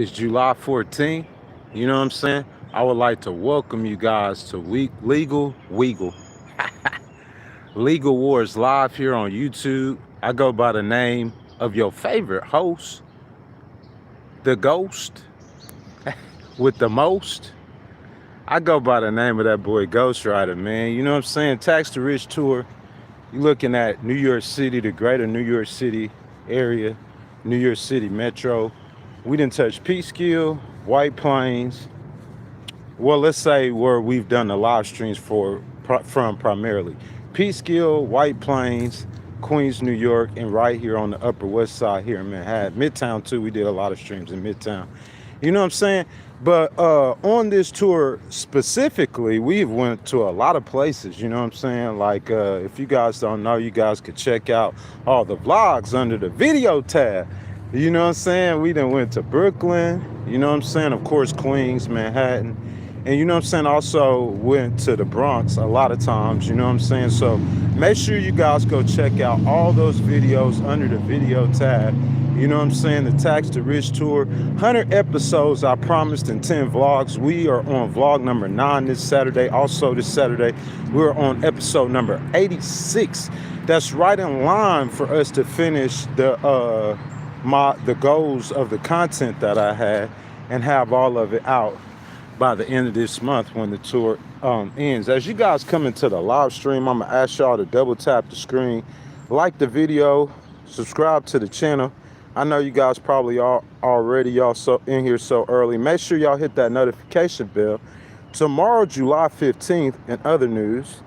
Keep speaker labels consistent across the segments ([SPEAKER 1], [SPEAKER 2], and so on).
[SPEAKER 1] It's July 14th. You know what I'm saying? I would like to welcome you guys to Legal Wars Live here on YouTube. I go by the name of your favorite host, the Ghost with the most. I go by the name of that boy Ghost Rider, man. You know what I'm saying? Tax the Rich Tour. You're looking at New York City, the greater New York City area, New York City Metro. We didn't touch Peekskill, White Plains. Well, let's say where we've done the live streams from primarily Peekskill, White Plains, Queens, New York, and right here on the Upper West Side here in Manhattan. Midtown too. We did a lot of streams in Midtown. You know what I'm saying? But on this tour specifically, we've went to a lot of places. You know what I'm saying? Like if you guys don't know, you guys could check out all the vlogs under the video tab. You know what I'm saying? We done went to Brooklyn. You know what I'm saying? Of course, Queens, Manhattan. And you know what I'm saying? Also went to the Bronx a lot of times. You know what I'm saying? So make sure you guys go check out all those videos under the video tab. You know what I'm saying? The Tax the Rich Tour. 100 episodes, I promised, in 10 vlogs. We are on vlog number 9 this Saturday. Also this Saturday, we're on episode number 86. That's right in line for us to finish the goals of the content that I had and have all of it out by the end of this month when the tour ends. As you guys come into the live stream, I'm gonna ask y'all to double tap the screen, like the video, subscribe to the channel. I know you guys probably already so in here so early. Make sure y'all hit that notification bell. Tomorrow, July 15th, in other news,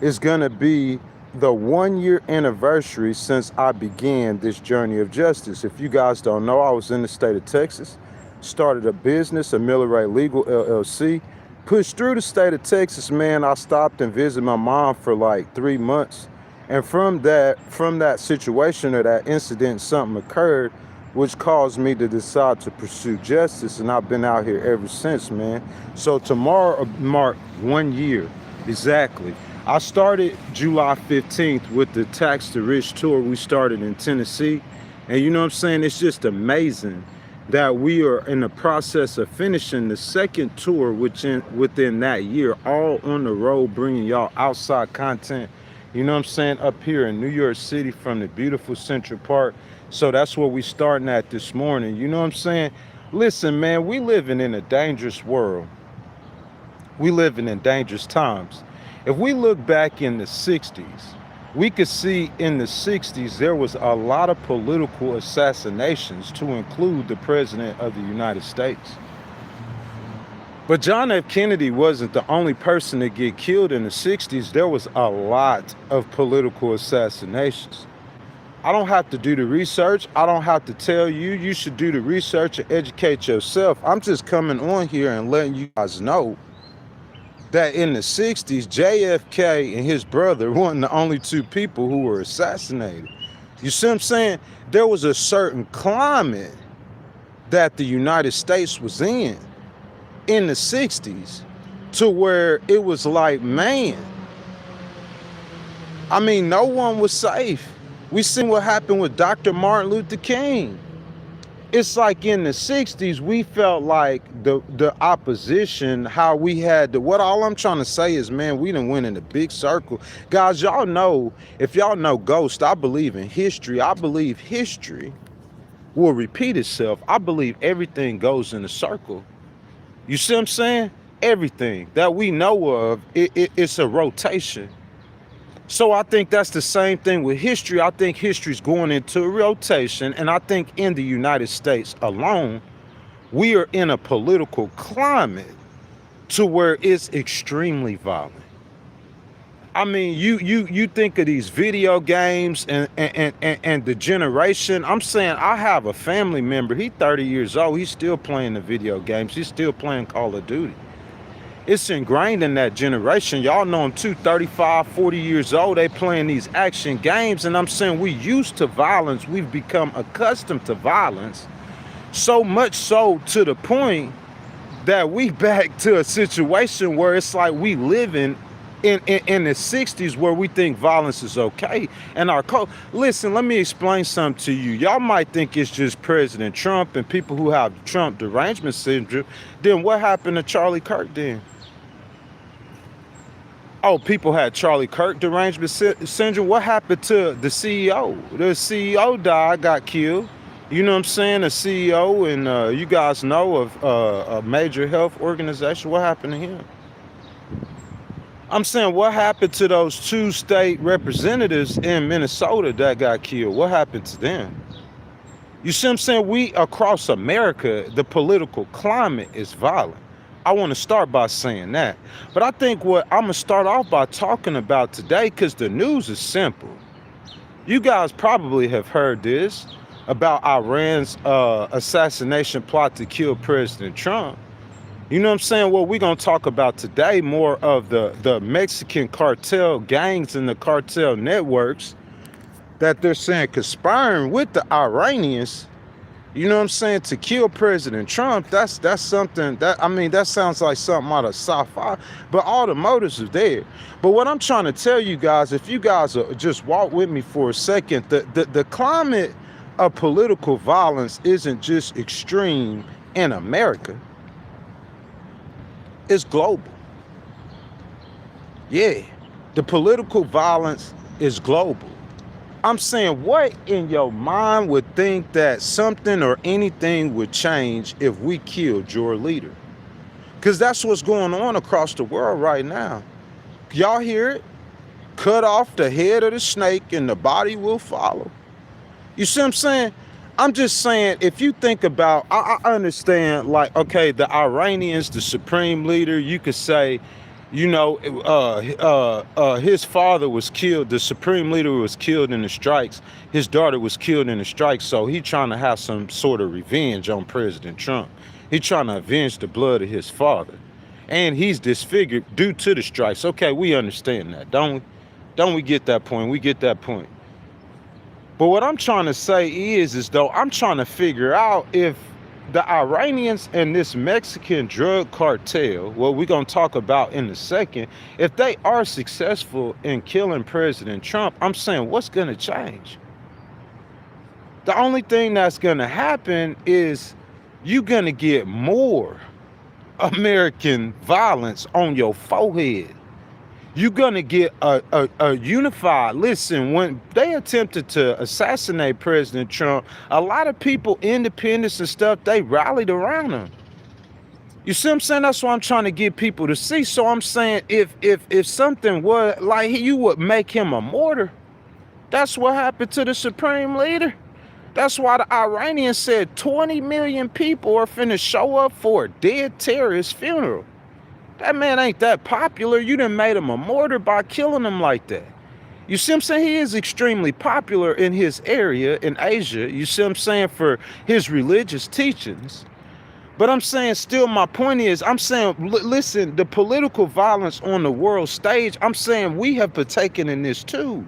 [SPEAKER 1] is gonna be the 1-year anniversary since I began this journey of justice. If you guys don't know, I was in the state of Texas, started a business, a Miller Ray Legal LLC, pushed through the state of Texas, man. I stopped and visited my mom for like 3 months. And from that situation or that incident, something occurred which caused me to decide to pursue justice. And I've been out here ever since, man. So tomorrow mark 1 year exactly. I started July 15th with the Tax the Rich Tour. We started in Tennessee. And you know what I'm saying? It's just amazing that we are in the process of finishing the second tour within that year, all on the road, bringing y'all outside content. You know what I'm saying? Up here in New York City from the beautiful Central Park. So that's where we starting at this morning. You know what I'm saying? Listen, man, we living in a dangerous world. We living in dangerous times. If we look back in the 60s, we could see in the 60s there was a lot of political assassinations, to include the President of the United States. But John F. Kennedy wasn't the only person to get killed in the 60s. There was a lot of political assassinations. I don't have to do the research. I don't have to tell you. You should do the research and educate yourself. I'm just coming on here and letting you guys know that in the 60s, JFK and his brother weren't the only two people who were assassinated. You see what I'm saying? There was a certain climate that the United States was in the 60s to where it was like, man, I mean, no one was safe. We seen what happened with Dr. Martin Luther King. It's like in the 60s, we felt like the opposition, how we had to, what all I'm trying to say is, man, we done went in a big circle. Guys, y'all know, if y'all know Ghost, I believe in history. I believe history will repeat itself. I believe everything goes in a circle. You see what I'm saying? Everything that we know of, it's a rotation. So I think that's the same thing with history. I think history's going into a rotation. And I think in the United States alone, we are in a political climate to where it's extremely violent. I mean, you think of these video games and the generation. I'm saying, I have a family member. He's 30 years old. He's still playing the video games. He's still playing Call of Duty. It's ingrained in that generation. Y'all know them too, 35, 40 years old. They playing these action games. And I'm saying, we used to violence. We've become accustomed to violence. So much so to the point that we back to a situation where it's like we living in the 60s where we think violence is okay. And our code, listen, let me explain something to you. Y'all might think it's just President Trump and people who have Trump derangement syndrome. Then what happened to Charlie Kirk then? Oh, people had Charlie Kirk derangement syndrome. What happened to the CEO? The CEO died, got killed. You know what I'm saying? The CEO, and you guys know of a major health organization. What happened to him? I'm saying, what happened to those 2 state representatives in Minnesota that got killed? What happened to them? You see what I'm saying? We, across America, the political climate is violent. I want to start by saying that. But I think what I'm going to start off by talking about today, because the news is simple. You guys probably have heard this about Iran's assassination plot to kill President Trump. You know what I'm saying? What we're going to talk about today, more of the Mexican cartel gangs and the cartel networks that they're saying conspiring with the Iranians, you know what I'm saying, to kill President Trump. That's something that, I mean, that sounds like something out of sci-fi, but all the motives are there. But what I'm trying to tell you guys, if you guys just walk with me for a second, the climate of political violence isn't just extreme in America. It's global. Yeah, the political violence is global. I'm saying, what in your mind would think that something or anything would change if we killed your leader? Because that's what's going on across the world right now. Y'all hear it? Cut off the head of the snake and the body will follow. You see what I'm saying? I'm just saying, if you think about, I understand, like, okay, the Iranians, the supreme leader, you could say, you know, his father was killed, the supreme leader was killed in the strikes, his daughter was killed in the strikes, so he trying to have some sort of revenge on President Trump. He trying to avenge the blood of his father. And he's disfigured due to the strikes. Okay, we understand that, don't we? Don't we get that point? We get that point. But what I'm trying to say is though, I'm trying to figure out if the Iranians and this Mexican drug cartel, what we're going to talk about in a second, if they are successful in killing President Trump, I'm saying, what's going to change? The only thing that's going to happen is you're going to get more American violence on your forehead. You're going to get a unified, listen, when they attempted to assassinate President Trump, a lot of people, independents and stuff, they rallied around him. You see what I'm saying? That's what I'm trying to get people to see. So I'm saying, if something was, like, you would make him a martyr. That's what happened to the supreme leader. That's why the Iranians said 20 million people are finna show up for a dead terrorist funeral. That man ain't that popular. You done made him a martyr by killing him like that. You see what I'm saying? He is extremely popular in his area in Asia. You see what I'm saying? For his religious teachings. But I'm saying, still, my point is, I'm saying, listen, the political violence on the world stage, I'm saying we have partaken in this too.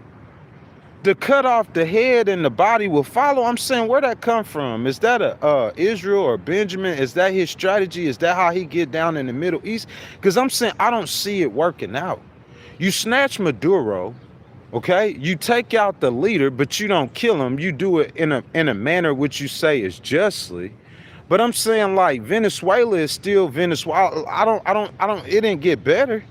[SPEAKER 1] To cut off the head and the body will follow. I'm saying, where that come from? Is that a Israel or Benjamin? Is that his strategy? Is that how he get down in the Middle East? Because I'm saying, I don't see it working out. You snatch Maduro, okay? You take out the leader, but you don't kill him. You do it in a manner which you say is justly. But I'm saying, like, Venezuela is still Venezuela. I don't, it didn't get better.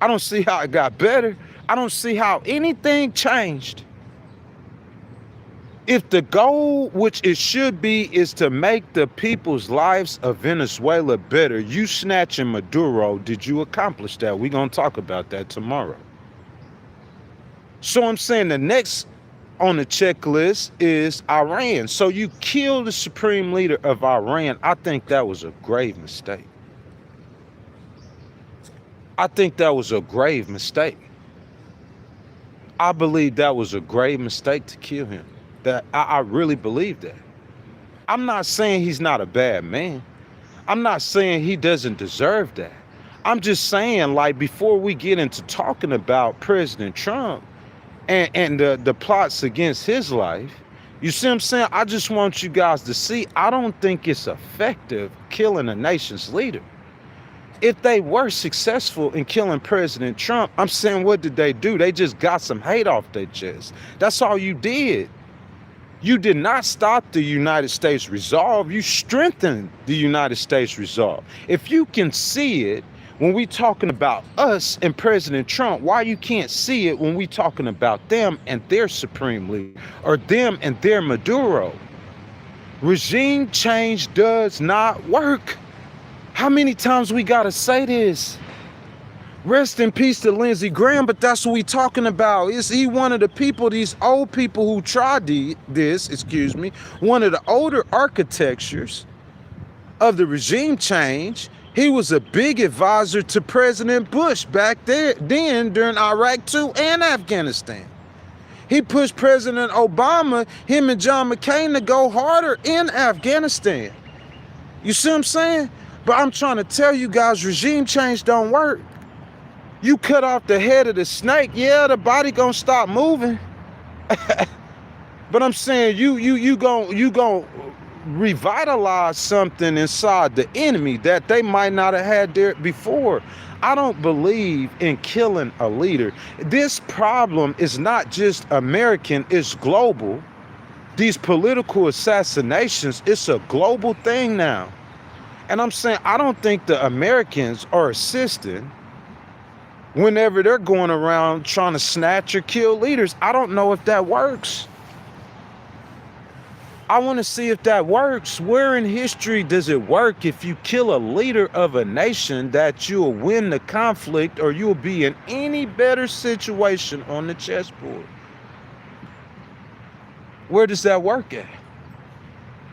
[SPEAKER 1] I don't see how it got better. I don't see how anything changed. If the goal, which it should be, is to make the people's lives of Venezuela better, you snatching Maduro, did you accomplish that? We're going to talk about that tomorrow. So I'm saying the next on the checklist is Iran. So you killed the supreme leader of Iran. I think that was a grave mistake. I think that was a grave mistake. I believe that was a grave mistake to kill him. That I really believe that. I'm not saying he's not a bad man. I'm not saying he doesn't deserve that. I'm just saying, like, before we get into talking about President Trump and the plots against his life, you see what I'm saying? I just want you guys to see, I don't think it's effective killing a nation's leader. If they were successful in killing President Trump, I'm saying, what did they do? They just got some hate off their chest. That's all you did. You did not stop the United States resolve. You strengthened the United States resolve. If you can see it when we talking about us and President Trump, why you can't see it when we talking about them and their supreme leader, or them and their Maduro? Regime change does not work. How many times we gotta say this? Rest in peace to Lindsey Graham, but that's what we talking about. Is he one of the people, these old people who tried this, one of the older architectures of the regime change? He was a big advisor to President Bush back then during Iraq too and Afghanistan. He pushed President Obama, him and John McCain, to go harder in Afghanistan. You see what I'm saying? But I'm trying to tell you guys, regime change don't work. You cut off the head of the snake, yeah, the body gonna stop moving. But I'm saying you gon' revitalize something inside the enemy that they might not have had there before. I don't believe in killing a leader. This problem is not just American, it's global. These political assassinations, it's a global thing now. And I'm saying, I don't think the Americans are assisting whenever they're going around trying to snatch or kill leaders. I don't know if that works. I want to see if that works. Where in history does it work if you kill a leader of a nation that you'll win the conflict or you'll be in any better situation on the chessboard? Where does that work at?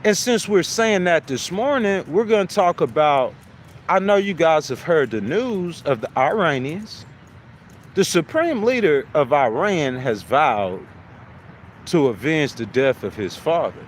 [SPEAKER 1] And since we're saying that this morning, we're going to talk about, I know you guys have heard the news of the Iranians. The supreme leader of Iran has vowed to avenge the death of his father.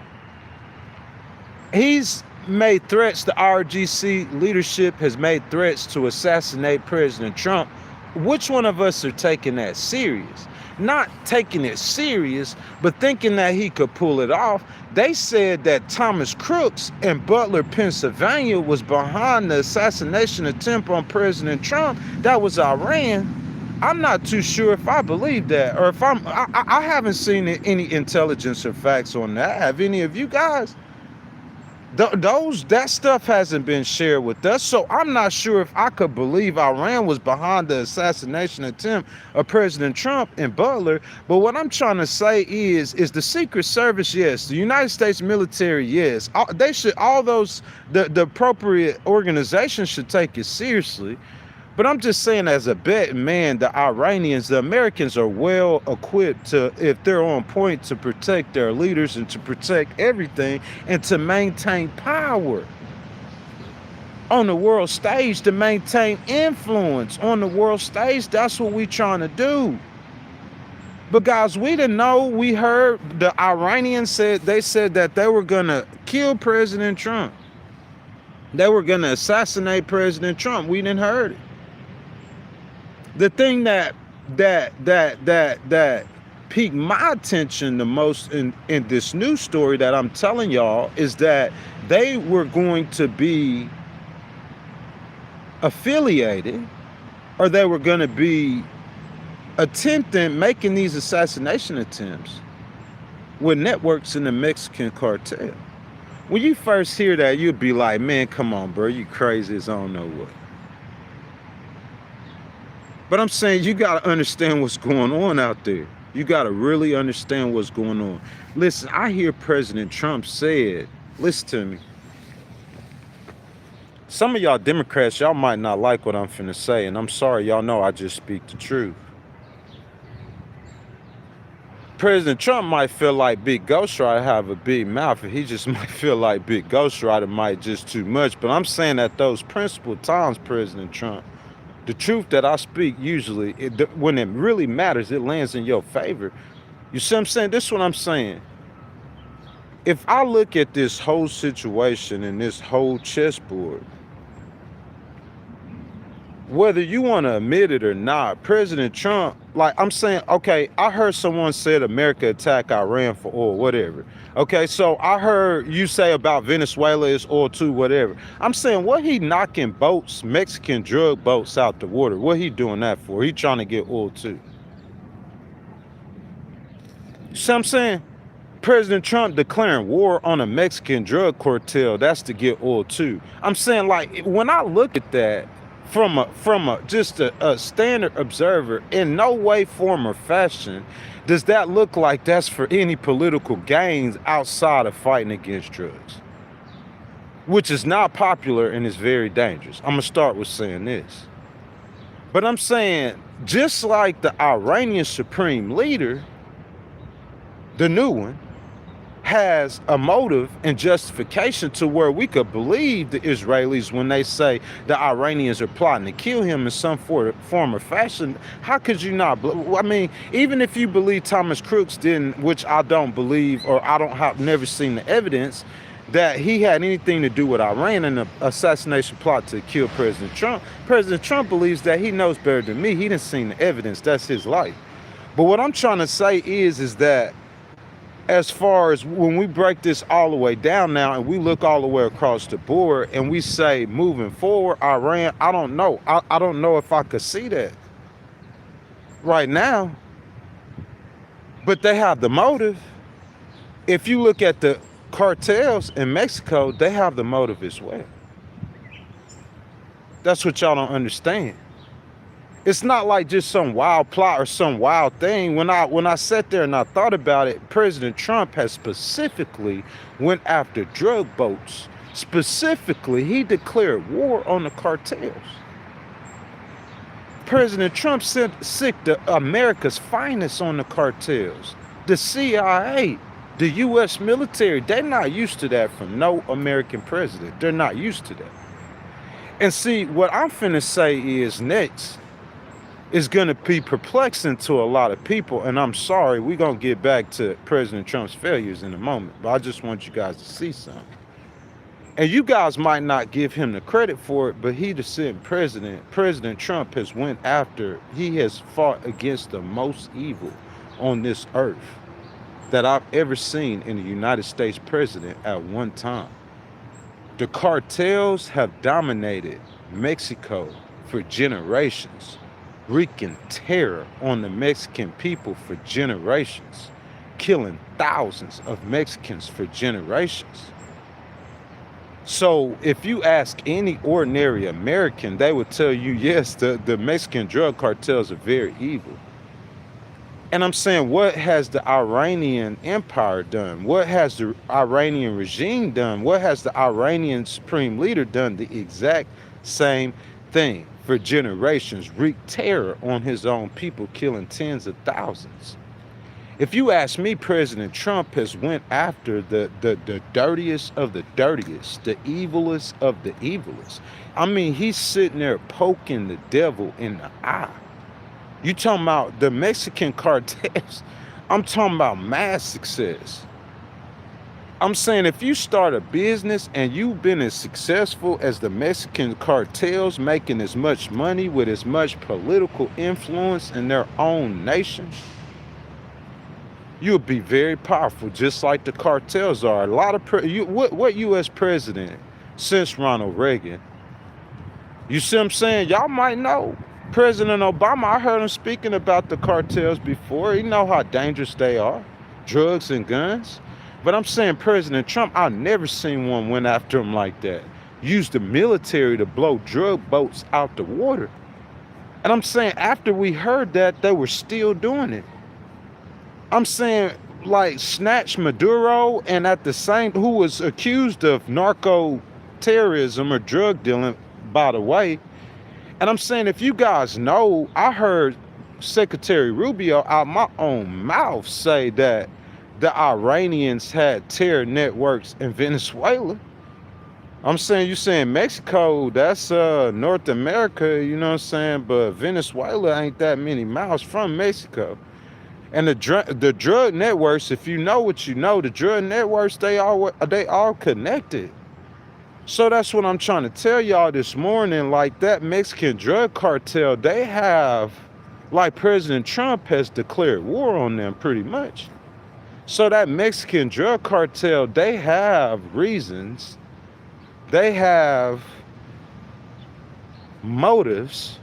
[SPEAKER 1] He's made threats, the RGC leadership has made threats to assassinate President Trump. Which one of us are taking that serious? Not taking it serious, but thinking that he could pull it off. They said that Thomas Crooks in Butler, Pennsylvania was behind the assassination attempt on President Trump. That was Iran. I'm not too sure if I believe that, or if I haven't seen any intelligence or facts on that. Have any of you guys? That stuff hasn't been shared with us, so I'm not sure if I could believe Iran was behind the assassination attempt of President Trump in Butler. But what I'm trying to say is the Secret Service, yes, the United States military, yes, they should, all those, the appropriate organizations should take it seriously. But I'm just saying, as a betting man, the Iranians, the Americans are well equipped to, if they're on point, to protect their leaders and to protect everything and to maintain power on the world stage, to maintain influence on the world stage. That's what we're trying to do. But guys, we didn't know, we heard the Iranians said that they were gonna kill President Trump. They were gonna assassinate President Trump. We didn't heard it. The thing that piqued my attention the most in this news story that I'm telling y'all is that they were going to be affiliated, or they were going to be making these assassination attempts with networks in the Mexican Cartel. When you first hear that, you'd be like, man, come on, bro, you crazy as I don't know what. But I'm saying, you got to understand what's going on out there. You got to really understand what's going on. Listen, I hear President Trump said, listen to me. Some of y'all Democrats, y'all might not like what I'm finna say, and I'm sorry, y'all know I just speak the truth. President Trump might feel like Big Ghostwriter have a big mouth, and he just might feel like Big Ghostwriter might just too much. But I'm saying at those principal times, President Trump, the truth that I speak usually, when it really matters, it lands in your favor. You see what I'm saying? This is what I'm saying. If I look at this whole situation and this whole chessboard, whether you want to admit it or not, President Trump, like I'm saying, okay, I heard someone said America attacked Iran for oil, whatever. Okay, so I heard you say about Venezuela is oil too, whatever. I'm saying, what he knocking boats, Mexican drug boats out the water? What he doing that for? He trying to get oil too. You see what I'm saying? President Trump declaring war on a Mexican drug cartel, that's to get oil too. I'm saying, like, when I look at that from a just a standard observer, in no way, form, or fashion does that look like that's for any political gains outside of fighting against drugs, which is not popular and is very dangerous. I'm gonna start with saying this. But I'm saying, just like the Iranian supreme leader, the new one, has a motive and justification to where we could believe the Israelis when they say the Iranians are plotting to kill him in some form or fashion. How could you not? I mean, even if you believe Thomas Crooks didn't, which I don't believe, or I don't have never seen the evidence that he had anything to do with Iran and the assassination plot to kill President Trump. President Trump believes that he knows better than me. He didn't see the evidence. That's his life. But what I'm trying to say is that as far as when we break this all the way down now and we look all the way across the board and we say moving forward, Iran, I don't know. I don't know if I could see that right now. But they have the motive. If you look at the cartels in Mexico, they have the motive as well. That's what y'all don't understand. It's not like just some wild plot or some wild thing. When I sat there and I thought about it, President Trump has specifically went after drug boats. Specifically, he declared war on the cartels. President Trump sicked America's finest on the cartels. The CIA, the U.S. military, they're not used to that from no American president. They're not used to that. And see, what I'm finna say is next is going to be perplexing to a lot of people. And I'm sorry, we're going to get back to President Trump's failures in a moment. But I just want you guys to see something. And you guys might not give him the credit for it, but he the sitting president. President Trump has went after, he has fought against the most evil on this earth that I've ever seen in a United States president at one time. The cartels have dominated Mexico for generations, wreaking terror on the Mexican people for generations, killing thousands of Mexicans for generations. So if you ask any ordinary American, they would tell you, yes, the Mexican drug cartels are very evil. And I'm saying, what has the Iranian empire done? What has the Iranian regime done? What has the Iranian supreme leader done? The exact same thing. For generations, wreaked terror on his own people, killing tens of thousands. If you ask me, President Trump has went after the dirtiest of the dirtiest, the evilest of the evilest. I mean, he's sitting there poking the devil in the eye. You talking about the Mexican cartels? I'm talking about mass success. I'm saying, if you start a business and you've been as successful as the Mexican cartels, making as much money with as much political influence in their own nation, you'll be very powerful, just like the cartels are. A lot of what U.S. president since Ronald Reagan? You see what I'm saying? Y'all might know. President Obama, I heard him speaking about the cartels before. You know how dangerous they are, drugs and guns. But I'm saying President Trump, I've never seen one went after him like that. Used the military to blow drug boats out the water. And I'm saying, after we heard that, they were still doing it. I'm saying, like, snatch Maduro, and at the same, who was accused of narco terrorism or drug dealing, by the way. And I'm saying, if you guys know, I heard Secretary Rubio out my own mouth say that the Iranians had terror networks in Venezuela. I'm saying, you saying Mexico, that's North America, you know what I'm saying? But Venezuela ain't that many miles from Mexico. And the drug networks, if you know what you know, the drug networks, they all connected. So that's what I'm trying to tell y'all this morning. Like that Mexican drug cartel, they have, like President Trump has declared war on them pretty much. So that Mexican drug cartel, they have reasons, they have motives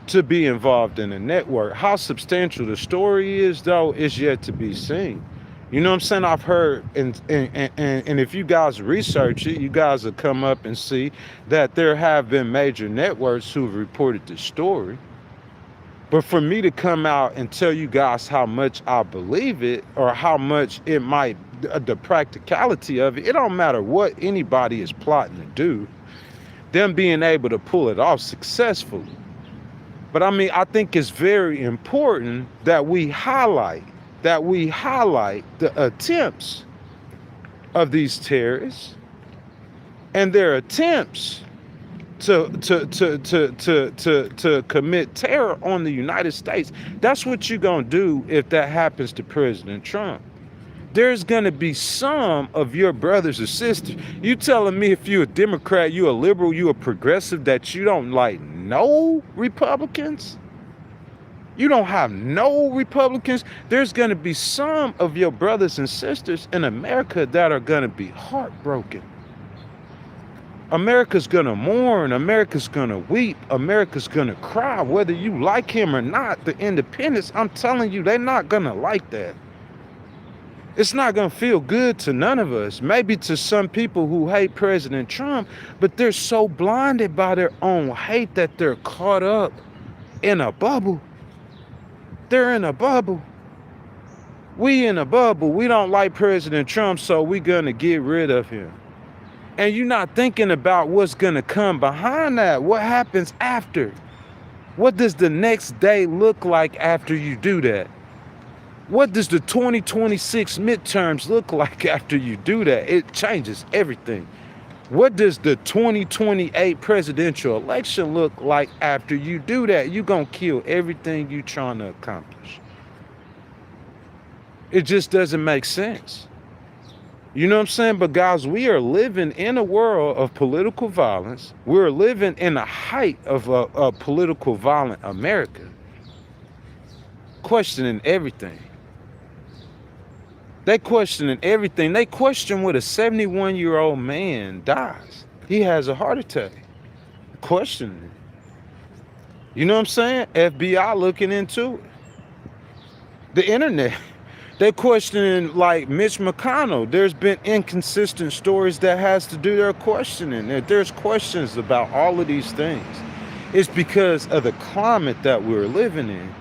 [SPEAKER 1] to be involved in a network. How substantial the story is, though, is yet to be seen. You know what I'm saying? I've heard, and if you guys research it, you guys will come up and see that there have been major networks who've reported the story. But for me to come out and tell you guys how much I believe it, or how much it might, the practicality of it, it don't matter what anybody is plotting to do, them being able to pull it off successfully. But I mean, I think it's very important that we highlight the attempts of these terrorists and their attempts to commit terror on the United States. That's what you're gonna do if that happens to President Trump. There's gonna be some of your brothers or sisters. You telling me if you're a Democrat, you're a liberal, you're a progressive, that you don't like no Republicans? You don't have no Republicans? There's gonna be some of your brothers and sisters in America that are gonna be heartbroken. America's gonna mourn, America's gonna weep, America's gonna cry, whether you like him or not. The independents, I'm telling you, they're not gonna like that. It's not gonna feel good to none of us. Maybe to some people who hate President Trump, but they're so blinded by their own hate that they're caught up in a bubble. They're in a bubble. We in a bubble. We don't like President Trump, so we're gonna get rid of him. And you're not thinking about what's gonna come behind that. What happens after? What does the next day look like after you do that? What does the 2026 midterms look like after you do that? It changes everything. What does the 2028 presidential election look like after you do that? You're gonna kill everything you're trying to accomplish. It just doesn't make sense. You know what I'm saying? But guys, we are living in a world of political violence. We're living in the height of a political violent America. Questioning everything. They questioning everything. They question what a 71-year-old man dies. He has a heart attack. Questioning it. You know what I'm saying? FBI looking into it. The internet. They're questioning, like, Mitch McConnell. There's been inconsistent stories that has to do their questioning. There's questions about all of these things. It's because of the climate that we're living in.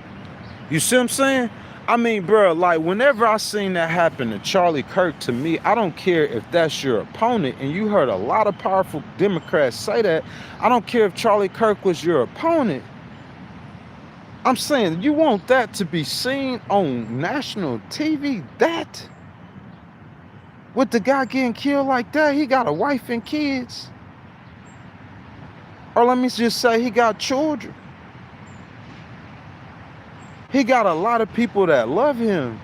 [SPEAKER 1] You see what I'm saying? I mean, bro, like, whenever I seen that happen to Charlie Kirk, to me, I don't care if that's your opponent, and you heard a lot of powerful Democrats say that. I don't care if Charlie Kirk was your opponent. I'm saying, you want that to be seen on national TV? That? With the guy getting killed like that, he got a wife and kids. Or let me just say, he got children. He got a lot of people that love him.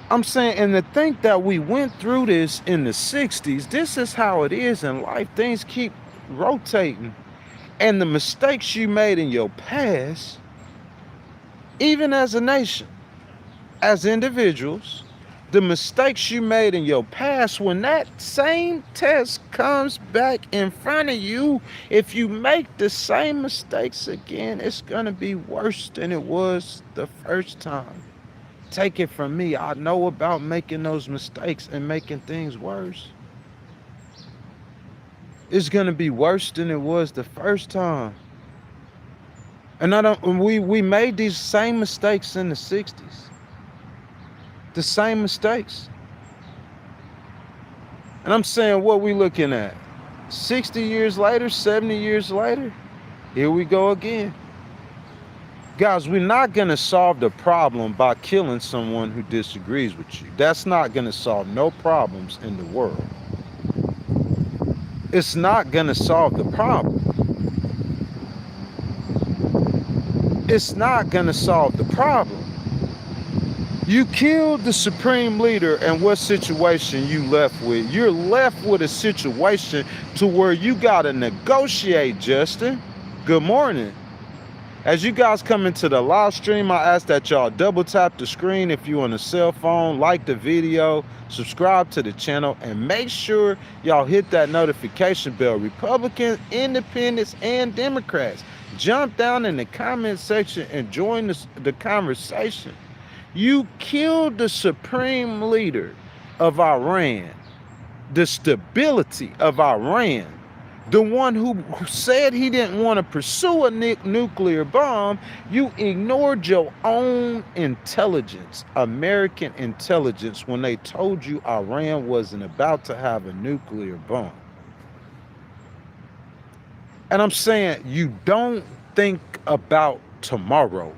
[SPEAKER 1] I'm saying, and to think that we went through this in the 60s, this is how it is in life. Things keep rotating. And the mistakes you made in your past, even as a nation, as individuals, the mistakes you made in your past, when that same test comes back in front of you, if you make the same mistakes again, it's gonna be worse than it was the first time. Take it from me, I know about making those mistakes and making things worse. It's gonna be worse than it was the first time. And we made these same mistakes in the 60s. The same mistakes. And I'm saying, what we looking at? 60 years later, 70 years later, here we go again. Guys, we're not gonna solve the problem by killing someone who disagrees with you. That's not gonna solve no problems in the world. It's not gonna solve the problem. It's not gonna solve the problem. You killed the supreme leader, and what situation you left with? You're left with a situation to where you got to negotiate, Justin. Good morning. As you guys come into the live stream, I ask that y'all double tap the screen if you're on a cell phone, like the video, subscribe to the channel, and make sure y'all hit that notification bell. Republicans, independents, and Democrats, jump down in the comment section and join the conversation. You killed the supreme leader of Iran, the stability of Iran, the one who said he didn't want to pursue a nuclear bomb. You ignored your own intelligence, American intelligence, when they told you Iran wasn't about to have a nuclear bomb. And I'm saying, you don't think about tomorrow.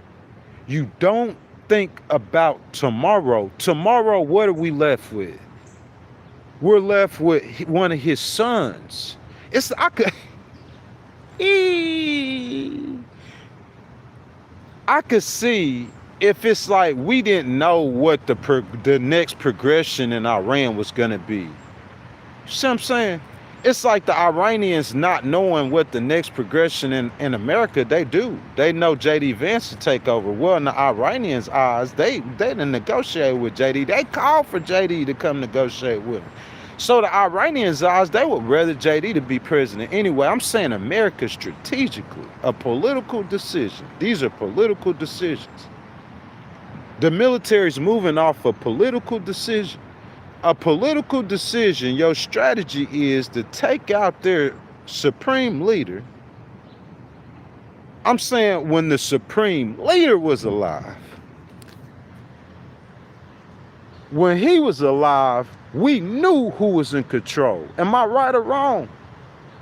[SPEAKER 1] You don't think about tomorrow. Tomorrow, what are we left with? We're left with one of his sons. I could see if it's like we didn't know what the next progression in Iran was going to be. You see what I'm saying? It's like the Iranians not knowing what the next progression in America. They do. They know J.D. Vance to take over. Well, in the Iranians' eyes, they didn't negotiate with J.D. They called for J.D. to come negotiate with them. So the Iranians' eyes, they would rather J.D. to be president. Anyway, I'm saying America strategically, a political decision. These are political decisions. The military's moving off a political decision. A political decision, your strategy is to take out their supreme leader. I'm saying when the supreme leader was alive. When he was alive, we knew who was in control. Am I right or wrong?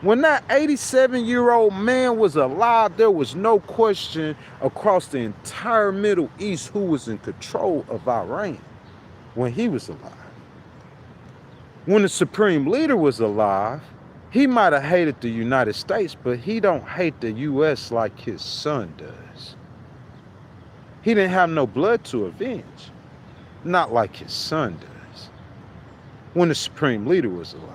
[SPEAKER 1] When that 87-year-old man was alive, there was no question across the entire Middle East who was in control of Iran when he was alive. When the supreme leader was alive, he might have hated the United States, but he don't hate the U.S. like his son does. He didn't have no blood to avenge, not like his son does. When the supreme leader was alive,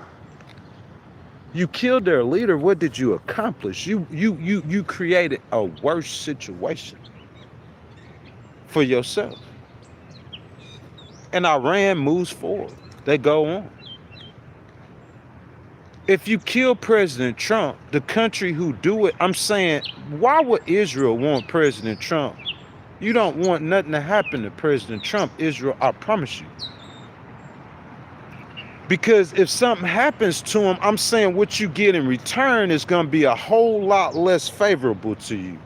[SPEAKER 1] you killed their leader. What did you accomplish? You created a worse situation for yourself. And Iran moves forward. They go on. If you kill President Trump, the country who do it, I'm saying, why would Israel want President Trump? You don't want nothing to happen to President Trump, Israel, I promise you. Because if something happens to him, I'm saying what you get in return is going to be a whole lot less favorable to you.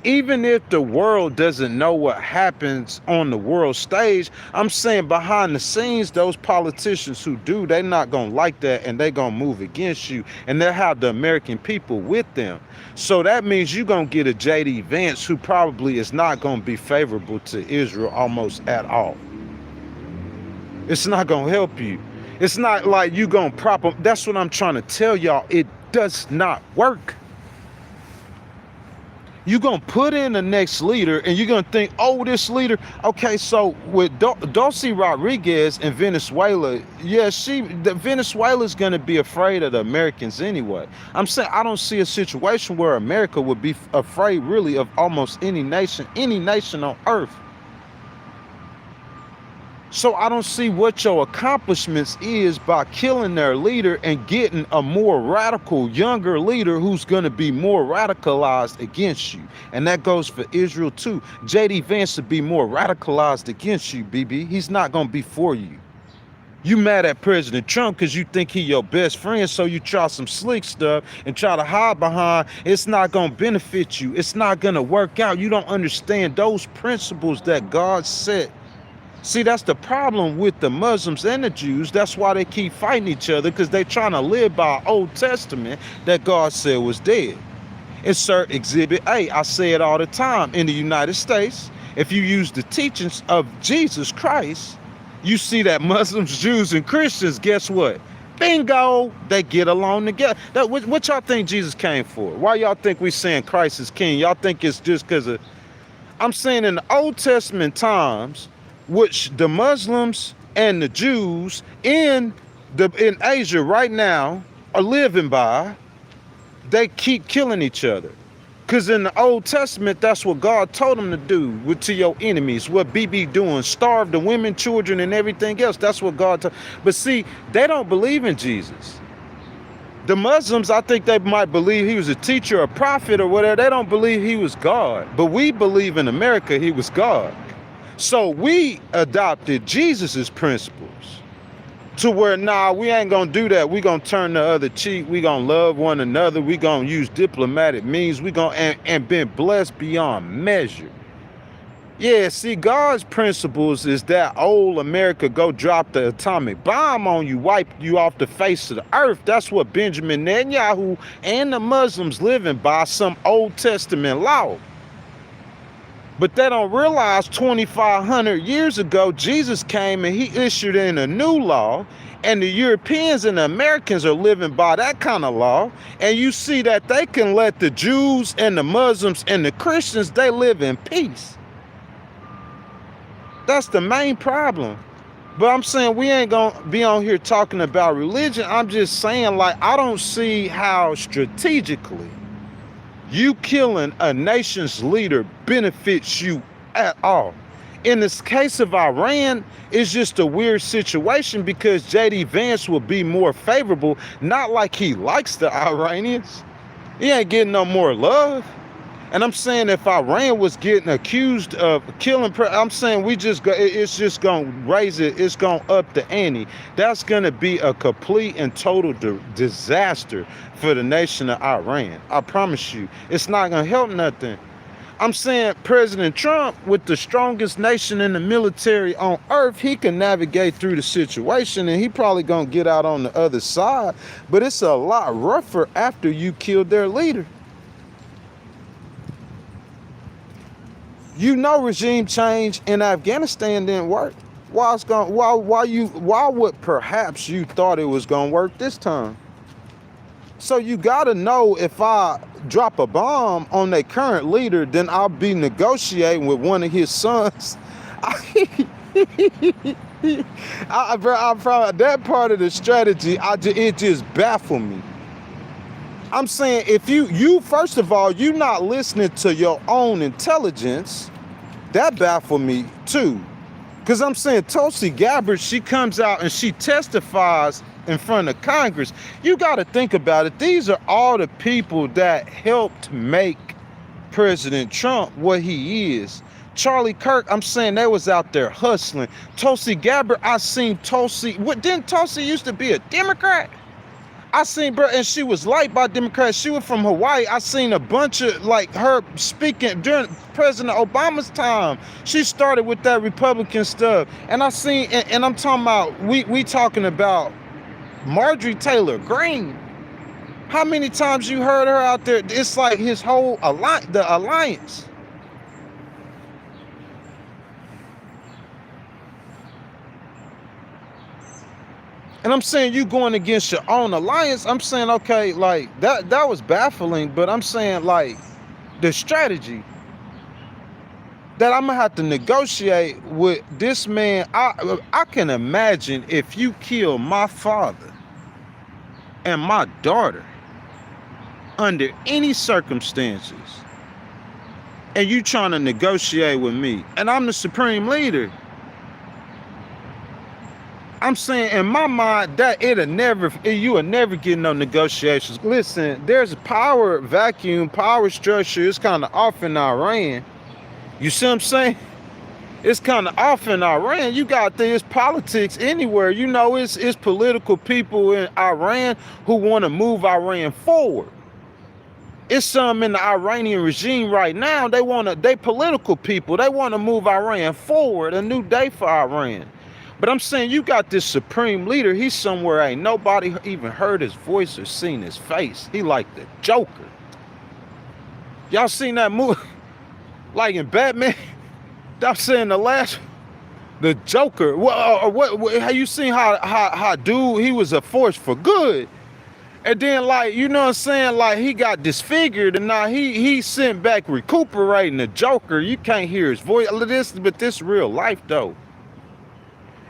[SPEAKER 1] Even if the world doesn't know what happens on the world stage, I'm saying behind the scenes, those politicians who do, they're not going to like that, and they're going to move against you, and they'll have the American people with them. So that means you're going to get a J.D. Vance who probably is not going to be favorable to Israel almost at all. It's not going to help you. It's not like you're going to prop them. That's what I'm trying to tell y'all. It does not work. You're going to put in the next leader and you're going to think, oh, this leader. Okay, so with Dulce Rodriguez in Venezuela, yeah, Venezuela's going to be afraid of the Americans anyway. I'm saying I don't see a situation where America would be afraid really of almost any nation on earth. So I don't see what your accomplishments is by killing their leader and getting a more radical, younger leader who's going to be more radicalized against you. And that goes for Israel too. J.D. Vance would be more radicalized against you, BB. He's not going to be for you. You mad at President Trump because you think he your best friend, so you try some slick stuff and try to hide behind. It's not going to benefit you. It's not going to work out. You don't understand those principles that God set. See, that's the problem with the Muslims and the Jews. That's why they keep fighting each other, because they're trying to live by an Old Testament that God said was dead. Insert Exhibit A. I say it all the time. In the United States, if you use the teachings of Jesus Christ, you see that Muslims, Jews, and Christians, guess what? Bingo, they get along together. What y'all think Jesus came for? Why y'all think we saying Christ is king? Y'all think it's just because of... I'm saying in the Old Testament times, which the Muslims and the Jews in Asia right now are living by. They keep killing each other. Because in the Old Testament, that's what God told them to do to your enemies. What BB doing, starve the women, children, and everything else. That's what God told. But see, they don't believe in Jesus. The Muslims, I think they might believe he was a teacher, a prophet, or whatever. They don't believe he was God. But we believe in America he was God. So we adopted Jesus's principles. To where, nah, we ain't gonna do that. We gonna turn the other cheek. We gonna love one another. We gonna use diplomatic means. We gonna and been blessed beyond measure. Yeah, see, God's principles is that old America go drop the atomic bomb on you, wipe you off the face of the earth. That's what Benjamin Netanyahu and the Muslims living by, some Old Testament law. But they don't realize 2,500 years ago, Jesus came and he issued in a new law, and the Europeans and the Americans are living by that kind of law. And you see that they can let the Jews and the Muslims and the Christians, they live in peace. That's the main problem. But I'm saying we ain't gonna be on here talking about religion. I'm just saying, like, I don't see how strategically you killing a nation's leader benefits you at all. In this case of Iran, it's just a weird situation because JD Vance will be more favorable. Not like he likes the Iranians. He ain't getting no more love. And I'm saying if Iran was getting accused of killing, I'm saying it's just going to raise it. It's going to up the ante. That's going to be a complete and total disaster for the nation of Iran. I promise you, it's not going to help nothing. I'm saying President Trump, with the strongest nation in the military on earth, he can navigate through the situation and he probably going to get out on the other side. But it's a lot rougher after you killed their leader. You know, regime change in Afghanistan didn't work. Why would perhaps you thought it was gonna work this time? So you gotta know, if I drop a bomb on their current leader, then I'll be negotiating with one of his sons. That part of the strategy, it just baffled me. I'm saying, if you first of all, you not listening to your own intelligence, that baffled me too. Because I'm saying Tulsi Gabbard, she comes out and she testifies in front of Congress. You got to think about it. These are all the people that helped make President Trump what he is. Charlie Kirk, I'm saying they was out there hustling. Tulsi Gabbard, I seen Tulsi. Didn't Tulsi used to be a Democrat? I seen, bro, and she was liked by Democrats. She was from Hawaii. I seen a bunch of, like, her speaking during President Obama's time. She started with that Republican stuff. And I seen, and I'm talking about, we talking about Marjorie Taylor Greene. How many times you heard her out there? It's like his whole alliance. And I'm saying, you going against your own alliance. I'm saying, okay, like, that was baffling, but I'm saying, like, the strategy that I'm gonna have to negotiate with this man. I can imagine if you kill my father and my daughter under any circumstances, and you trying to negotiate with me, and I'm the supreme leader. I'm saying, in my mind, that you will never get no negotiations. Listen, there's a power vacuum, power structure. It's kind of off in Iran. You see what I'm saying? It's kind of off in Iran. You got this politics anywhere. You know, it's political people in Iran who want to move Iran forward. It's some in the Iranian regime right now. They political people. They want to move Iran forward, a new day for Iran. But I'm saying, you got this supreme leader. He's somewhere ain't nobody even heard his voice or seen his face. He like the Joker. Y'all seen that movie? Like in Batman? I'm saying the Joker. What? Have you seen how dude, he was a force for good? And then, like, you know what I'm saying? Like, he got disfigured, and now he sent back recuperating. The Joker, you can't hear his voice. But this real life, though.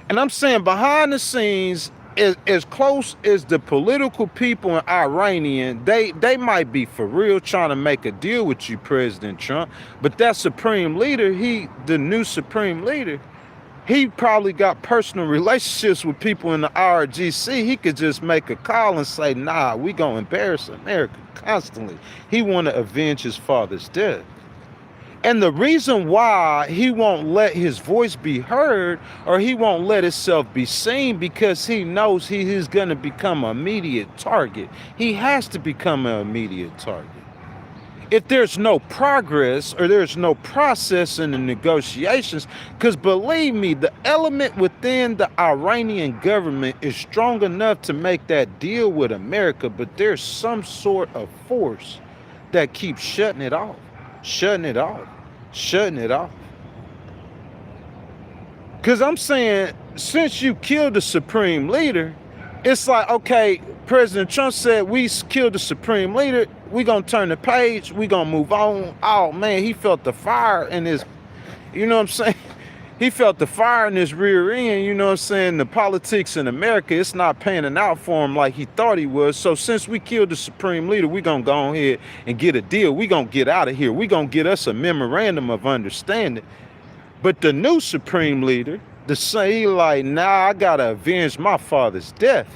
[SPEAKER 1] And I'm saying behind the scenes, as close as the political people in Iranian, they might be for real trying to make a deal with you, President Trump. But that supreme leader, the new supreme leader, he probably got personal relationships with people in the RGC. He could just make a call and say, nah, we gonna embarrass America constantly. He want to avenge his father's death. And the reason why he won't let his voice be heard, or he won't let himself be seen, because he knows he is going to become an immediate target. He has to become an immediate target. If there's no progress or there's no process in the negotiations, because believe me, the element within the Iranian government is strong enough to make that deal with America, but there's some sort of force that keeps shutting it off. Because I'm saying, since you killed the supreme leader, it's like, okay, President Trump said we killed the supreme leader, we gonna turn the page, we gonna move on. Oh man, he felt the fire in his, you know what I'm saying? He felt the fire in his rear end, you know what I'm saying? The politics in America, it's not panning out for him like he thought he was. So since we killed the supreme leader, we gonna go ahead and get a deal. We gonna get out of here. We gonna get us a memorandum of understanding. But the new supreme leader, he like, nah, I gotta avenge my father's death.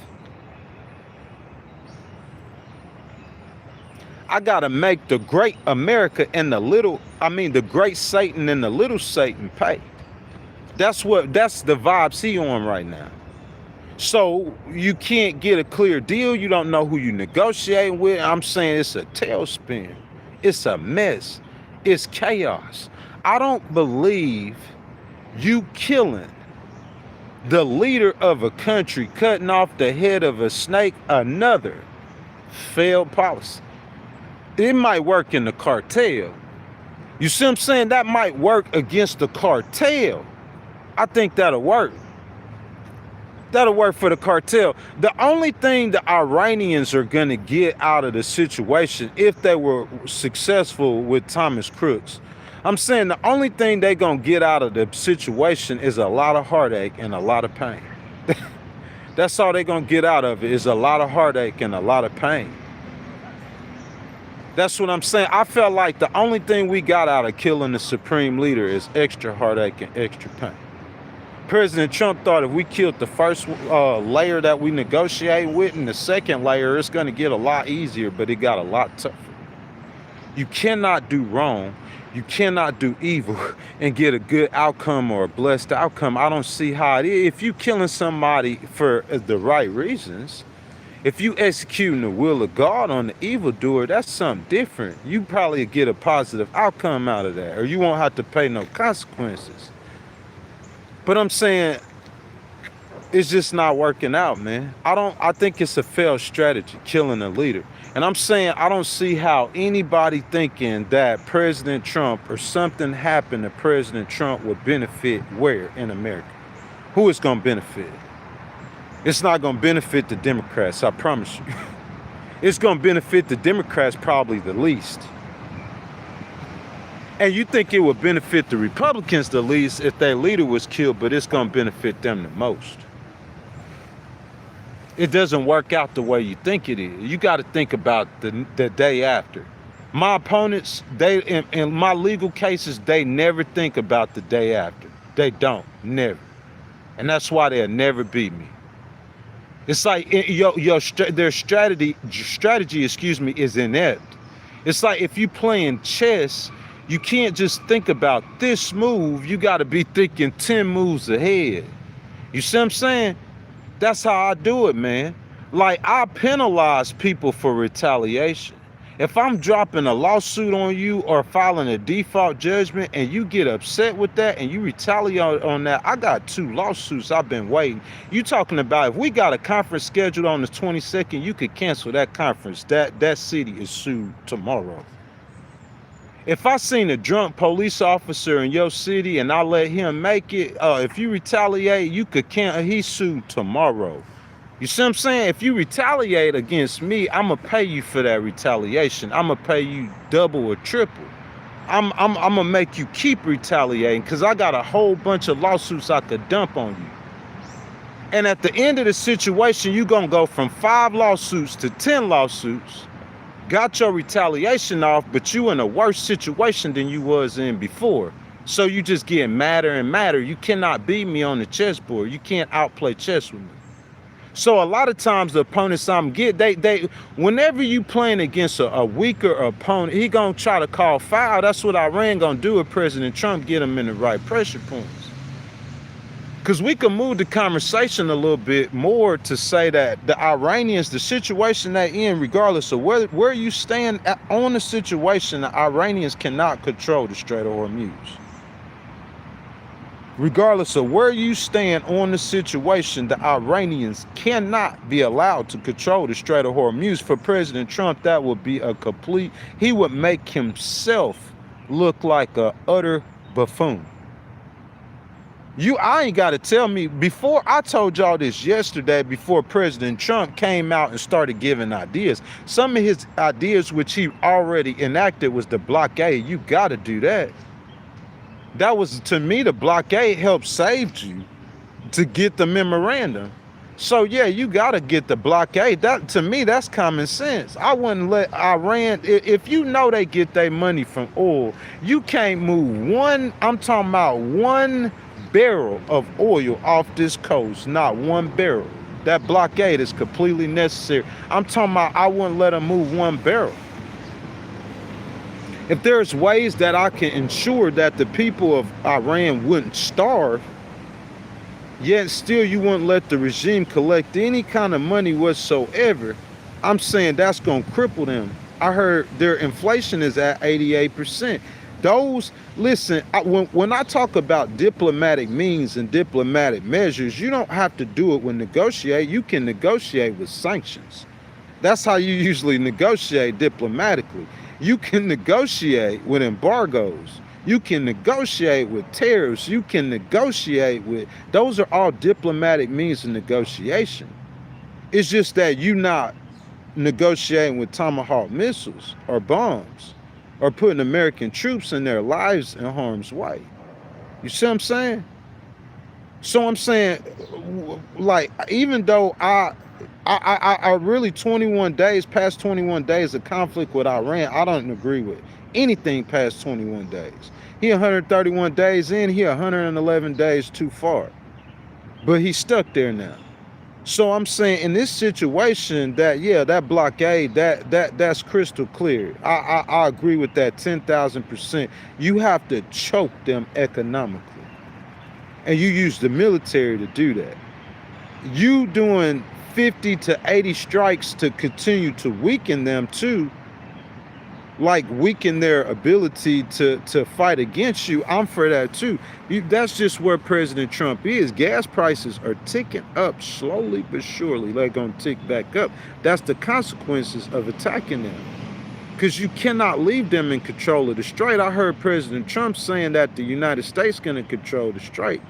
[SPEAKER 1] I gotta make the great America and the great Satan and the little Satan pay. That's the vibes he on right now. So you can't get a clear deal. You don't know who you negotiating with. I'm saying it's a tailspin. It's a mess. It's chaos. I don't believe you killing the leader of a country, cutting off the head of a snake, another failed policy. It might work in the cartel. You see what I'm saying? That might work against the cartel. I think that'll work. That'll work for the cartel. The only thing the Iranians are going to get out of the situation, if they were successful with Thomas Crooks, I'm saying the only thing they're going to get out of the situation is a lot of heartache and a lot of pain. That's all they're going to get out of it, is a lot of heartache and a lot of pain. That's what I'm saying. I felt like the only thing we got out of killing the supreme leader is extra heartache and extra pain. President Trump thought if we killed the first layer that we negotiate with, and the second layer, it's going to get a lot easier, but it got a lot tougher. You cannot do wrong. You cannot do evil and get a good outcome or a blessed outcome. I don't see how it is. If you killing somebody for the right reasons, if you executing the will of God on the evildoer, that's something different. You probably get a positive outcome out of that, or you won't have to pay no consequences. But I'm saying it's just not working out, man. I think it's a failed strategy, killing a leader. And I'm saying I don't see how anybody thinking that President Trump or something happened to President Trump would benefit where in America. Who is going to benefit? It's not going to benefit the Democrats, I promise you. It's going to benefit the Democrats probably the least. And you think it would benefit the Republicans the least if their leader was killed, but it's going to benefit them the most. It doesn't work out the way you think it is. You got to think about the day after. My opponents, in my legal cases, they never think about the day after. They don't, never. And that's why they'll never beat me. It's like their strategy, is inept. It's like if you playing chess, you can't just think about this move. You got to be thinking 10 moves ahead. You see what I'm saying? That's how I do it, man. Like, I penalize people for retaliation. If I'm dropping a lawsuit on you or filing a default judgment and you get upset with that and you retaliate on that, I got 2 lawsuits I've been waiting. You talking about if we got a conference scheduled on the 22nd, you could cancel that conference. That city is sued tomorrow. If I seen a drunk police officer in your city and I let him make it, if you retaliate, you could cancel. He's sued tomorrow. You see what I'm saying? If you retaliate against me, I'm going to pay you for that retaliation. I'm going to pay you double or triple. I'm going to make you keep retaliating because I got a whole bunch of lawsuits I could dump on you. And at the end of the situation, you're going to go from 5 lawsuits to 10 lawsuits. Got your retaliation off, but you in a worse situation than you was in before. So you just get madder and madder. You cannot beat me on the chessboard. You can't outplay chess with me. So a lot of times the opponents I'm getting, they whenever you playing against a weaker opponent, he gonna try to call foul. That's what Iran gonna do with President Trump, get him in the right pressure points. Because we can move the conversation a little bit more to say that the Iranians, the situation they in, regardless of where you stand on the situation, the Iranians cannot control the Strait of Hormuz. Regardless of where you stand on the situation, the Iranians cannot be allowed to control the Strait of Hormuz. For President Trump, that would be a complete, he would make himself look like a utter buffoon. I ain't got to tell me, before I told y'all this yesterday, before President Trump came out and started giving ideas, some of his ideas which he already enacted was the blockade. You got to do that. That was, to me, the blockade helped save you to get the memorandum. So yeah, you got to get the blockade. That, to me, that's common sense. I wouldn't let Iran, if you know they get their money from oil, you can't move one, I'm talking about one barrel of oil off this coast, not one barrel. That blockade is completely necessary. I'm talking about I wouldn't let them move one barrel. If there's ways that I can ensure that the people of Iran wouldn't starve, yet still you wouldn't let the regime collect any kind of money whatsoever, I'm saying that's going to cripple them. I heard their inflation is at 88%. Those, listen, when I talk about diplomatic means and diplomatic measures, you don't have to do it when negotiate. You can negotiate with sanctions. That's how you usually negotiate diplomatically. You can negotiate with embargoes. You can negotiate with tariffs. You can negotiate with, those are all diplomatic means of negotiation. It's just that you're not negotiating with Tomahawk missiles or bombs or putting American troops and their lives in harm's way. You see what I'm saying? So I'm saying, like, even though I really 21 days, past 21 days of conflict with Iran, I don't agree with anything past 21 days. He 131 days in, he 111 days too far. But he's stuck there now. So I'm saying in this situation that, yeah, that blockade, that's crystal clear. I agree with that 10,000%. You have to choke them economically. And you use the military to do that. You doing 50 to 80 strikes to continue to weaken them too, like weaken their ability to fight against you. I'm for that too. That's just where President Trump is. Gas prices are ticking up slowly but surely. They're going to tick back up. That's the consequences of attacking them, because you cannot leave them in control of the strait. I heard President Trump saying that the United States going to control the strait.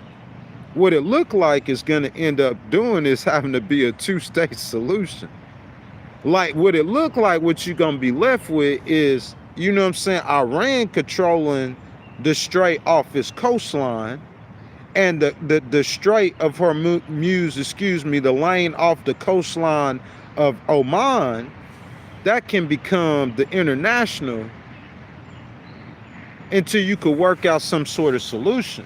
[SPEAKER 1] What it looked like is going to end up doing is having to be a two-state solution. Like what it looked like, what you're going to be left with is, you know what I'm saying, Iran controlling the strait off its coastline, and the Strait of Hormuz, the lane off the coastline of Oman, that can become the international until you could work out some sort of solution.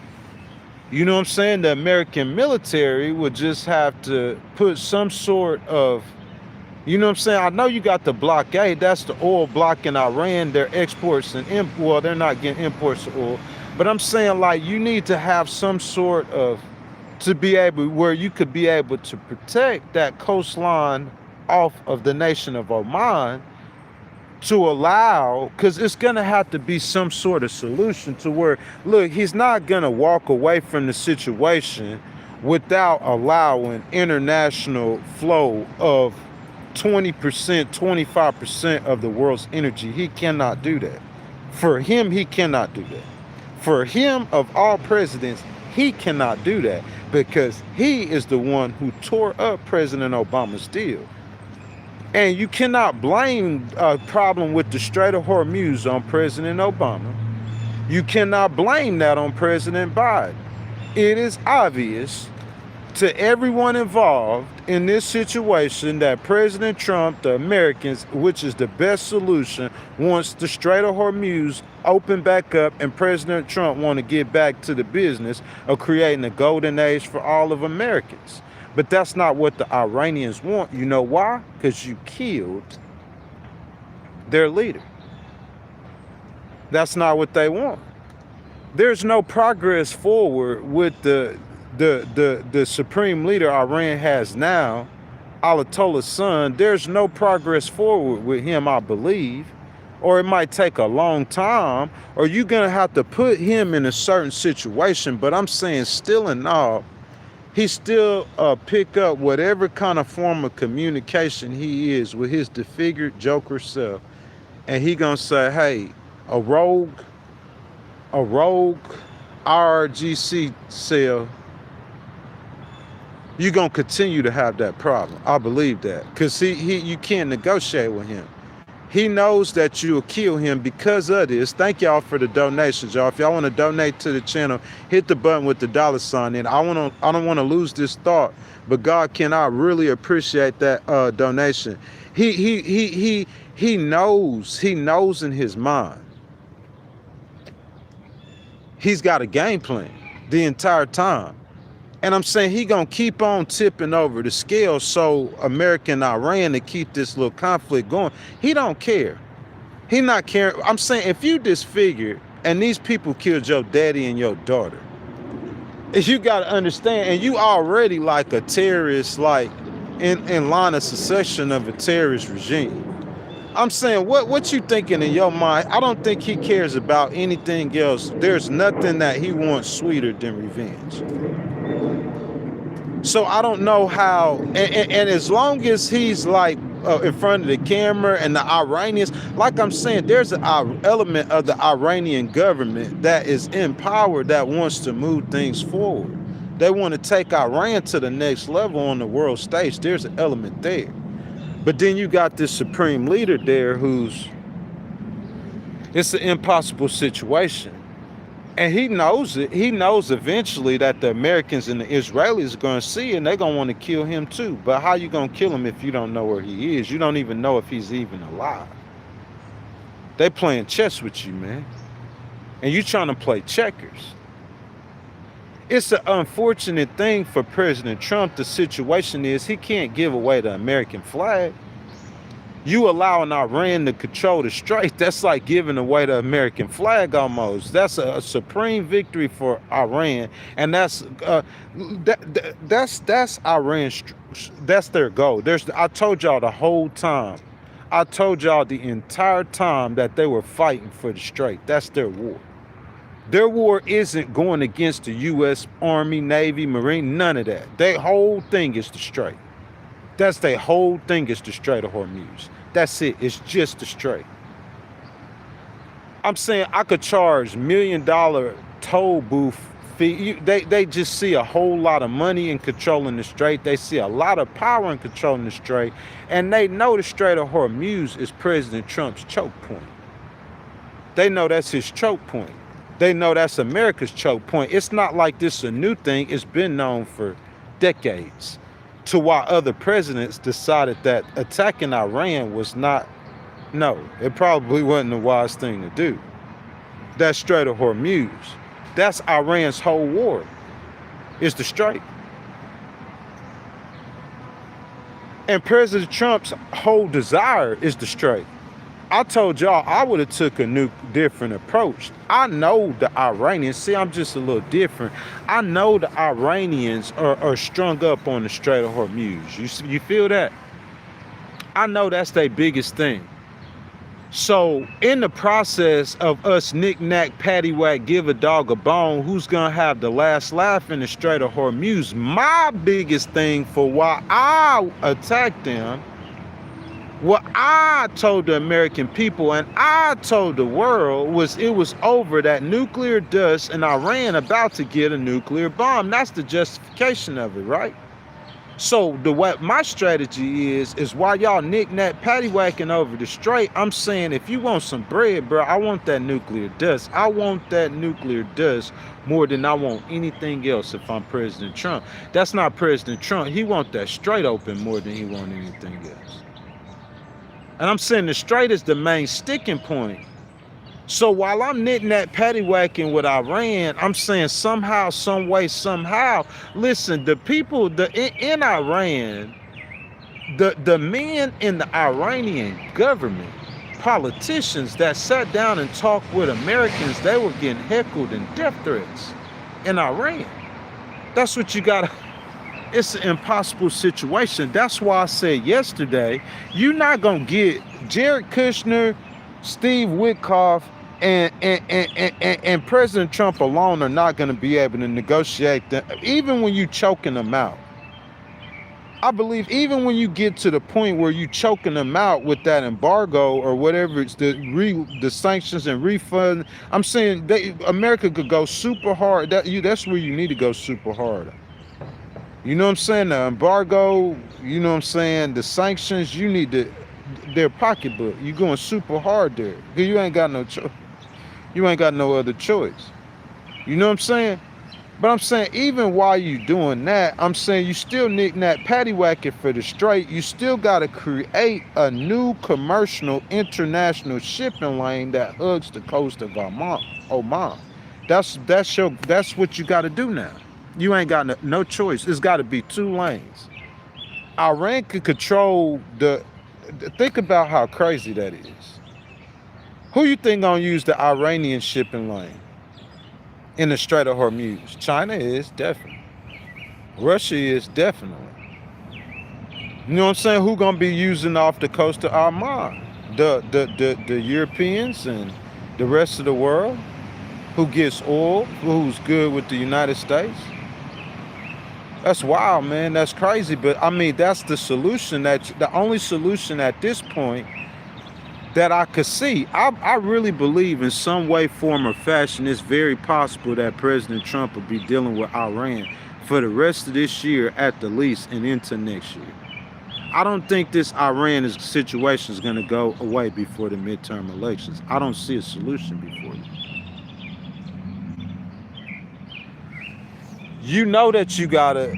[SPEAKER 1] You know what I'm saying? The American military would just have to put some sort of, you know what I'm saying? I know you got the blockade. That's the oil blocking Iran, their exports and well, they're not getting imports of oil. But I'm saying, like, you need to have some sort of, to be able, where you could be able to protect that coastline off of the nation of Oman, to allow, because it's going to have to be some sort of solution to where, look, he's not going to walk away from the situation without allowing international flow of 20%, 25% of the world's energy. He cannot do that. For him, he cannot do that. For him, of all presidents, he cannot do that, because he is the one who tore up President Obama's deal. And you cannot blame a problem with the Strait of Hormuz on President Obama. You cannot blame that on President Biden. It is obvious to everyone involved in this situation that President Trump, the Americans, which is the best solution, wants the Strait of Hormuz open back up, and President Trump want to get back to the business of creating a golden age for all of Americans. But that's not what the Iranians want. You know why? Because you killed their leader. That's not what they want. There's no progress forward with the supreme leader Iran has now, Ayatollah's son. There's no progress forward with him, I believe, or it might take a long time, or you're gonna have to put him in a certain situation. But I'm saying, still and all, he still pick up whatever kind of form of communication he is with his disfigured Joker self, and he gonna say, hey, a rogue IRGC cell, you're going to continue to have that problem. I believe that. Because you can't negotiate with him. He knows that you'll kill him because of this. Thank y'all for the donations, y'all. If y'all want to donate to the channel, hit the button with the $sign in. I don't want to lose this thought, but God cannot really appreciate that donation. He knows in his mind. He's got a game plan the entire time. And I'm saying he gonna keep on tipping over the scale so America and Iran to keep this little conflict going. He don't care. He not caring. I'm saying, if you disfigured and these people killed your daddy and your daughter, if you gotta understand, and you already like a terrorist, like in line of succession of a terrorist regime. I'm saying, what you thinking in your mind? I don't think he cares about anything else. There's nothing that he wants sweeter than revenge. So I don't know how, and as long as he's like in front of the camera and the Iranians, like I'm saying, there's an element of the Iranian government that is in power that wants to move things forward. They want to take Iran to the next level on the world stage. There's an element there. But then you got this supreme leader there it's an impossible situation. And he knows it. He knows eventually that the Americans and the Israelis are going to see it, and they're going to want to kill him too. But how you going to kill him if you don't know where he is? You don't even know if he's even alive. They playing chess with you, man. And you trying to play checkers. It's an unfortunate thing for President Trump. The situation is he can't give away the American flag. You allowing Iran to control the strait, that's like giving away the American flag almost. That's a supreme victory for Iran, and that's Iran's. That's their goal. I told y'all the whole time. I told y'all the entire time that they were fighting for the strait. That's their war. Their war isn't going against the U.S. Army, Navy, Marine, none of that. Their whole thing is the strait. That's their whole thing is the Strait of Hormuz. That's it. It's just the strait. I'm saying I could charge $1 million toll booth fee. They just see a whole lot of money in controlling the strait. They see a lot of power in controlling the strait. And they know the Strait of Hormuz is President Trump's choke point. They know that's his choke point. They know that's America's choke point. It's not like this is a new thing. It's been known for decades. To why other presidents decided that attacking Iran was not, no, it probably wasn't a wise thing to do. That Strait of Hormuz, that's Iran's whole war, is the strait. And President Trump's whole desire is the strait. I told y'all I would have took a different approach. I know the Iranians, see, I'm just a little different. I know the Iranians are strung up on the Strait of Hormuz. You feel that? I know that's their biggest thing. So in the process of us knick-knack, paddywhack, give a dog a bone, who's going to have the last laugh in the Strait of Hormuz? My biggest thing for why I attacked them, what I told the American people and I told the world was it was over, that nuclear dust, and Iran about to get a nuclear bomb. That's the justification of it, right? So what my strategy is while y'all knick-knack paddywhacking over the strait, I'm saying if you want some bread, bro, I want that nuclear dust. I want that nuclear dust more than I want anything else if I'm President Trump. That's not President Trump. He want that strait open more than he want anything else. And I'm saying the strait is the main sticking point. So while I'm knick-knack paddywhacking with Iran, I'm saying somehow, some way, somehow, listen, the people in Iran, the men in the Iranian government, politicians that sat down and talked with Americans, they were getting heckled and death threats in Iran. That's what you got. It's an impossible situation. That's why I said yesterday, you're not going to get Jared Kushner, Steve Witkoff, and President Trump alone are not going to be able to negotiate them, even when you choking them out. I believe even when you get to the point where you choking them out with that embargo or whatever, it's the sanctions and refund. I'm saying America could go super hard. That's where you need to go super hard. You know what I'm saying? The embargo, you know what I'm saying? The sanctions, you need to, their pocketbook. You going super hard there. Because you ain't got no choice. You ain't got no other choice. You know what I'm saying? But I'm saying even while you doing that, I'm saying you still knick-knack paddywhacking for the strait. You still got to create a new commercial international shipping lane that hugs the coast of Oman. That's what you got to do now. You ain't got no choice. It's got to be 2 lanes. Iran could control think about how crazy that is. Who you think gonna use the Iranian shipping lane in the Strait of Hormuz? China is, definitely. Russia is, definitely. You know what I'm saying? Who gonna be using off the coast of Oman? The Europeans and the rest of the world who gets oil, who's good with the United States. That's wild, man. That's crazy. But I mean, that's the solution. The only solution at this point that I could see. I really believe in some way, form, or fashion, it's very possible that President Trump will be dealing with Iran for the rest of this year at the least and into next year. I don't think this Iran situation is going to go away before the midterm elections. I don't see a solution before you. You know that you gotta,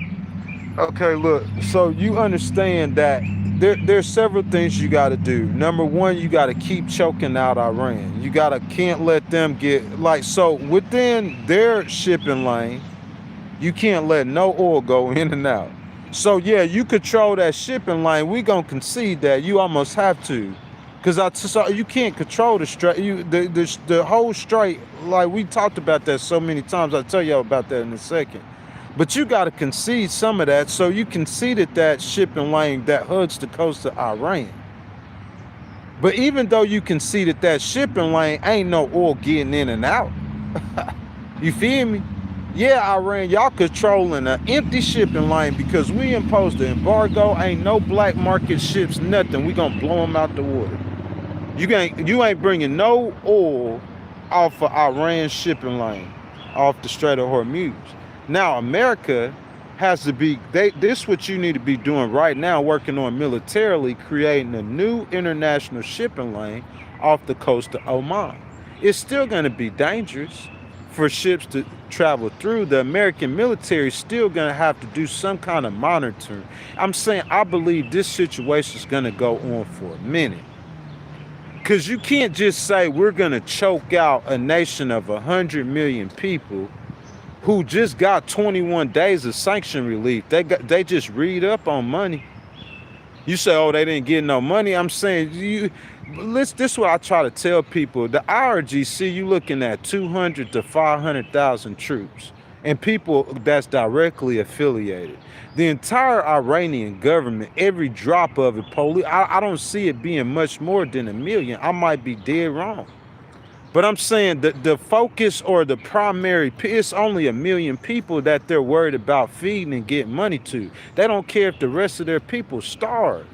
[SPEAKER 1] okay, look, so you understand that there's several things you gotta do. Number one, you gotta keep choking out Iran. You can't let them get, so within their shipping lane, you can't let no oil go in and out. So yeah, you control that shipping lane. We gonna concede that. You almost have to. Because you can't control the strait. The whole strait, like we talked about that so many times. I'll tell you about that in a second. But you got to concede some of that. So you conceded that shipping lane that hugs the coast of Iran. But even though you conceded that shipping lane, ain't no oil getting in and out. You feel me? Yeah, Iran, y'all controlling an empty shipping lane because we imposed the embargo. Ain't no black market ships, nothing. We gonna blow them out the water. You ain't bringing no oil off of Iran's shipping lane, off the Strait of Hormuz. Now, America has to be, this is what you need to be doing right now, working on militarily, creating a new international shipping lane off the coast of Oman. It's still going to be dangerous for ships to travel through. The American military is still going to have to do some kind of monitoring. I'm saying I believe this situation is going to go on for a minute. Because you can't just say we're going to choke out a nation of 100 million people who just got 21 days of sanction relief. They just read up on money. You say, oh, they didn't get no money. I'm saying, this is what I try to tell people. The IRGC, you looking at 200 to 500,000 troops and people that's directly affiliated. The entire Iranian government, every drop of it, I don't see it being much more than 1 million. I might be dead wrong. But I'm saying that the focus or the primary, it's only 1 million people that they're worried about feeding and getting money to. They don't care if the rest of their people starve.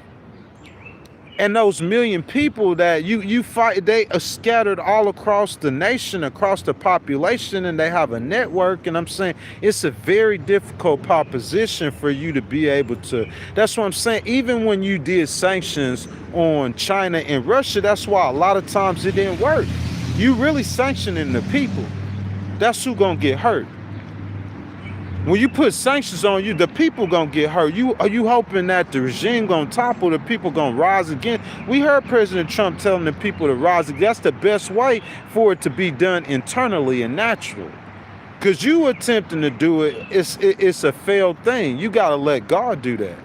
[SPEAKER 1] And those million people that you fight, they are scattered all across the nation, across the population, and they have a network. And I'm saying it's a very difficult proposition for you to be able to. That's what I'm saying. Even when you did sanctions on China and Russia, that's why a lot of times it didn't work. You really sanctioning the people. That's who gonna get hurt. When you put sanctions on you, the people gonna get hurt. Are you hoping that the regime gonna topple, the people gonna rise again? We heard President Trump telling the people to rise again. That's the best way for it to be done internally and naturally. Because you attempting to do it, it's a failed thing. You gotta let God do that.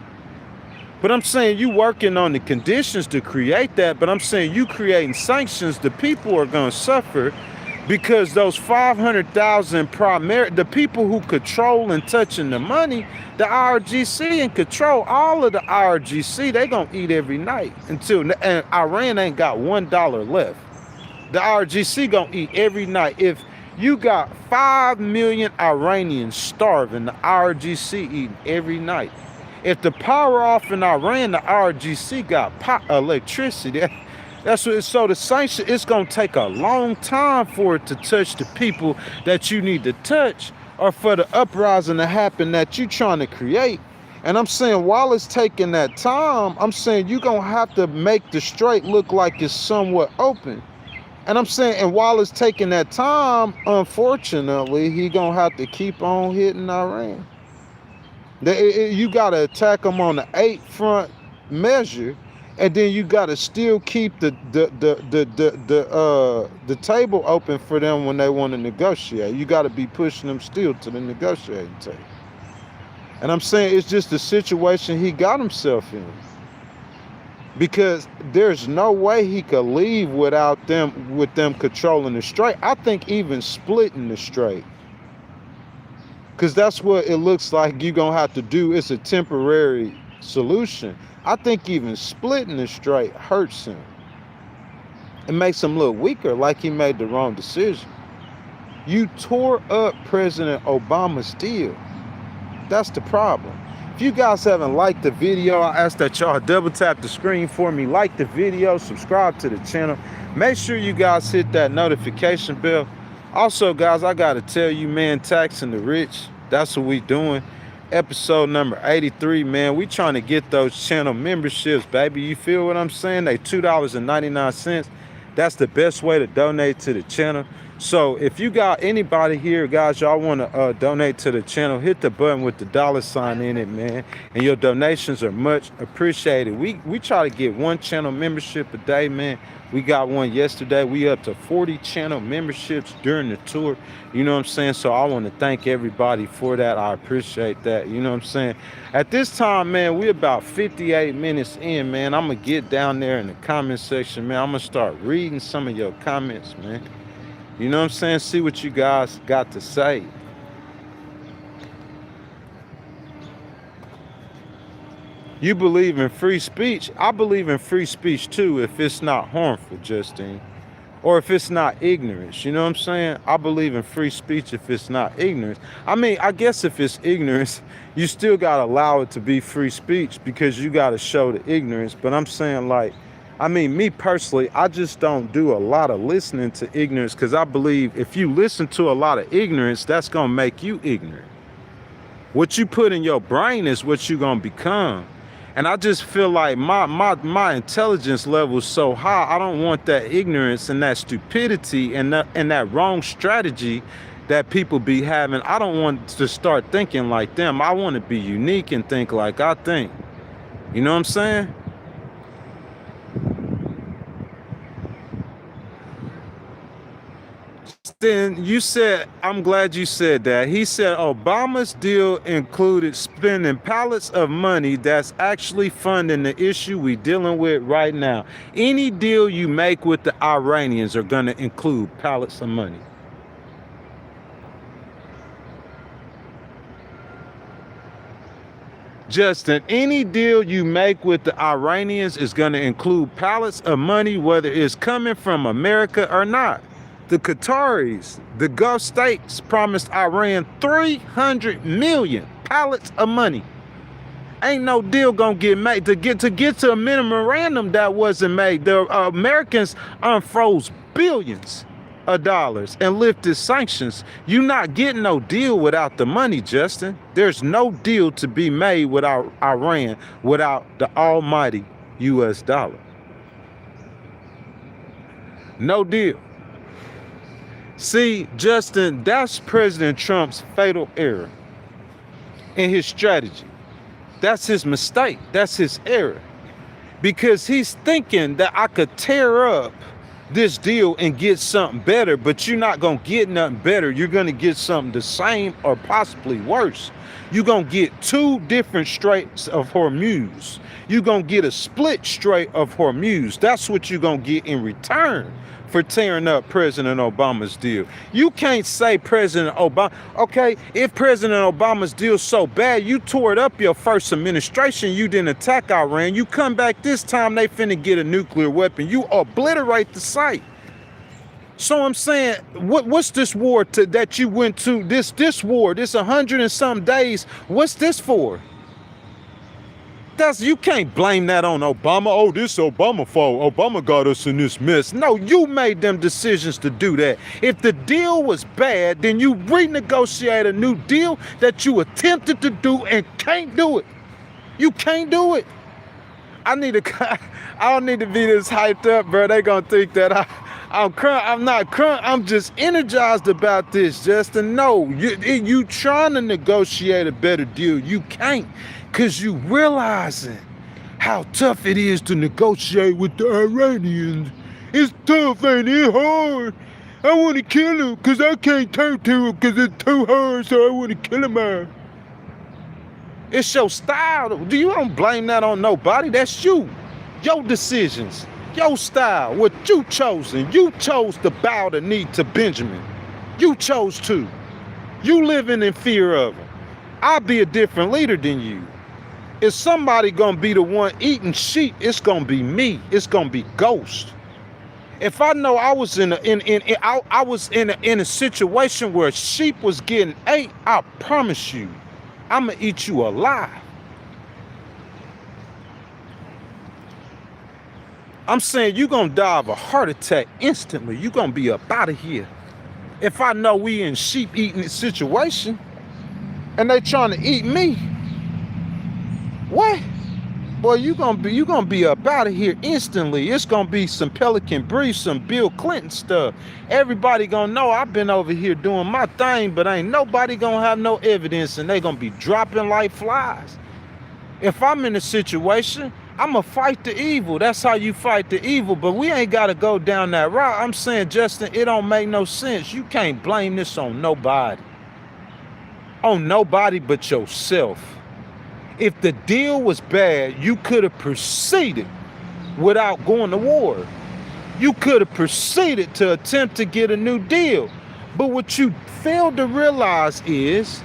[SPEAKER 1] But I'm saying you working on the conditions to create that, but I'm saying you creating sanctions, the people are gonna suffer. Because those 500,000 the people who control and touching the money, the IRGC and control all of the IRGC, they gonna eat every night and Iran ain't got $1 left. The IRGC gonna eat every night. If you got 5 million Iranians starving, the IRGC eating every night. If the power off in Iran, the IRGC got electricity. That's what. So the sanction, it's gonna take a long time for it to touch the people that you need to touch, or for the uprising to happen that you trying to create. And I'm saying while it's taking that time, I'm saying you're gonna have to make the strait look like it's somewhat open. And I'm saying, and while it's taking that time, unfortunately, he gonna have to keep on hitting Iran. You gotta attack them on the 8-front measure. And then you gotta still keep the table open for them when they want to negotiate. You gotta be pushing them still to the negotiating table. And I'm saying it's just the situation he got himself in. Because there's no way he could leave with them controlling the strait. I think even splitting the strait. Because that's what it looks like you're gonna have to do. It's a temporary solution. I think even splitting the strait hurts him. It makes him look weaker, like he made the wrong decision. You tore up President Obama's deal. That's the problem. If you guys haven't liked the video, I ask that y'all double tap the screen for me, like the video, subscribe to the channel. Make sure you guys hit that notification bell. Also, guys, I gotta tell you, man, taxing the rich, that's what we doing. Episode number 83, man. We trying to get those channel memberships, baby. You feel what I'm saying? They $2.99. That's the best way to donate to the channel. So if you got anybody here, guys, y'all want to donate to the channel, hit the button with the $ in it, man. And your donations are much appreciated. We try to get 1 channel membership a day, man. We got one yesterday. We up to 40 channel memberships during the tour. You know what I'm saying? So I want to thank everybody for that. I appreciate that. You know what I'm saying? At this time, man, we about 58 minutes in, man. I'm going to get down there in the comment section, man. I'm going to start reading some of your comments, man. You know what I'm saying? See what you guys got to say. You believe in free speech? I believe in free speech too, if it's not harmful, Justine. Or if it's not ignorance, you know what I'm saying? I believe in free speech if it's not ignorance. I mean, I guess if it's ignorance, you still got to allow it to be free speech because you got to show the ignorance. But I'm saying, like, I mean, me personally, I just don't do a lot of listening to ignorance because I believe if you listen to a lot of ignorance, that's going to make you ignorant. What you put in your brain is what you're going to become. And I just feel like my intelligence level is so high, I don't want that ignorance and that stupidity and that wrong strategy that people be having. I don't want to start thinking like them. I want to be unique and think like I think. You know what I'm saying? Then you said, I'm glad you said that. He said Obama's deal included spending pallets of money that's actually funding the issue we dealing with right now. Any deal you make with the Iranians are going to include pallets of money. Justin, any deal you make with the Iranians is going to include pallets of money, whether it's coming from America or not. The Qataris, the Gulf states, promised Iran 300 million pallets of money. Ain't no deal gonna get made. To get to a memorandum that wasn't made. The Americans unfroze billions of dollars and lifted sanctions. You not getting no deal without the money, Justin. There's no deal to be made without Iran, without the almighty US dollar. No deal. See, Justin, that's President Trump's fatal error in his strategy. That's his mistake. That's his error. Because he's thinking that I could tear up this deal and get something better, but you're not going to get nothing better. You're going to get something the same or possibly worse. You're going to get two different straits of Hormuz. You're going to get a split strait of Hormuz. That's what you're going to get in return for tearing up President Obama's deal. You can't say President Obama, okay, if President Obama's deal's so bad, you tore it up your first administration, you didn't attack Iran, you come back this time, they finna get a nuclear weapon, you obliterate the site. So I'm saying, what's this war that you went to, this war, this 100 and some days, what's this for? You can't blame that on Obama. Oh, this Obama fault. Obama got us in this mess. No, you made them decisions to do that. If the deal was bad, then you renegotiate a new deal that you attempted to do and can't do it. You can't do it. I don't need to be this hyped up, bro. They gonna think that I'm crunk. I'm not crunk. I'm just energized about this, Justin. No, you trying to negotiate a better deal. You can't. Because you realizing how tough it is to negotiate with the Iranians. It's tough, ain't it? Hard. I want to kill him because I can't talk to him because it's too hard, so I want to kill him out. It's your style. You don't blame that on nobody. That's you. Your decisions. Your style. What you chosen. You chose to bow the knee to Benjamin. You chose to. You living in fear of him. I'll be a different leader than you. If somebody gonna be the one eating sheep, it's gonna be me. It's gonna be Ghost. If I know I was in a situation where sheep was getting ate, I promise you, I'ma eat you alive. I'm saying you gonna die of a heart attack instantly. You gonna be up out of here. If I know we in sheep eating situation and they trying to eat me, what? Boy, you gonna be up out of here instantly. It's gonna be some Pelican Brief, some Bill Clinton stuff. Everybody gonna know I've been over here doing my thing, but ain't nobody gonna have no evidence, and they gonna be dropping like flies. If I'm in a situation, I'ma fight the evil. That's how you fight the evil, but we ain't gotta go down that route. I'm saying, Justin, it don't make no sense. You can't blame this on nobody. On nobody but yourself. If the deal was bad, you could have proceeded without going to war. You could have proceeded to attempt to get a new deal. But what you failed to realize is,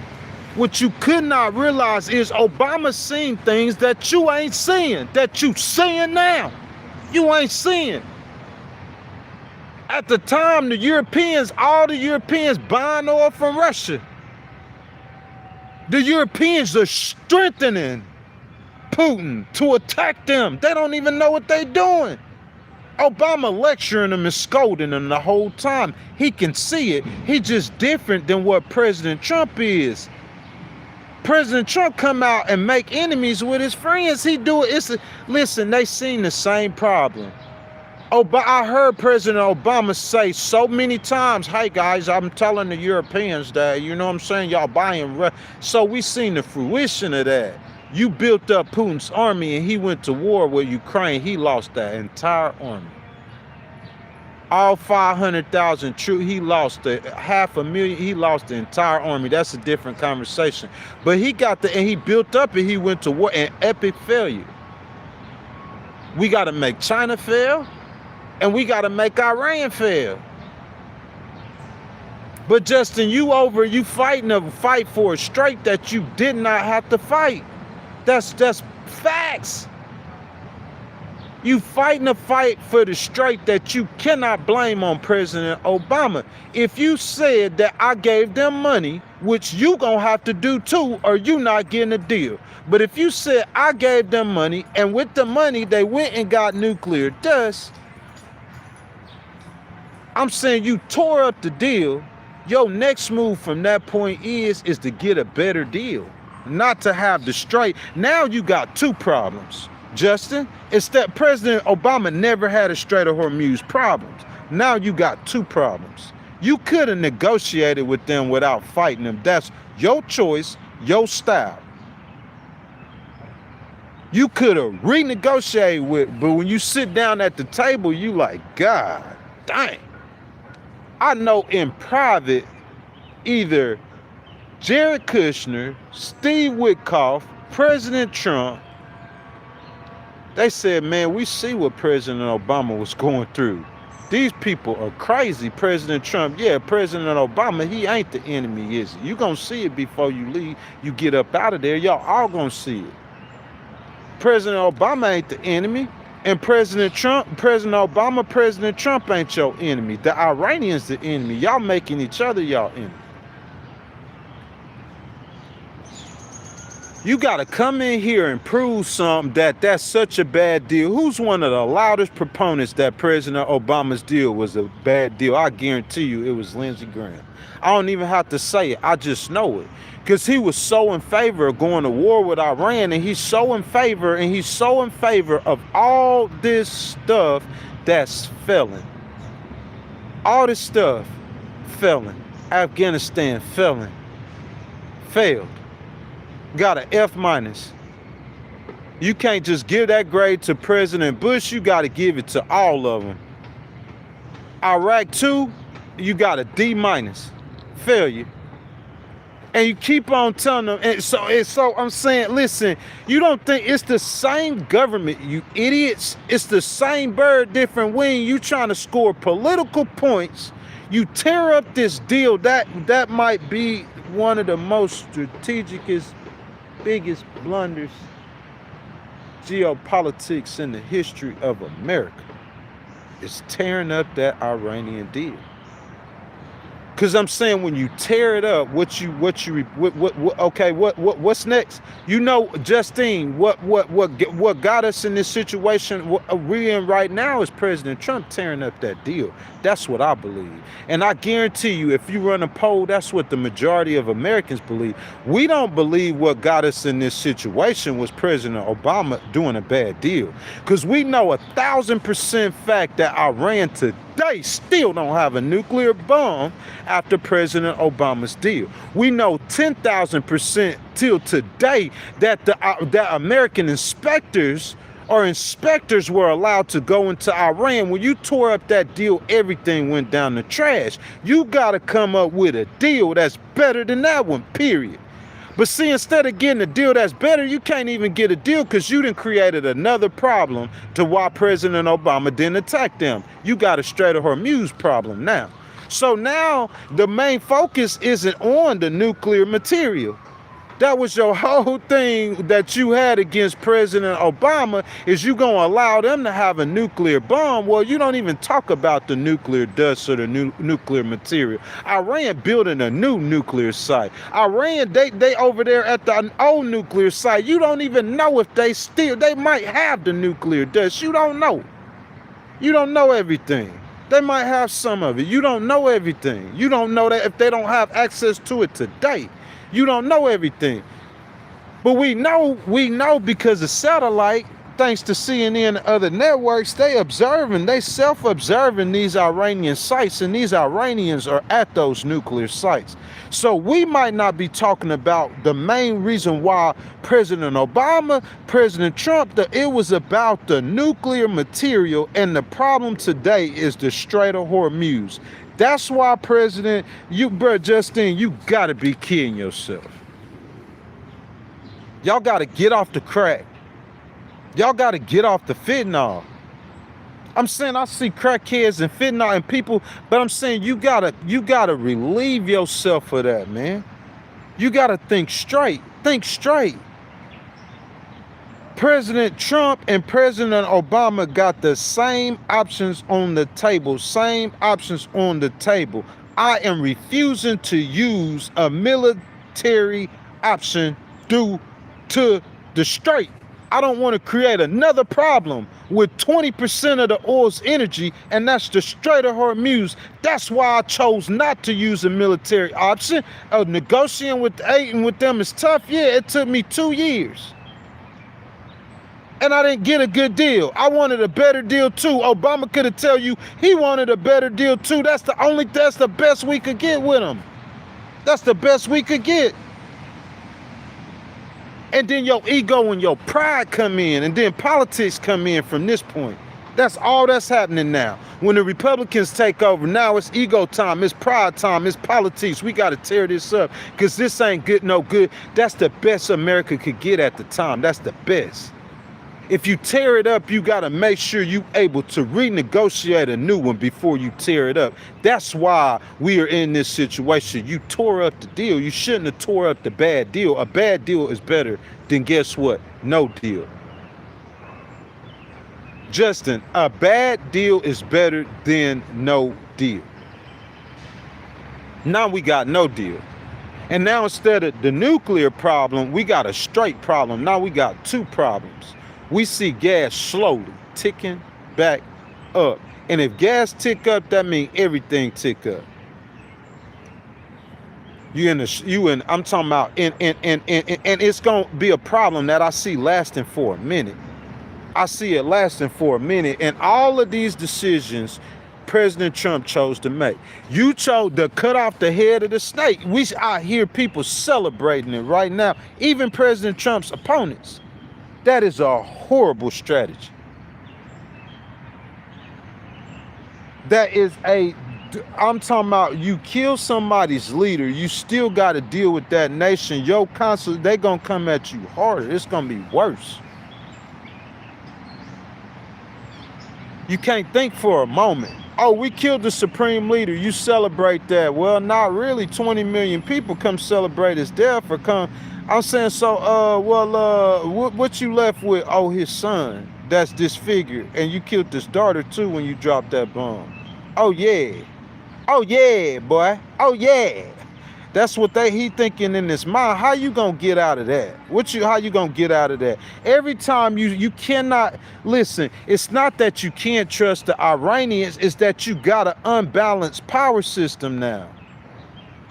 [SPEAKER 1] what you could not realize is Obama seen things that you ain't seeing, that you seeing now. You ain't seeing. At the time, all the Europeans buying oil from Russia. The Europeans are strengthening Putin to attack them. They don't even know what they're doing. Obama lecturing them and scolding them the whole time. He can see it. He's just different than what President Trump is. President Trump come out and make enemies with his friends. He do it. Listen, they seen the same problem. I heard President Obama say so many times, hey guys, I'm telling the Europeans that, you know what I'm saying, y'all buying. So we seen the fruition of that. You built up Putin's army and he went to war with Ukraine. He lost that entire army. All 500,000 troops, he lost 500,000, he lost the entire army. That's a different conversation. But he and he built up and he went to war, an epic failure. We got to make China fail. And we got to make Iran fail. But Justin, you fighting a fight for a strait that you did not have to fight. That's facts. You fighting a fight for the straight that you cannot blame on President Obama. If you said that I gave them money, which you gonna have to do too, or you not getting a deal. But if you said I gave them money, and with the money they went and got nuclear dust, I'm saying you tore up the deal. Your next move from that point is to get a better deal, not to have the straight. Now you got two problems, Justin. It's that President Obama never had a Strait of Hormuz problems. Now you got two problems. You could have negotiated with them without fighting them. That's your choice, your style. You could have renegotiated with, but when you sit down at the table, you like, God dang. I know in private, either Jared Kushner, Steve Witkoff, President Trump, they said, man, we see what President Obama was going through. These people are crazy. President Trump, yeah, President Obama, he ain't the enemy, is he? You gonna see it before you leave. You get up out of there, y'all all gonna see it. President Obama ain't the enemy. And President Obama, President Trump ain't your enemy. The Iranians the enemy. Y'all making each other y'all enemy. You got to come in here and prove something that's such a bad deal. Who's one of the loudest proponents that President Obama's deal was a bad deal? I guarantee you it was Lindsey Graham. I don't even have to say it. I just know it. Because he was so in favor of going to war with Iran, and he's so in favor of all this stuff that's failing. All this stuff failing. Afghanistan failing. Failed. Got an F minus. You can't just give that grade to President Bush. You got to give it to all of them. Iraq 2, you got a D minus. Failure. And you keep on telling them, and so I'm saying, listen, you don't think it's the same government, you idiots? It's the same bird, different wing. You trying to score political points. You tear up this deal. That might be one of the most strategicest, biggest blunders geopolitics in the history of America. It's tearing up that Iranian deal. Because I'm saying when you tear it up, what's next? You know, Justine, what got us in this situation we're in right now is President Trump tearing up that deal. That's what I believe. And I guarantee you, if you run a poll, that's what the majority of Americans believe. We don't believe what got us in this situation was President Obama doing a bad deal. Because we know 1,000% fact that Iran today still don't have a nuclear bomb after President Obama's deal. We know 10,000% till today that that American inspectors were allowed to go into Iran. When you tore up that deal, everything went down the trash. You got to come up with a deal that's better than that one, period. But see, instead of getting a deal that's better, you can't even get a deal because you done created another problem to why President Obama didn't attack them. You got a Strait of Hormuz problem now. So now the main focus isn't on the nuclear material. That was your whole thing that you had against President Obama, is you gonna allow them to have a nuclear bomb. Well, you don't even talk about the nuclear dust or the nuclear material. Iran building a new nuclear site. Iran, they over there at the old nuclear site. You don't even know if they might have the nuclear dust. You don't know. You don't know everything. They might have some of it. You don't know everything. You don't know that if they don't have access to it today. You don't know everything. But we know because of satellite, thanks to CNN and other networks, they self-observing these Iranian sites, and these Iranians are at those nuclear sites. So we might not be talking about the main reason why President Obama, President Trump, it was about the nuclear material, and the problem today is the Strait of Hormuz. That's why Justin, you gotta be kidding yourself. Y'all gotta get off the crack. Y'all gotta get off the fentanyl. I'm saying I see crackheads and fentanyl and people, but I'm saying you gotta relieve yourself of that, man. You gotta think straight. Think straight. President Trump and President Obama got the same options on the table. Same options on the table. I am refusing to use a military option due to the strait. I don't want to create another problem with 20% of the oil's energy, and that's the Strait of Hormuz. That's why I chose not to use a military option. Negotiating with them is tough. Yeah, it took me 2 years. And I didn't get a good deal. I wanted a better deal too. Obama could have told you he wanted a better deal too. That's the best we could get with him. That's the best we could get. And then your ego and your pride come in, and then politics come in from this point. That's all that's happening now. When the Republicans take over, now it's ego time, it's pride time, it's politics. We got to tear this up because this ain't good, no good. That's the best America could get at the time. That's the best. If you tear it up, you got to make sure you able to renegotiate a new one before you tear it up. That's why we are in this situation. You tore up the deal. You shouldn't have tore up the bad deal. A bad deal is better than, guess what? No deal. Justin, a bad deal is better than no deal. Now we got no deal. And now instead of the nuclear problem, we got a straight problem. Now we got two problems. We see gas slowly ticking back up. And if gas tick up, that means everything tick up. I'm talking about, and it's going to be a problem that I see lasting for a minute. I see it lasting for a minute. And all of these decisions President Trump chose to make. You chose to cut off the head of the snake. I hear people celebrating it right now. Even President Trump's opponents. That is a horrible strategy. I'm talking about, you kill somebody's leader, you still got to deal with that nation. Your consul, they going to come at you harder. It's going to be worse. You can't think for a moment. Oh, we killed the supreme leader. You celebrate that. Well, not really. 20 million people come celebrate his death or come. I'm saying, so, what you left with? Oh, his son, that's disfigured. And you killed his daughter too when you dropped that bomb. Oh, yeah. Oh, yeah, boy. Oh, yeah. That's what he thinking in his mind. How you gonna get out of that? How you gonna get out of that? Every time you cannot, listen, it's not that you can't trust the Iranians, it's that you got an unbalanced power system now.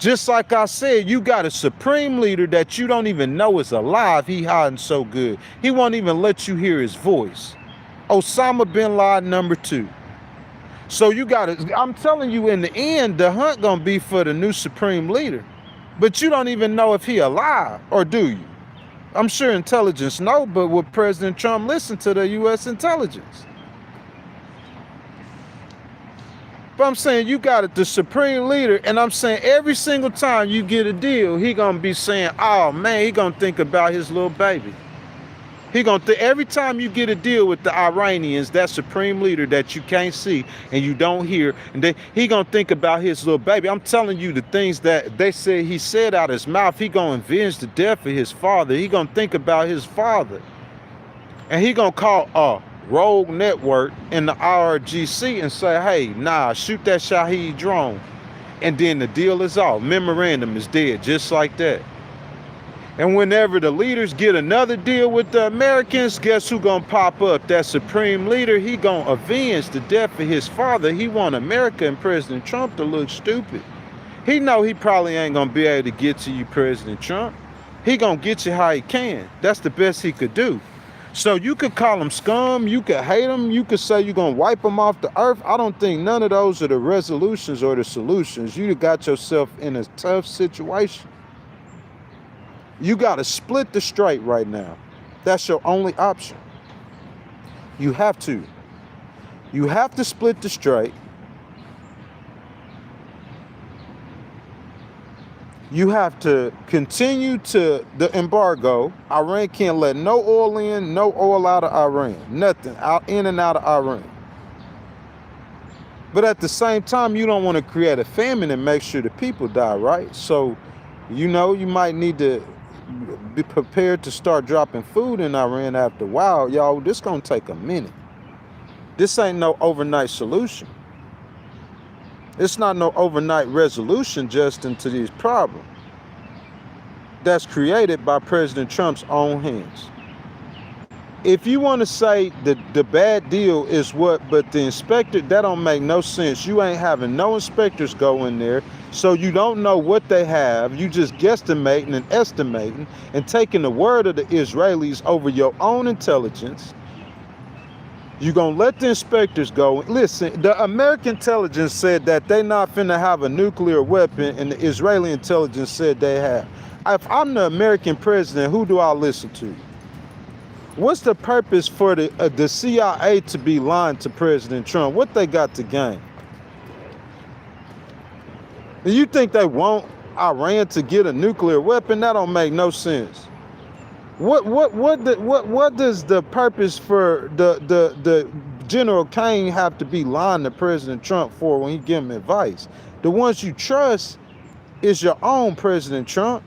[SPEAKER 1] Just like I said, you got a supreme leader that you don't even know is alive. He hiding so good. He won't even let you hear his voice. Osama bin Laden #2. So you got to, I'm telling you, in the end, the hunt gonna be for the new supreme leader. But you don't even know if he alive, or do you? I'm sure intelligence know, but will President Trump listen to the U.S. intelligence? But I'm saying you got it, the supreme leader, and I'm saying every single time you get a deal, he gonna be saying, oh man, he gonna think about his little baby. He gonna every time you get a deal with the Iranians, that supreme leader that you can't see and you don't hear, and he gonna think about his little baby. I'm telling you, the things that he said out his mouth, he gonna avenge the death of his father. He gonna think about his father, and he gonna call a rogue network in the IRGC and say, hey, nah, shoot that Shaheed drone, and then the deal is off. Memorandum is dead, just like that. And whenever the leaders get another deal with the Americans, guess who gonna pop up? That supreme leader. He gonna avenge the death of his father. He want America and President Trump to look stupid. He know he probably ain't gonna be able to get to you, President Trump. He gonna get you how he can. That's the best he could do. So you could call him scum, you could hate him, you could say you're gonna wipe him off the earth. I don't think none of those are the resolutions or the solutions. You got yourself in a tough situation. You got to split the strait right now. That's your only option. You have to. You have to split the strait. You have to continue to the embargo. Iran can't let no oil in, no oil out of Iran. Nothing out in and out of Iran. But at the same time, you don't want to create a famine and make sure the people die, right? So, you know, you might need to be prepared to start dropping food in Iran after a while, y'all, this gonna take a minute. This ain't no overnight solution. It's not no overnight resolution, Justin, to these problems that's created by President Trump's own hands. If you want to say the bad deal is what, but the inspector, that don't make no sense. You ain't having no inspectors go in there, so you don't know what they have. You just guesstimating and estimating and taking the word of the Israelis over your own intelligence. You gonna let the inspectors go. Listen, the American intelligence said that they not finna have a nuclear weapon, and the Israeli intelligence said they have. If I'm the American president, who do I listen to? What's the purpose for the CIA to be lying to President Trump? What they got to gain? And you think they want Iran to get a nuclear weapon? That don't make no sense. What does the purpose for the General Kane have to be lying to President Trump for when he give him advice? The ones you trust is your own President Trump.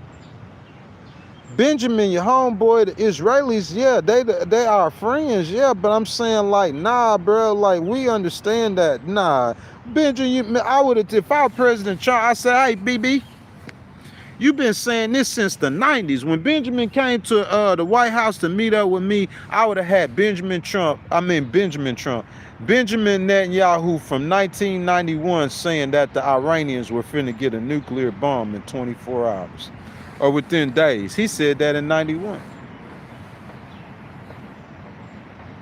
[SPEAKER 1] Benjamin, your homeboy, the Israelis, yeah, they are friends, yeah, but I'm saying, like, nah, bro, like, we understand that, nah. Benjamin, I would have, if I were President Trump, I said, hey, BB, you've been saying this since the 90s. When Benjamin came to the White House to meet up with me, I would have had Benjamin Netanyahu from 1991 saying that the Iranians were finna get a nuclear bomb in 24 hours. Or within days. He said that in 91.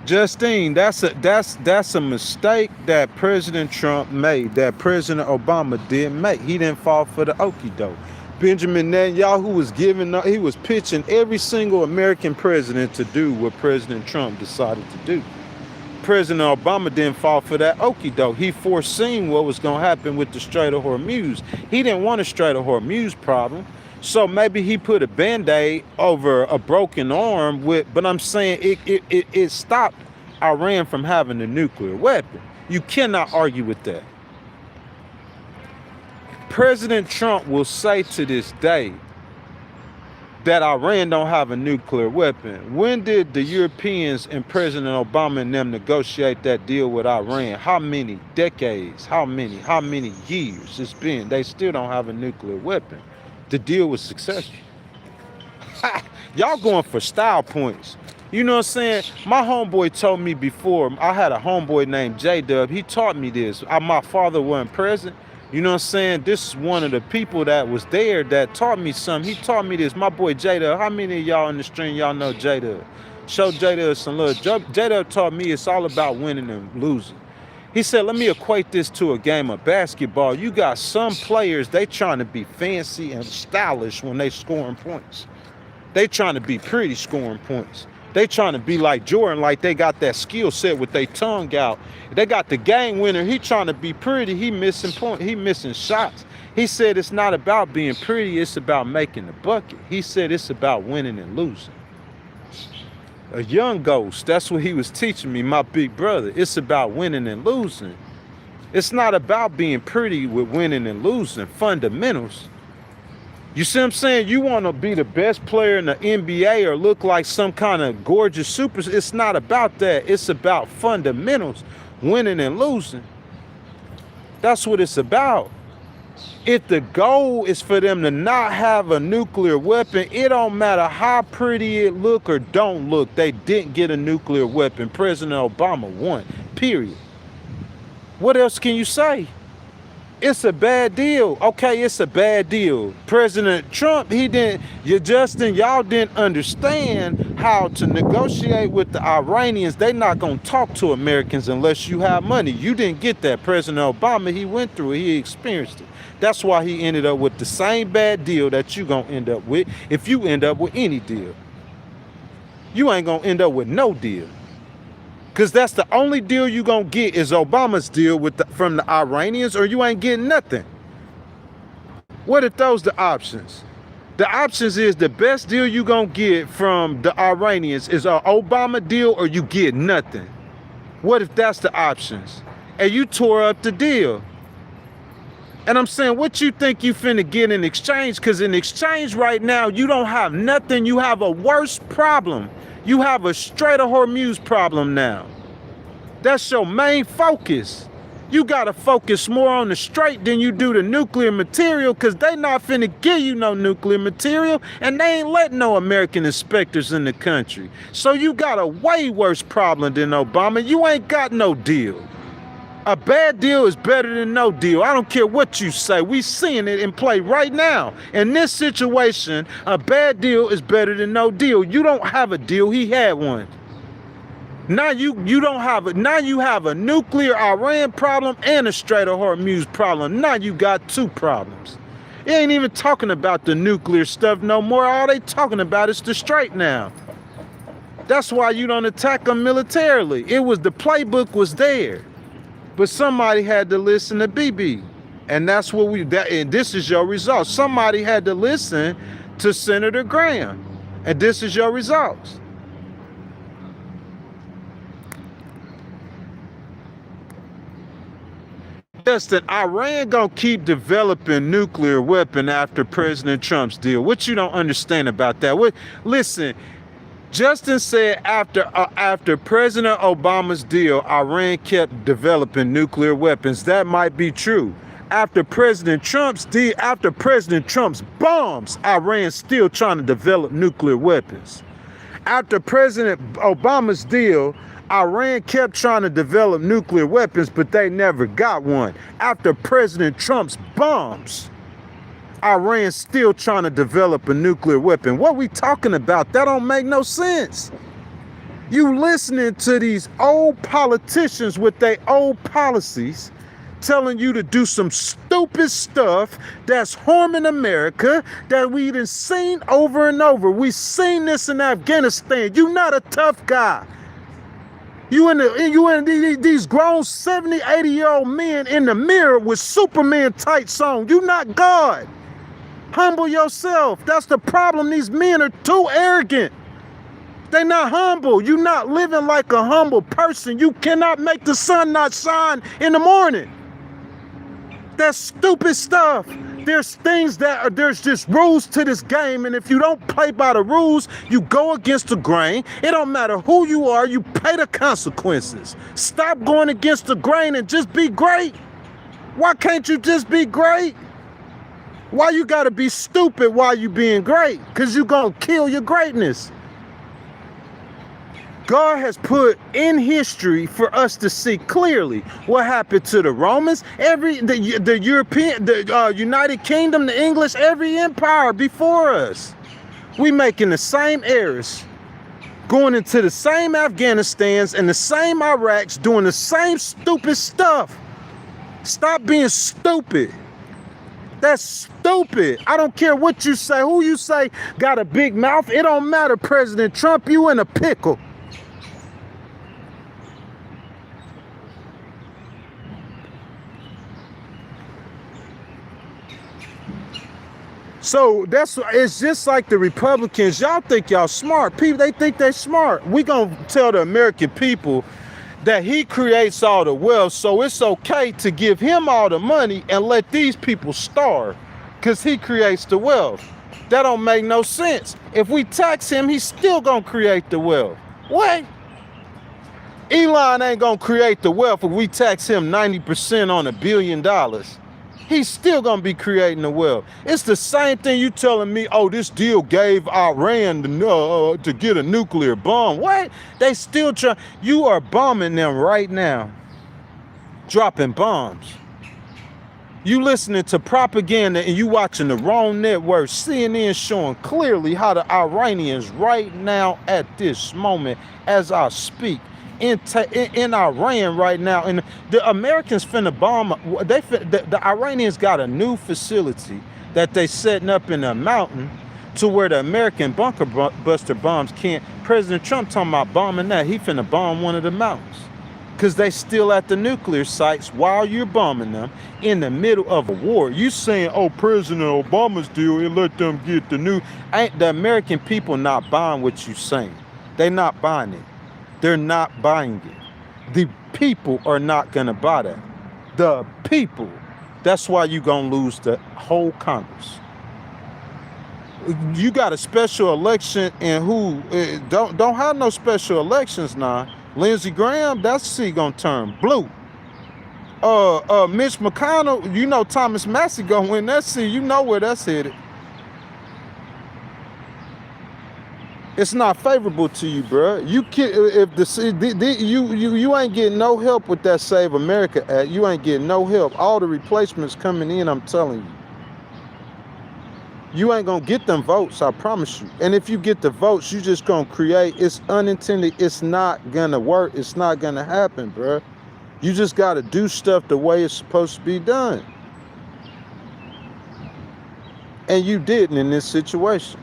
[SPEAKER 1] Justine, that's a mistake that President Trump made, that President Obama didn't make. He didn't fall for the okie doke. Benjamin Netanyahu he was pitching every single American president to do what President Trump decided to do. President Obama didn't fall for that okie doke. He foreseen what was going to happen with the Strait of Hormuz. He didn't want a Strait of Hormuz problem. So maybe he put a Band-Aid over a broken arm but I'm saying it stopped Iran from having a nuclear weapon. You cannot argue with that. President Trump will say to this day that Iran don't have a nuclear weapon. When did the Europeans and President Obama and them negotiate that deal with Iran? How many decades? How many years it's been? They still don't have a nuclear weapon. The deal was successful. Y'all going for style points. You know what I'm saying? My homeboy told me before, I had a homeboy named J-Dub. He taught me this. My father wasn't present. You know what I'm saying? This is one of the people that was there that taught me something. He taught me this. My boy J-Dub. How many of y'all in the stream, y'all know J-Dub? Show J-Dub some love. J-Dub taught me it's all about winning and losing. He said, let me equate this to a game of basketball. You got some players, they trying to be fancy and stylish when they scoring points. They trying to be pretty scoring points. They trying to be like Jordan, like they got that skill set with their tongue out. They got the game winner. He trying to be pretty. He missing points. He missing shots. He said it's not about being pretty. It's about making the bucket. He said it's about winning and losing. A young ghost, that's what he was teaching me, my big brother. It's about winning and losing. It's not about being pretty with winning and losing. Fundamentals. You see what I'm saying? You want to be the best player in the NBA or look like some kind of gorgeous super. It's not about that. It's about fundamentals, winning and losing. That's what it's about. If the goal is for them to not have a nuclear weapon, it don't matter how pretty it look or don't look. They didn't get a nuclear weapon. President Obama won, period. What else can you say? It's a bad deal. Okay, it's a bad deal. President Trump, y'all didn't understand how to negotiate with the Iranians. They not going to talk to Americans unless you have money. You didn't get that. President Obama, he went through it. He experienced it. That's why he ended up with the same bad deal that you going to end up with if you end up with any deal. You ain't going to end up with no deal. Because that's the only deal you going to get is Obama's deal from the Iranians, or you ain't getting nothing. What if those the options? The options is the best deal you going to get from the Iranians is an Obama deal, or you get nothing. What if that's the options? And you tore up the deal. And I'm saying, what you think you finna get in exchange? Because in exchange right now, you don't have nothing. You have a worse problem. You have a Strait of Hormuz problem now. That's your main focus. You gotta focus more on the Strait than you do the nuclear material, because they not finna give you no nuclear material, and they ain't letting no American inspectors in the country. So you got a way worse problem than Obama. You ain't got no deal. A bad deal is better than no deal. I don't care what you say. We seeing it in play right now. In this situation, a bad deal is better than no deal. You don't have a deal. He had one. Now you don't have it. Now you have a nuclear Iran problem and a Strait of Hormuz problem. Now you got two problems. They ain't even talking about the nuclear stuff no more. All they talking about is the Strait now. That's why you don't attack them militarily. It was, the playbook was there. But somebody had to listen to BB. And that's what and this is your result. Somebody had to listen to Senator Graham. And this is your results. Justin, Iran gonna keep developing nuclear weapon after President Trump's deal. What you don't understand about that? Listen, Justin said after President Obama's deal, Iran kept developing nuclear weapons. That might be true. After President Trump's deal, after President Trump's bombs, Iran's still trying to develop nuclear weapons. After President Obama's deal, Iran kept trying to develop nuclear weapons, but they never got one. After President Trump's bombs, Iran's still trying to develop a nuclear weapon. What we talking about? That don't make no sense. You listening to these old politicians with their old policies telling you to do some stupid stuff that's harming America that we done seen over and over. We seen this in Afghanistan. You not a tough guy. You in these grown 70, 80-year-old men in the mirror with Superman tights on. You not God. Humble yourself. That's the problem. These men are too arrogant. They not humble. You not living like a humble person. You cannot make the sun not shine in the morning. That's stupid stuff. There's things there's just rules to this game, and if you don't play by the rules, you go against the grain. It don't matter who you are, you pay the consequences. Stop going against the grain and just be great. Why can't you just be great? Why you gotta be stupid while you being great? Because you gonna kill your greatness. God has put in history for us to see clearly what happened to the Romans, the European, the United Kingdom, the English, every empire before us. We making the same errors, going into the same Afghanistans and the same Iraqs, doing the same stupid stuff. Stop being stupid. That's stupid. I don't care what you say, who you say got a big mouth. It don't matter, President Trump, you in a pickle. So it's just like the Republicans. Y'all think y'all smart. People, they think they smart. We gonna tell the American people that he creates all the wealth, so it's okay to give him all the money and let these people starve because he creates the wealth. That don't make no sense. If we tax him, he's still gonna create the wealth. What? Elon ain't gonna create the wealth if we tax him 90% on $1 billion. He's still gonna be creating the wealth. It's the same thing you telling me, oh, this deal gave Iran to get a nuclear bomb. What? They still try. You are bombing them right now, dropping bombs. You listening to propaganda and you watching the wrong network. CNN showing clearly how the Iranians right now at this moment, as I speak, in Iran right now, and the Americans finna bomb. The Iranians got a new facility that they setting up in a mountain to where the American bunker buster bombs can't. President Trump talking about bombing that. He finna bomb one of the mountains because they still at the nuclear sites while you're bombing them in the middle of a war. You saying, oh, President Obama's deal, and let them get the new. Ain't the American people not buying what you saying? They not buying it. They're not buying it. The people are not going to buy that. The people. That's why you gonna lose the whole Congress. You got a special election, and who don't have no special elections now. Lindsey Graham, that seat gonna turn blue. Mitch McConnell, you know Thomas Massey gonna win that seat. You know where that's headed. It's not favorable to you, bro. You ain't getting no help with that Save America Act. You ain't getting no help. All the replacements coming in, I'm telling you. You ain't gonna get them votes, I promise you. And if you get the votes, you just gonna create, it's unintended, it's not gonna work, it's not gonna happen, bro. You just gotta do stuff the way it's supposed to be done. And you didn't in this situation.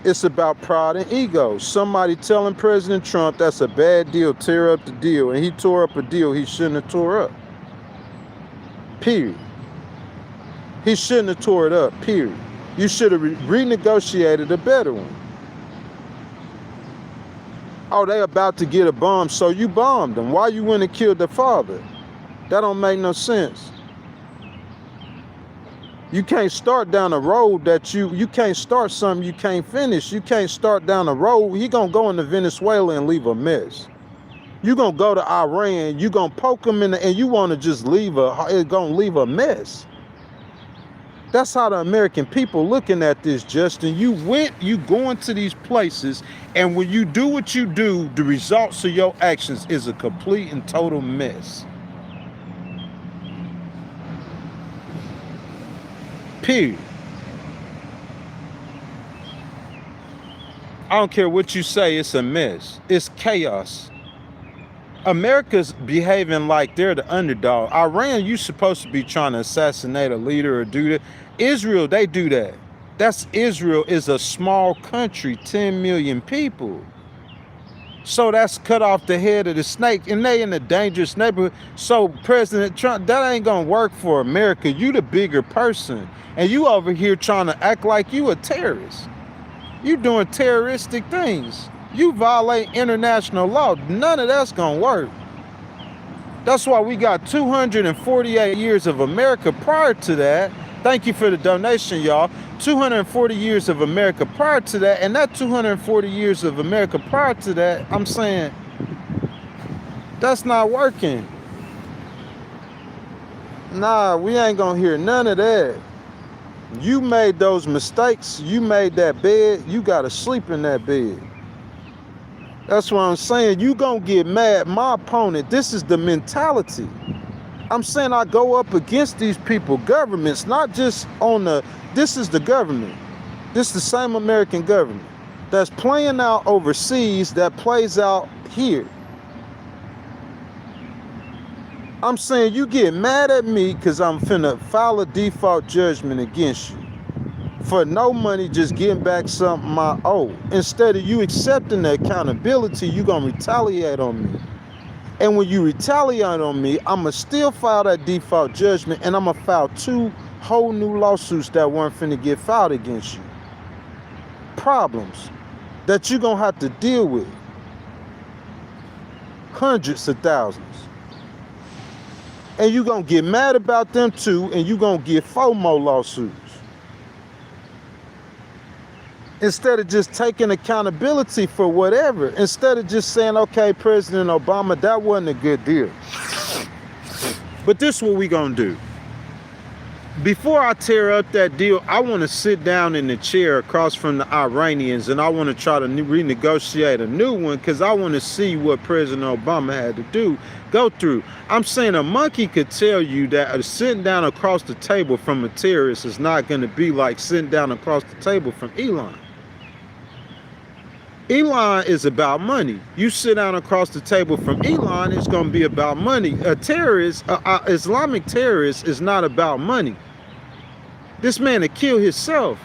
[SPEAKER 1] It's about pride and ego. Somebody telling President Trump that's a bad deal, tear up the deal, and he tore up a deal he shouldn't have tore up. Period. He shouldn't have tore it up, period. You should have renegotiated a better one. Oh, they about to get a bomb, so you bombed them. Why you went and killed the father? That don't make no sense. You can't start down a road that you can't start something you can't finish. You can't start down a road. He gonna go into Venezuela and leave a mess. You gonna go to Iran, you gonna poke them in the, and you wanna just it's gonna leave a mess. That's how the American people looking at this, Justin. You going to these places, and when you do what you do, the results of your actions is a complete and total mess. Period. I don't care what you say, it's a mess. It's chaos. America's behaving like they're the underdog. Iran, you supposed to be trying to assassinate a leader or do that. Israel, they do that. Israel is a small country, 10 million people. So that's cut off the head of the snake, and they in a dangerous neighborhood. So President Trump, that ain't gonna work for America. You the bigger person, and you over here trying to act like you a terrorist. You doing terroristic things. You violate international law. None of that's gonna work. That's why we got 248 years of America prior to that. Thank you for the donation, y'all. 240 years of America prior to that, and that 240 years of America prior to that, I'm saying, that's not working. Nah, we ain't gonna hear none of that. You made those mistakes, you made that bed, you gotta sleep in that bed. That's what I'm saying. You gonna get mad. My opponent, this is the mentality. I'm saying I go up against these people, governments, not just on this is the government. This is the same American government that's playing out overseas that plays out here. I'm saying you get mad at me because I'm finna file a default judgment against you for no money, just getting back something I owe. Instead of you accepting the accountability, you gonna retaliate on me. And when you retaliate on me, I'ma still file that default judgment, and I'ma file 2 whole new lawsuits that weren't finna get filed against you. Problems that you're gonna have to deal with. Hundreds of thousands. And you're gonna get mad about them too, and you're gonna get 4 more lawsuits. Instead of just taking accountability for whatever, instead of just saying, okay, President Obama, that wasn't a good deal. But this is what we gonna do. Before I tear up that deal, I wanna sit down in the chair across from the Iranians, and I wanna try to renegotiate a new one, because I wanna see what President Obama had to go through. I'm saying a monkey could tell you that sitting down across the table from a terrorist is not gonna be like sitting down across the table from Elon. Elon is about money. You sit down across the table from Elon, it's going to be about money. A terrorist, Islamic terrorist, is not about money. This man had killed himself.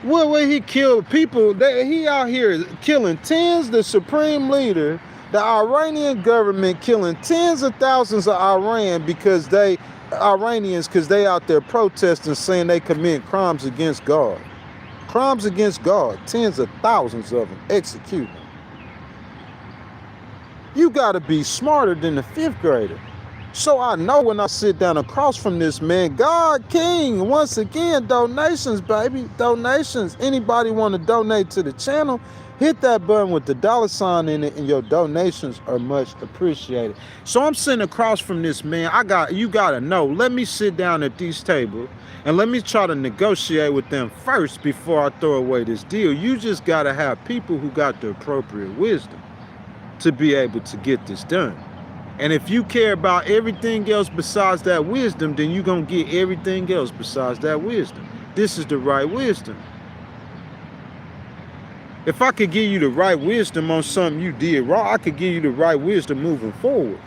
[SPEAKER 1] Well, when he killed people, he out here killing tens, the supreme leader, the Iranian government killing tens of thousands of Iranians because they out there protesting, saying they commit crimes against God. Crimes against God, tens of thousands of them executed. You got to be smarter than the 5th grader. So I know when I sit down across from this man, God King, once again, donations, baby, donations. Anybody want to donate to the channel, hit that button with the $ in it, and your donations are much appreciated. So I'm sitting across from this man. You gotta know, let me sit down at these tables and let me try to negotiate with them first before I throw away this deal. You just gotta have people who got the appropriate wisdom to be able to get this done. And if you care about everything else besides that wisdom, then you're going to get everything else besides that wisdom. This is the right wisdom. If I could give you the right wisdom on something you did wrong, I could give you the right wisdom moving forward.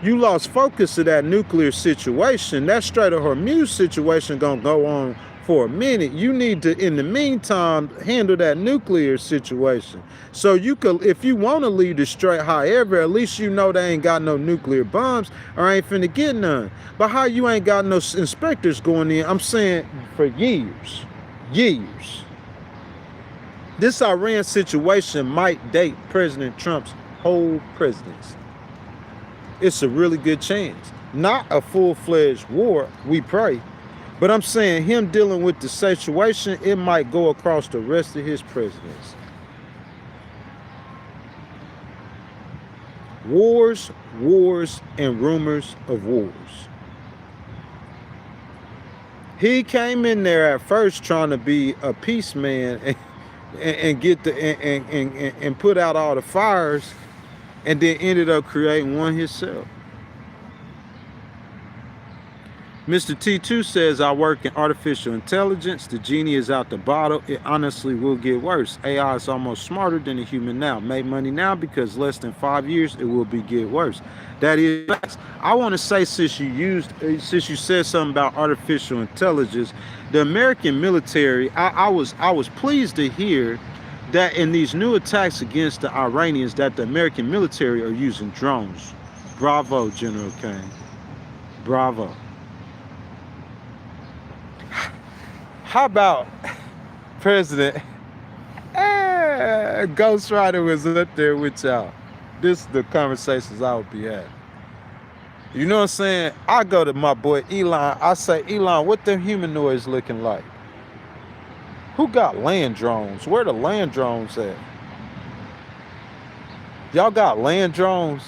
[SPEAKER 1] You lost focus of that nuclear situation. That Strait of Hormuz situation going to go on for a minute. You need to, in the meantime, handle that nuclear situation. So you could, if you want to leave the strait, however, at least you know they ain't got no nuclear bombs or ain't finna get none. But how you ain't got no inspectors going in? I'm saying for years. This Iran situation might date President Trump's whole presidency. It's a really good chance. Not a full-fledged war, we pray. But I'm saying him dealing with the situation, it might go across the rest of his presidency. Wars, and rumors of wars. He came in there at first trying to be a peace man and get the and put out all the fires, and then ended up creating one himself. Mr. T2 says, I work in artificial intelligence. The genie is out the bottle. It honestly will get worse. AI is almost smarter than a human now. Make money now because less than 5 years, it will get worse. That is facts. I want to say, since you said something about artificial intelligence, the American military, I was pleased to hear that in these new attacks against the Iranians, that the American military are using drones. Bravo, General Kane. Bravo. How about President Ghost Rider was up there with y'all? This is the conversations I would be having. You know what I'm saying? I go to my boy Elon. I say, Elon, what them humanoids looking like? Who got land drones? Where the land drones at? Y'all got land drones?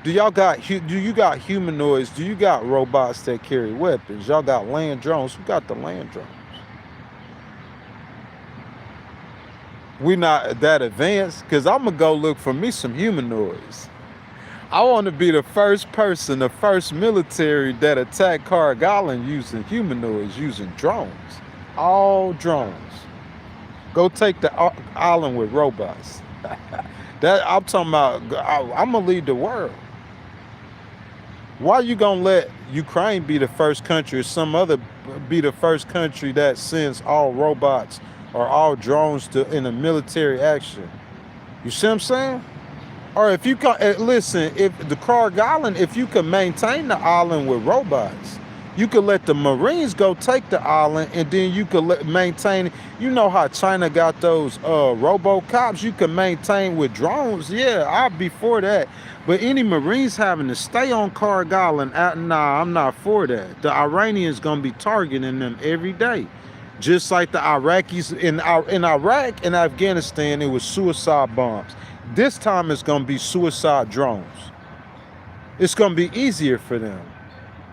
[SPEAKER 1] Do you got humanoids? Do you got robots that carry weapons? Y'all got land drones? Who got the land drones? We not that advanced, because I'm going to go look for me some humanoids. I want to be the first person, the first military that attacked Cartel using humanoids, using drones. All drones. Go take the island with robots. That I'm talking about, I'm going to lead the world. Why you going to let Ukraine be the first country or some other be the first country that sends all robots or all drones in a military action? You see what I'm saying? Or if you can, listen, if the Cartel, if you can maintain the island with robots, you could let the Marines go take the island, and then you could maintain. You know how China got those robo-cops you can maintain with drones? Yeah, I'd be for that. But any Marines having to stay on Cartel, nah, I'm not for that. The Iranians gonna be targeting them every day. Just like the Iraqis in Iraq and Afghanistan, it was suicide bombs. This time it's going to be suicide drones. It's going to be easier for them.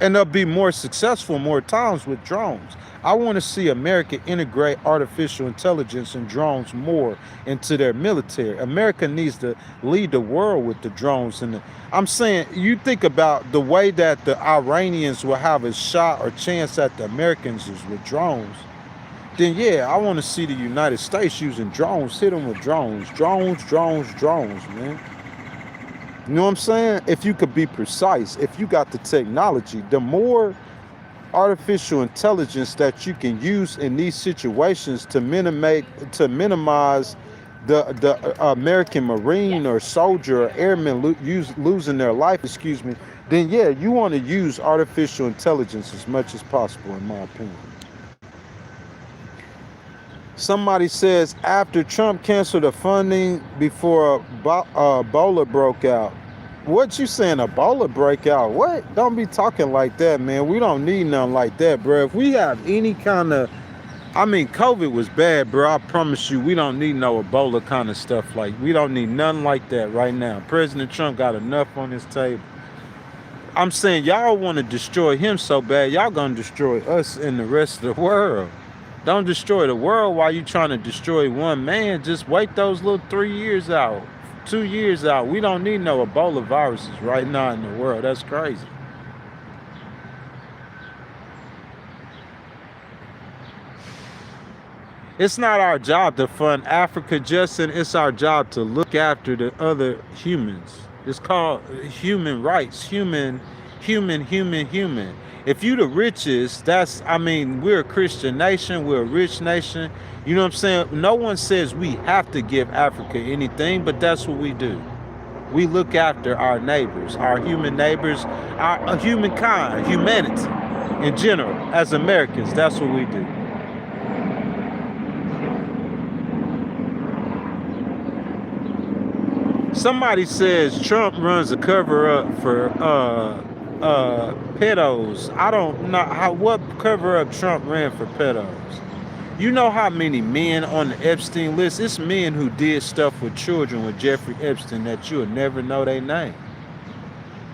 [SPEAKER 1] And they'll be more successful more times with drones. I want to see America integrate artificial intelligence and drones more into their military. America needs to lead the world with the drones. I'm saying, you think about the way that the Iranians will have a shot or chance at the Americans is with drones. Then yeah, I want to see the United States using drones. Hit them with drones, man. You know what I'm saying? If you could be precise, if you got the technology, the more artificial intelligence that you can use in these situations to minimize the American Marine or soldier or airman losing their life, then yeah, you want to use artificial intelligence as much as possible, in my opinion. Somebody says, after Trump canceled the funding before Ebola broke out, What you saying, Ebola breakout? What? Don't be talking like that, man. We don't need nothing like that, bro. If we have any kind of, I mean, COVID was bad, bro. I promise you, we don't need no Ebola kind of stuff. Like, we don't need nothing like that right now. President Trump got enough on his table. I'm saying y'all want to destroy him so bad, y'all gonna destroy us and the rest of the world. Don't destroy the world while you trying to destroy one man. Just wait those little 3 years out, 2 years out. We don't need no Ebola viruses right now in the world. That's crazy. It's not our job to fund Africa, Justin. It's our job to look after the other humans. It's called human rights. Human. If you the richest, that's, I mean, we're a Christian nation. We're a rich nation. You know what I'm saying? No one says we have to give Africa anything, but that's what we do. We look after our neighbors, our human neighbors, our humankind, humanity in general. As Americans, that's what we do. Somebody says Trump runs a cover up for pedos. I don't know what cover up Trump ran for pedos. You know how many men on the Epstein list? It's men who did stuff with children with Jeffrey Epstein that you'll never know their name.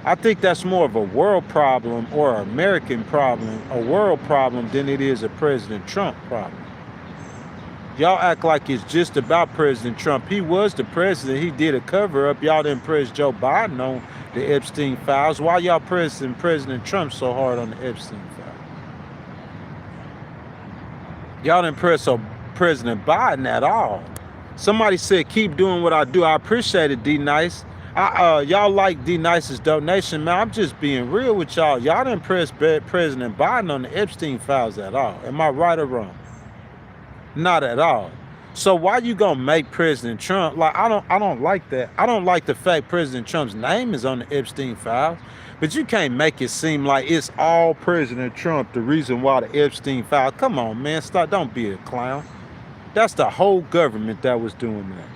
[SPEAKER 1] I think that's more of a world problem or an American problem, a world problem, than it is a President Trump problem. Y'all act like it's just about President Trump. He was the president. He did a cover-up. Y'all didn't press Joe Biden on the Epstein files. Why y'all pressing President Trump so hard on the Epstein files? Y'all didn't press President Biden at all. Somebody said, keep doing what I do. I appreciate it, D-Nice. Y'all like D-Nice's donation, man. I'm just being real with y'all. Y'all didn't press President Biden on the Epstein files at all. Am I right or wrong? Not at all. So why you gonna make President Trump, like, I don't like that. I don't like the fact President Trump's name is on the Epstein files, but you can't make it seem like it's all President Trump the reason why the Epstein file. Come on, man, stop. Don't be a clown. That's the whole government that was doing that.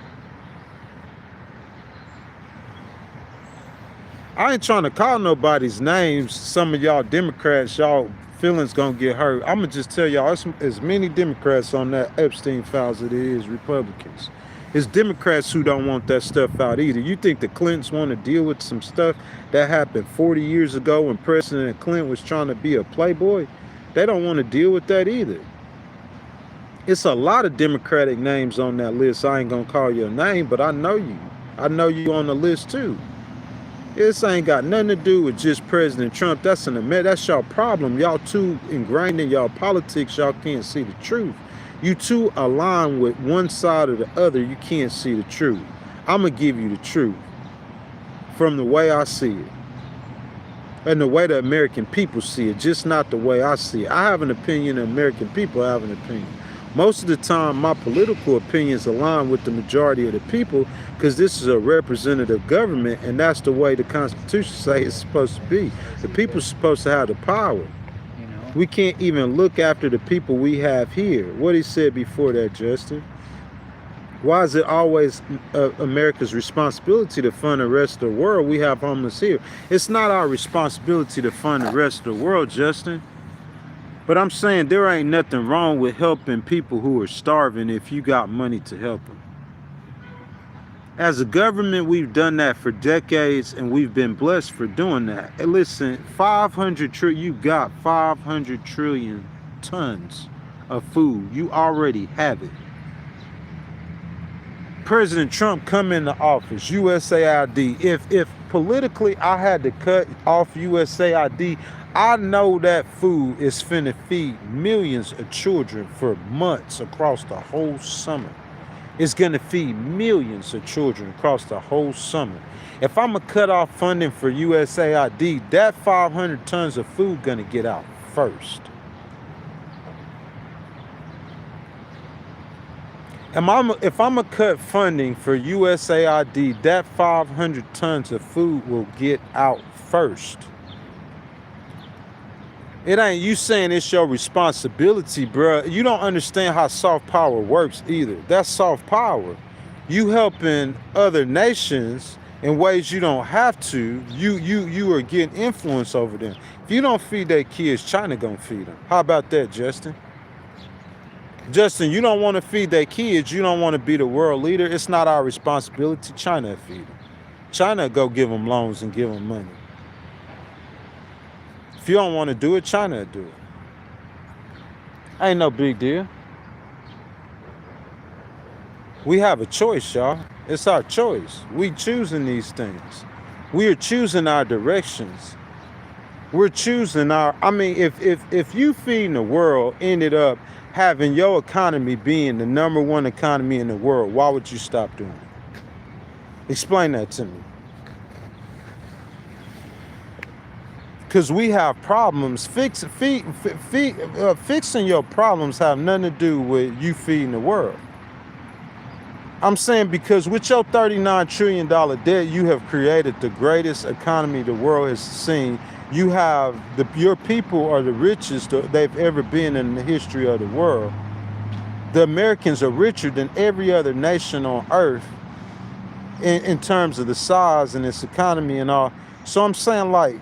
[SPEAKER 1] I ain't trying to call nobody's names. Some of y'all Democrats, y'all feelings gonna get hurt. I'm gonna just tell y'all, it's as many Democrats on that Epstein files as it is Republicans. It's Democrats who don't want that stuff out either. You think the Clintons want to deal with some stuff that happened 40 years ago when President Clinton was trying to be a playboy? They don't want to deal with that either. It's a lot of Democratic names on that list. I ain't gonna call your name, but I know you. I know you on the list too. This ain't got nothing to do with just President Trump. That's y'all problem. Y'all too ingrained in y'all politics. Y'all can't see the truth. You too align with one side or the other. You can't see the truth. I'm going to give you the truth from the way I see it. And the way the American people see it, just not the way I see it. I have an opinion, the American people have an opinion. Most of the time, my political opinions align with the majority of the people because this is a representative government, and that's the way the Constitution says it's supposed to be. The people are supposed to have the power. We can't even look after the people we have here. What he said before that, Justin? Why is it always America's responsibility to fund the rest of the world? We have homeless here. It's not our responsibility to fund the rest of the world, Justin. But I'm saying there ain't nothing wrong with helping people who are starving if you got money to help them. As a government, we've done that for decades, and we've been blessed for doing that. And listen, you got 500 trillion tons of food. You already have it. President Trump come into office, USAID. If politically I had to cut off USAID, I know that food is finna feed millions of children for months across the whole summer. It's gonna feed millions of children across the whole summer. If I'm gonna cut off funding for USAID, that 500 tons of food gonna get out first. If I'm gonna cut funding for USAID, that 500 tons of food will get out first. It ain't you saying it's your responsibility, bruh. You don't understand how soft power works either. That's soft power. You helping other nations in ways you don't have to. You are getting influence over them. If you don't feed their kids, China gonna feed them. How about that, Justin? Justin, you don't want to feed their kids. You don't want to be the world leader. It's not our responsibility. China feed them. China go give them loans and give them money. If you don't want to do it, China do it. Ain't no big deal. We have a choice, y'all. It's our choice. We choosing these things. We are choosing our directions. We're choosing our, I mean, if you feeding the world ended up having your economy being the #1 economy in the world, why would you stop doing it? Explain that to me. Because we have problems. Fixing your problems have nothing to do with you feeding the world. I'm saying because with your $39 trillion debt, you have created the greatest economy the world has seen. You have, your people are the richest they've ever been in the history of the world. The Americans are richer than every other nation on earth in terms of the size and its economy and all. So I'm saying, like,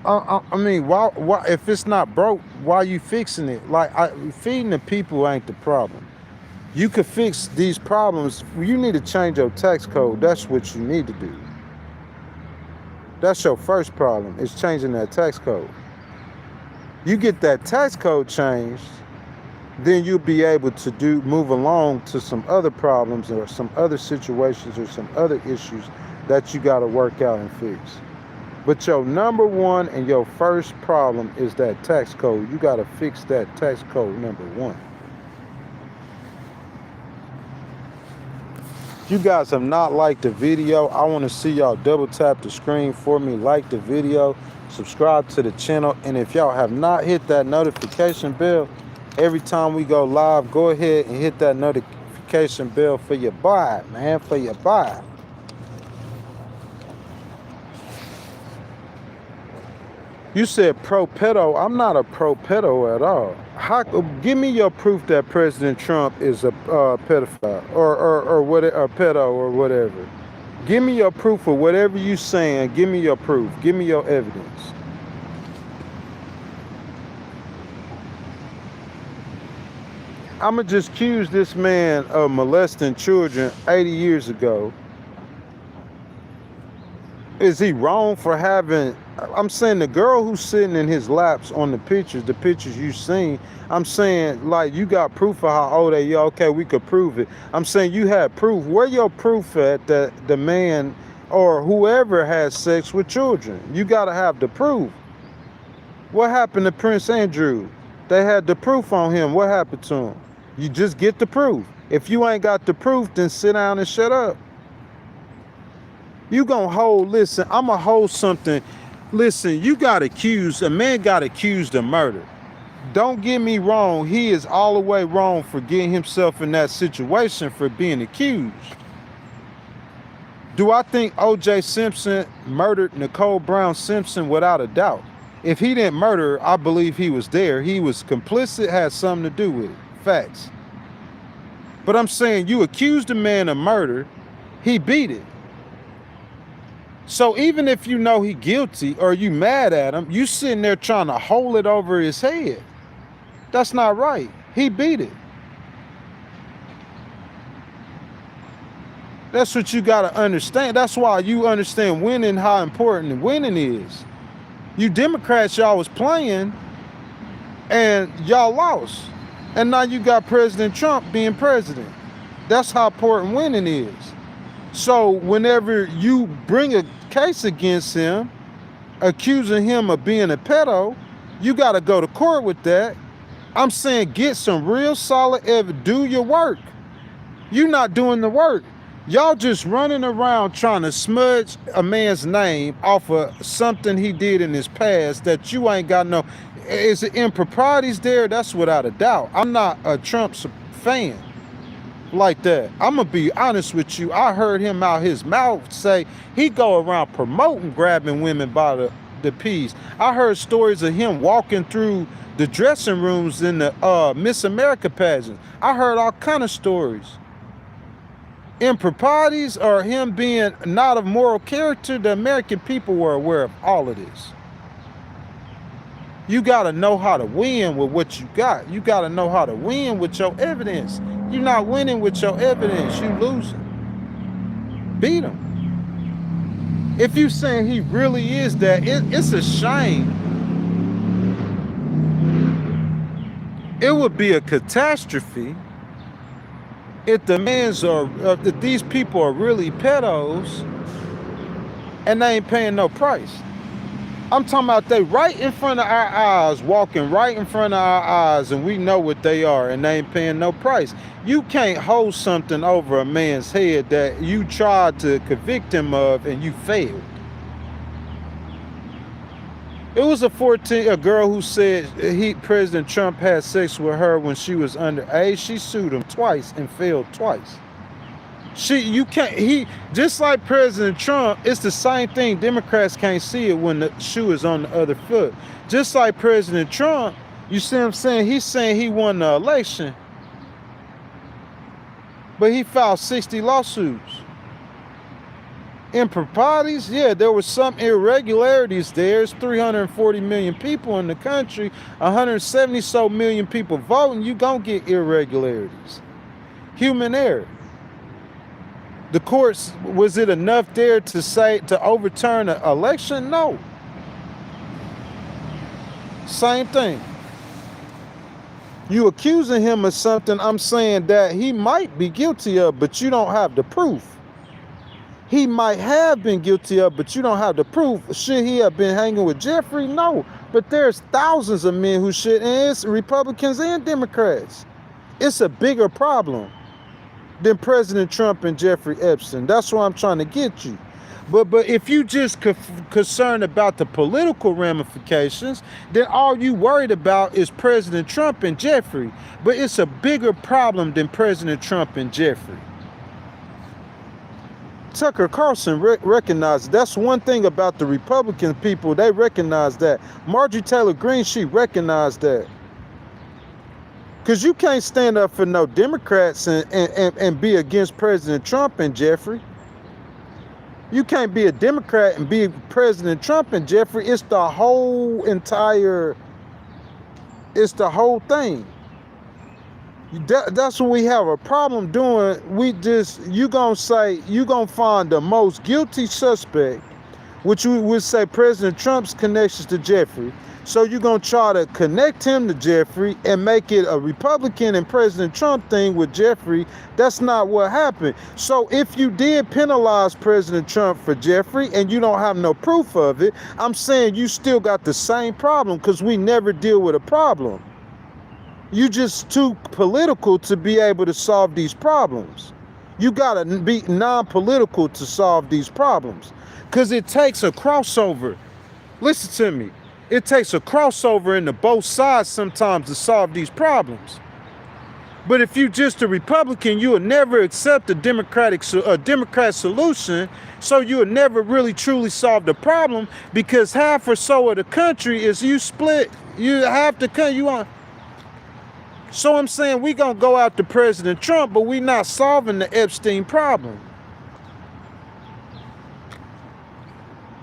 [SPEAKER 1] I mean, why if it's not broke, why are you fixing it? Like, feeding the people ain't the problem. You could fix these problems. You need to change your tax code. That's what you need to do. That's your first problem, is changing that tax code. You get that tax code changed, then you'll be able to move along to some other problems or some other situations or some other issues that you got to work out and fix. But your #1 and your first problem is that tax code. You got to fix that tax code #1. If you guys have not liked the video, I want to see y'all double tap the screen for me, like the video, subscribe to the channel, and if y'all have not hit that notification bell, every time we go live, go ahead and hit that notification bell for your buy, man, for your buy. You said pro-pedo. I'm not a pro-pedo at all. Give me your proof that President Trump is a pedophile or what, a pedo or whatever. Give me your proof of whatever you saying. Give me your proof. Give me your evidence. I'ma just accuse this man of molesting children 80 years ago. Is he wrong for having, I'm saying the girl who's sitting in his laps on the pictures you seen, I'm saying, like, you got proof of how old they are. Okay, we could prove it. I'm saying you had proof. Where your proof at that the man or whoever has sex with children? You got to have the proof. What happened to Prince Andrew? They had the proof on him. What happened to him? You just get the proof. If you ain't got the proof, then sit down and shut up. You gonna hold, listen, I'm gonna hold something. Listen, you got accused, a man got accused of murder. Don't get me wrong, he is all the way wrong for getting himself in that situation for being accused. Do I think O.J. Simpson murdered Nicole Brown Simpson? Without a doubt. If he didn't murder her, I believe he was there. He was complicit, had something to do with it. Facts. But I'm saying you accused a man of murder, he beat it. So even if you know he guilty or you mad at him, you sitting there trying to hold it over his head. That's not right. He beat it. That's what you got to understand. That's why you understand winning, how important winning is. You Democrats, y'all was playing and y'all lost. And now you got President Trump being president. That's how important winning is. So whenever you bring a case against him, accusing him of being a pedo, you got to go to court with that. I'm saying get some real solid evidence. Do your work. You're not doing the work. Y'all just running around trying to smudge a man's name off of something he did in his past that you ain't got no. Is it improprieties there? That's without a doubt. I'm not a Trump fan like that. I'm gonna be honest with you. I heard him out his mouth say he go around promoting grabbing women by the peas. I heard stories of him walking through the dressing rooms in the Miss America pageant. I heard all kind of stories. improprieties or him being not of moral character, the American people were aware of all of this. You got to know how to win with what you got. You got to know how to win with your evidence. You're not winning with your evidence. You losing. Beat him. If you saying he really is that, it's a shame. It would be a catastrophe if the mans are, if these people are really pedos and they ain't paying no price. I'm talking about they right in front of our eyes, walking right in front of our eyes, and we know what they are, and they ain't paying no price. You can't hold something over a man's head that you tried to convict him of and you failed. It was a girl who said President Trump had sex with her when she was underage. She sued him twice and failed twice. Just like President Trump, it's the same thing. Democrats can't see it when the shoe is on the other foot. Just like President Trump, you see what I'm saying? He's saying he won the election, but he filed 60 lawsuits. Improprieties, yeah, there were some irregularities there. There's 340 million people in the country, 170 so million people voting. You gonna get irregularities. Human error. The courts, was it enough there to overturn an election? No. Same thing. You accusing him of something, I'm saying that he might be guilty of, but you don't have the proof. He might have been guilty of, but you don't have the proof. Should he have been hanging with Jeffrey? No. But there's thousands of men who should, and it's Republicans and Democrats. It's a bigger problem than President Trump and Jeffrey Epstein. That's what I'm trying to get you. But if you just concerned about the political ramifications, then all you worried about is President Trump and Jeffrey. But it's a bigger problem than President Trump and Jeffrey. Tucker Carlson recognized that's one thing about the Republican people. They recognize that. Marjorie Taylor Greene, she recognized that. Because you can't stand up for no Democrats and be against President Trump and Jeffrey. You can't be a Democrat and be President Trump and Jeffrey. It's the whole thing. That's what we have a problem doing. You gonna find the most guilty suspect, which we would say President Trump's connections to Jeffrey. So you're going to try to connect him to Jeffrey and make it a Republican and President Trump thing with Jeffrey. That's not what happened. So if you did penalize President Trump for Jeffrey and you don't have no proof of it, I'm saying you still got the same problem because we never deal with a problem. You just too political to be able to solve these problems. You got to be non-political to solve these problems because it takes a crossover. Listen to me. It takes a crossover into both sides sometimes to solve these problems. But if you're just a Republican, you will never accept a Democrat solution, so you will never really truly solve the problem because half or so of the country is you split. You have to cut you on. So I'm saying we gonna go after President Trump, but we not solving the Epstein problem.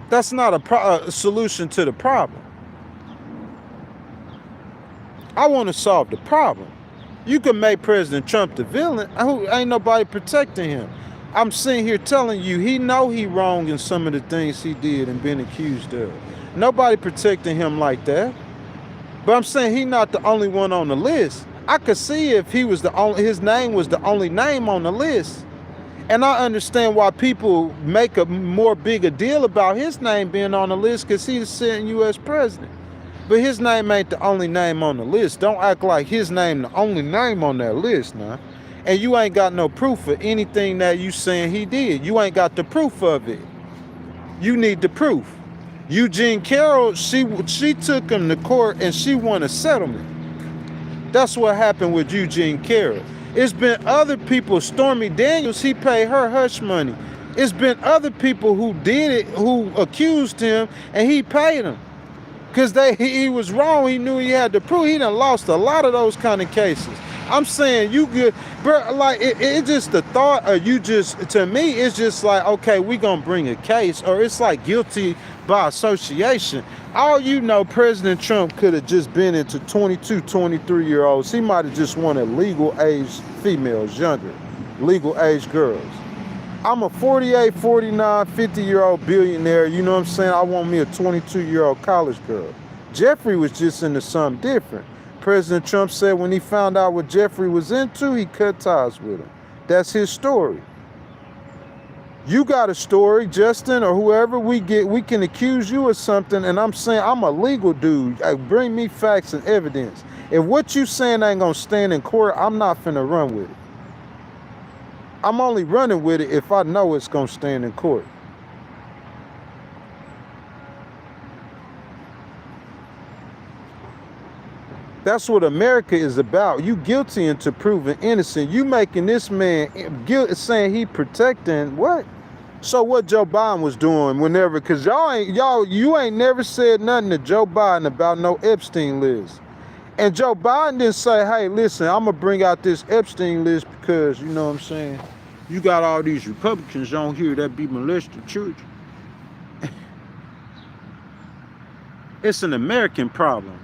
[SPEAKER 1] That's not a solution to the problem. I want to solve the problem. You can make President Trump the villain. Ain't nobody protecting him. I'm sitting here telling you, he know he wrong in some of the things he did and been accused of. Nobody protecting him like that. But I'm saying he not the only one on the list. I could see if his name was the only name on the list. And I understand why people make a more bigger deal about his name being on the list because he's the sitting U.S. president. But his name ain't the only name on the list. Don't act like his name the only name on that list now. And you ain't got no proof of anything that you saying he did. You ain't got the proof of it. You need the proof. Eugene Carroll, she took him to court and she won a settlement. That's what happened with Eugene Carroll. It's been other people, Stormy Daniels, he paid her hush money. It's been other people who did it, who accused him, and he paid them. Because he was wrong, he knew he had to prove. He done lost a lot of those kind of cases. I'm saying you get, bro. Like it just the thought, or you just to me, it's just like, okay, we gonna bring a case, or it's like guilty by association. All you know, President Trump could have just been into 22, 23-year-olds. He might have just wanted legal age females, younger, legal age girls. I'm a 48, 49, 50-year-old billionaire. You know what I'm saying? I want me a 22-year-old college girl. Jeffrey was just into something different. President Trump said when he found out what Jeffrey was into, he cut ties with him. That's his story. You got a story, Justin, or whoever we can accuse you of something, and I'm saying I'm a legal dude. Bring me facts and evidence. If what you saying ain't gonna stand in court, I'm not finna run with it. I'm only running with it if I know it's gonna stand in court. That's what America is about. You guilty until proven innocent. You making this man guilty, saying he protecting what? So what Joe Biden was doing whenever, cause you ain't never said nothing to Joe Biden about no Epstein list. And Joe Biden didn't say, hey, listen, I'm gonna bring out this Epstein list because, you know what I'm saying, you got all these Republicans on here that be molesting children. It's an American problem.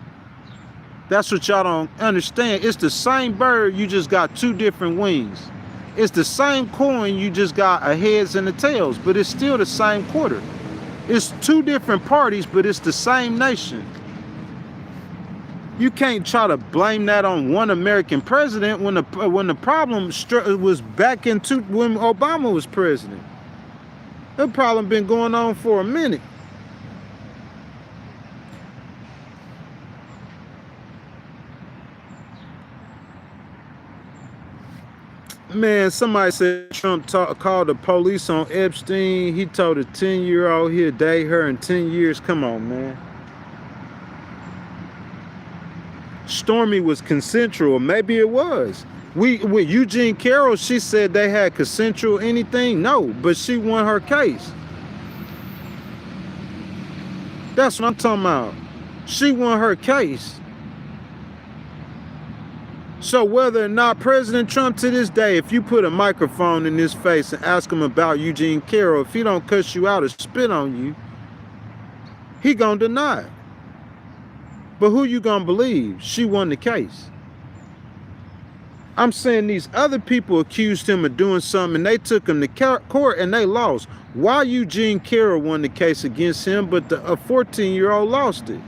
[SPEAKER 1] That's what y'all don't understand. It's the same bird, you just got two different wings. It's the same coin, you just got a heads and a tails, but it's still the same quarter. It's two different parties, but it's the same nation. You can't try to blame that on one American president when the problem was back when Obama was president. The problem been going on for a minute. Man, somebody said Trump called the police on Epstein. He told a 10-year-old he'll date her in 10 years. Come on, man. Stormy was consensual. Maybe it was. With Eugene Carroll, she said they had consensual anything. No, but she won her case. That's what I'm talking about. She won her case. So whether or not President Trump to this day, if you put a microphone in his face and ask him about Eugene Carroll, if he don't cuss you out or spit on you, he gonna deny it. But who you gonna believe? She won the case. I'm saying these other people accused him of doing something and they took him to court and they lost. Why Eugene Carroll won the case against him, but a 14-year-old lost it?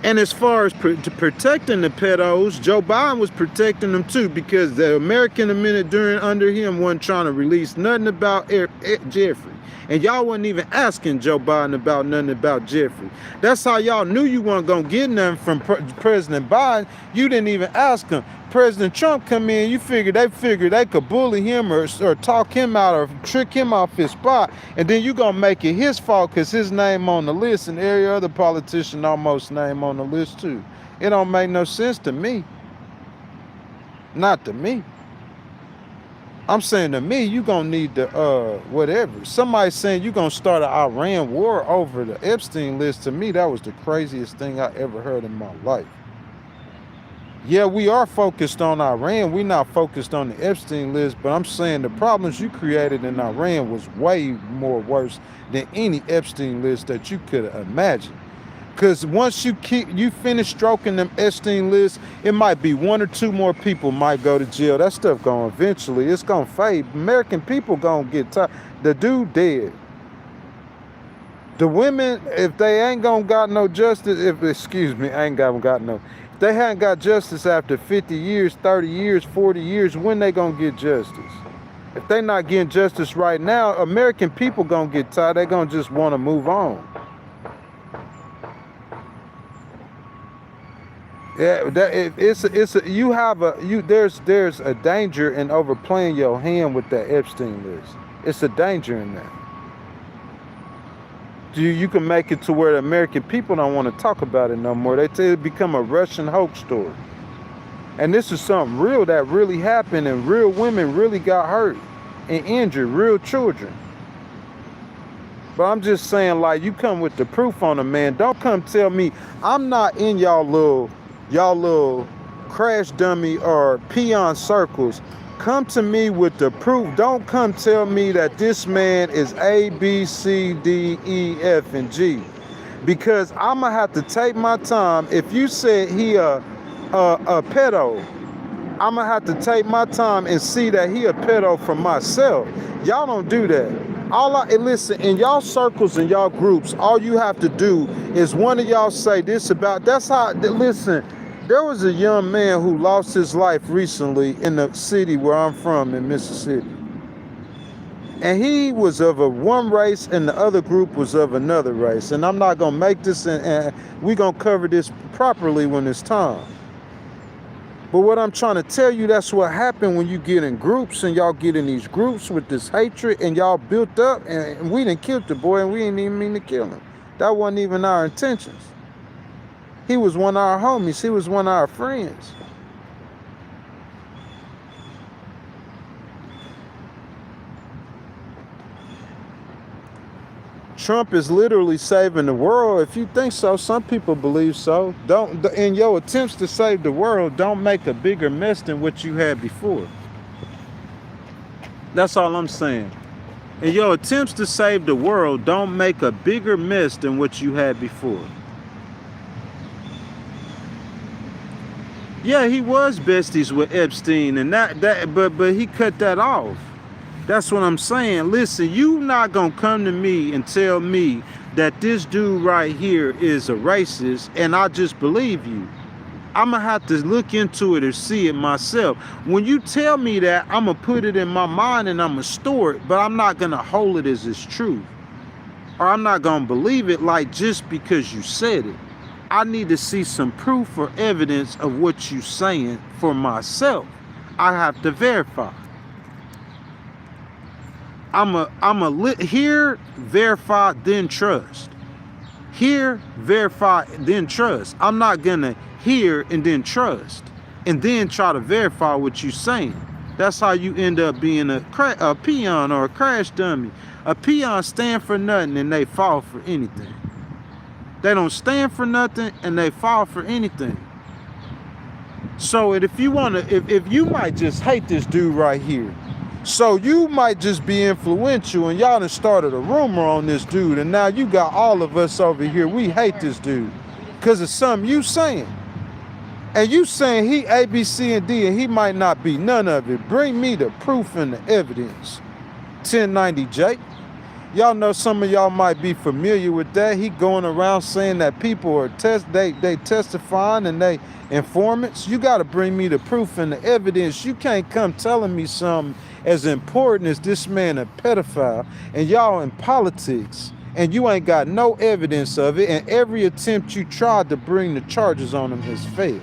[SPEAKER 1] And as far as protecting the pedos, Joe Biden was protecting them too, because the American administration under him wasn't trying to release nothing about Jeffrey. And y'all wasn't even asking Joe Biden about nothing about Jeffrey. That's how y'all knew you weren't going to get nothing from President Biden. You didn't even ask him. President Trump come in, they figured they could bully him or talk him out or trick him off his spot. And then you going to make it his fault because his name on the list and every other politician almost name on the list too. It don't make no sense to me. Not to me. I'm saying to me, you gonna need the whatever. Somebody saying you gonna start an Iran war over the Epstein list. To me, that was the craziest thing I ever heard in my life. Yeah, we are focused on Iran. We're not focused on the Epstein list, but I'm saying the problems you created in Iran was way more worse than any Epstein list that you could imagine. Because once you finish stroking them Epstein lists, it might be one or two more people might go to jail. That stuff going eventually, it's going to fade. American people going to get tired. The dude dead. The women, if they ain't going to got no justice, if they hadn't got justice after 50 years, 30 years, 40 years, when they going to get justice? If they not getting justice right now, American people going to get tired. They going to just want to move on. Yeah, there's a danger in overplaying your hand with that Epstein list. It's a danger in that. You can make it to where the American people don't want to talk about it no more. They tell it become a Russian hoax story. And this is something real that really happened, and real women really got hurt and injured, real children. But I'm just saying, like, you come with the proof on it, man. Don't come tell me I'm not in y'all little crash dummy or peon circles. Come to me with the proof. Don't come tell me that this man is A, B, C, D, E, F, and G. Because I'm going to have to take my time. If you said he a pedo, I'm going to have to take my time and see that he a pedo for myself. Y'all don't do that. Listen, in y'all circles and y'all groups, all you have to do is one of y'all say this about, listen, there was a young man who lost his life recently in the city where I'm from in Mississippi. And he was of one race and the other group was of another race. And I'm not going to make this, and we're going to cover this properly when it's time. But what I'm trying to tell you, that's what happened when you get in groups and y'all get in these groups with this hatred and y'all built up, and we didn't kill the boy and we didn't even mean to kill him. That wasn't even our intentions. He was one of our homies. He was one of our friends. Trump is literally saving the world. If you think so, some people believe so. In your attempts to save the world, don't make a bigger mess than what you had before. That's all I'm saying. In your attempts to save the world, don't make a bigger mess than what you had before. Yeah, he was besties with Epstein, and but he cut that off. That's what I'm saying. Listen, you not gonna come to me and tell me that this dude right here is a racist and I just believe you. I'm gonna have to look into it or see it myself. When you tell me that, I'm gonna put it in my mind and I'm gonna store it, but I'm not gonna hold it as its truth. Or I'm not gonna believe it like just because you said it. I need to see some proof or evidence of what you're saying for myself. I have to verify. Hear, verify, then trust. Hear, verify, then trust. I'm not gonna hear and then trust and then try to verify what you're saying. That's how you end up being a peon or a crash dummy. A peon stand for nothing and they fall for anything. They don't stand for nothing and they fall for anything. So if you might just hate this dude right here. So you might just be influential and y'all done started a rumor on this dude, and now you got all of us over here. We hate this dude because of something you saying. And you saying he A, B, C, and D, and he might not be none of it. Bring me the proof and the evidence. 1090J. Y'all know some of y'all might be familiar with that. He going around saying that people are they testifying and they informants. You got to bring me the proof and the evidence. You can't come telling me something as important as this man a pedophile and y'all in politics and you ain't got no evidence of it, and every attempt you tried to bring the charges on him has failed.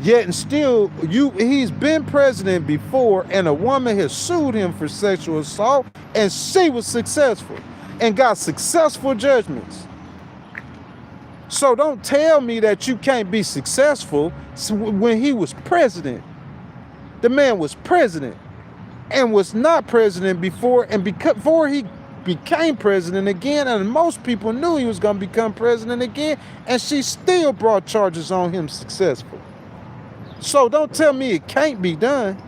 [SPEAKER 1] Yet and still, he's been president before and a woman has sued him for sexual assault and she was successful and got successful judgments. So don't tell me that you can't be successful when he was president. The man was president and was not president before, and before he became president again, and most people knew he was going to become president again, and she still brought charges on him successful. So don't tell me it can't be done.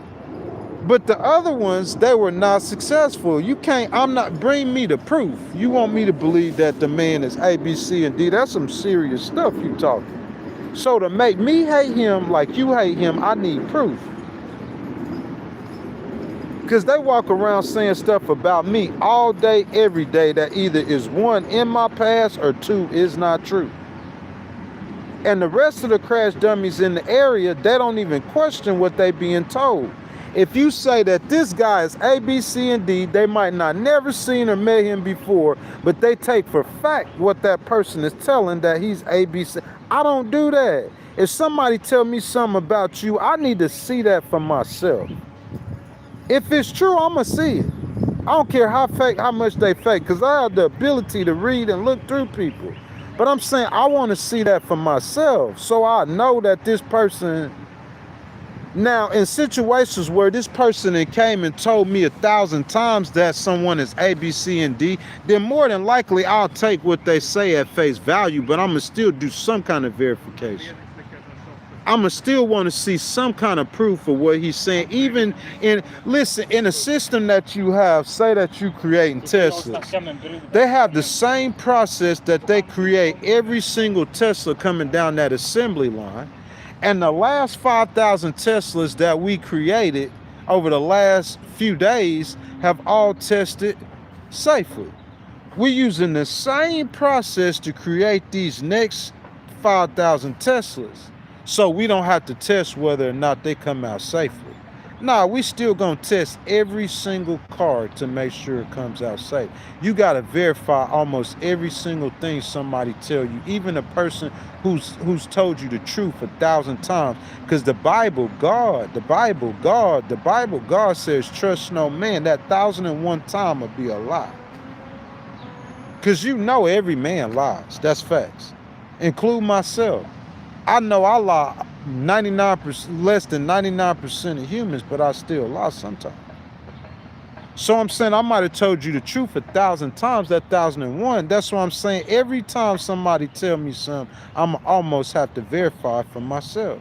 [SPEAKER 1] But the other ones, they were not successful. You can't, bring me the proof. You want me to believe that the man is A, B, C, and D. That's some serious stuff you talking. So to make me hate him like you hate him, I need proof. Because they walk around saying stuff about me all day, every day that either is one, in my past, or two, is not true. And the rest of the crash dummies in the area, they don't even question what they being told. If you say that this guy is A, B, C, and D, they might not never seen or met him before, but they take for fact what that person is telling, that he's A, B, C. I don't do that. If somebody tell me something about you, I need to see that for myself. If it's true, I'm going to see it. I don't care how much they fake, because I have the ability to read and look through people. But I'm saying I want to see that for myself, so I know that this person Now, in situations where this person then came and told me 1,000 times that someone is A, B, C, and D, then more than likely I'll take what they say at face value, but I'm going to still do some kind of verification. I'm going to still want to see some kind of proof of what he's saying. Even listen, in a system that you have, say that you creating Teslas, they have the same process that they create every single Tesla coming down that assembly line. And the last 5,000 Teslas that we created over the last few days have all tested safely. We're using the same process to create these next 5,000 Teslas. So we don't have to test whether or not they come out safely. Nah, we still gonna test every single car to make sure it comes out safe. You gotta verify almost every single thing somebody tell you, even a person who's told you the truth 1,000 times. Because the Bible, God says, trust no man. That 1,001 time will be a lie. Because you know every man lies. That's facts. Include myself. I know I lie 99%, less than 99% of humans, but I still lie sometimes. So I'm saying I might have told you the truth 1,000 times, that 1,001. That's what I'm saying. Every time somebody tell me something, I'm almost have to verify for myself.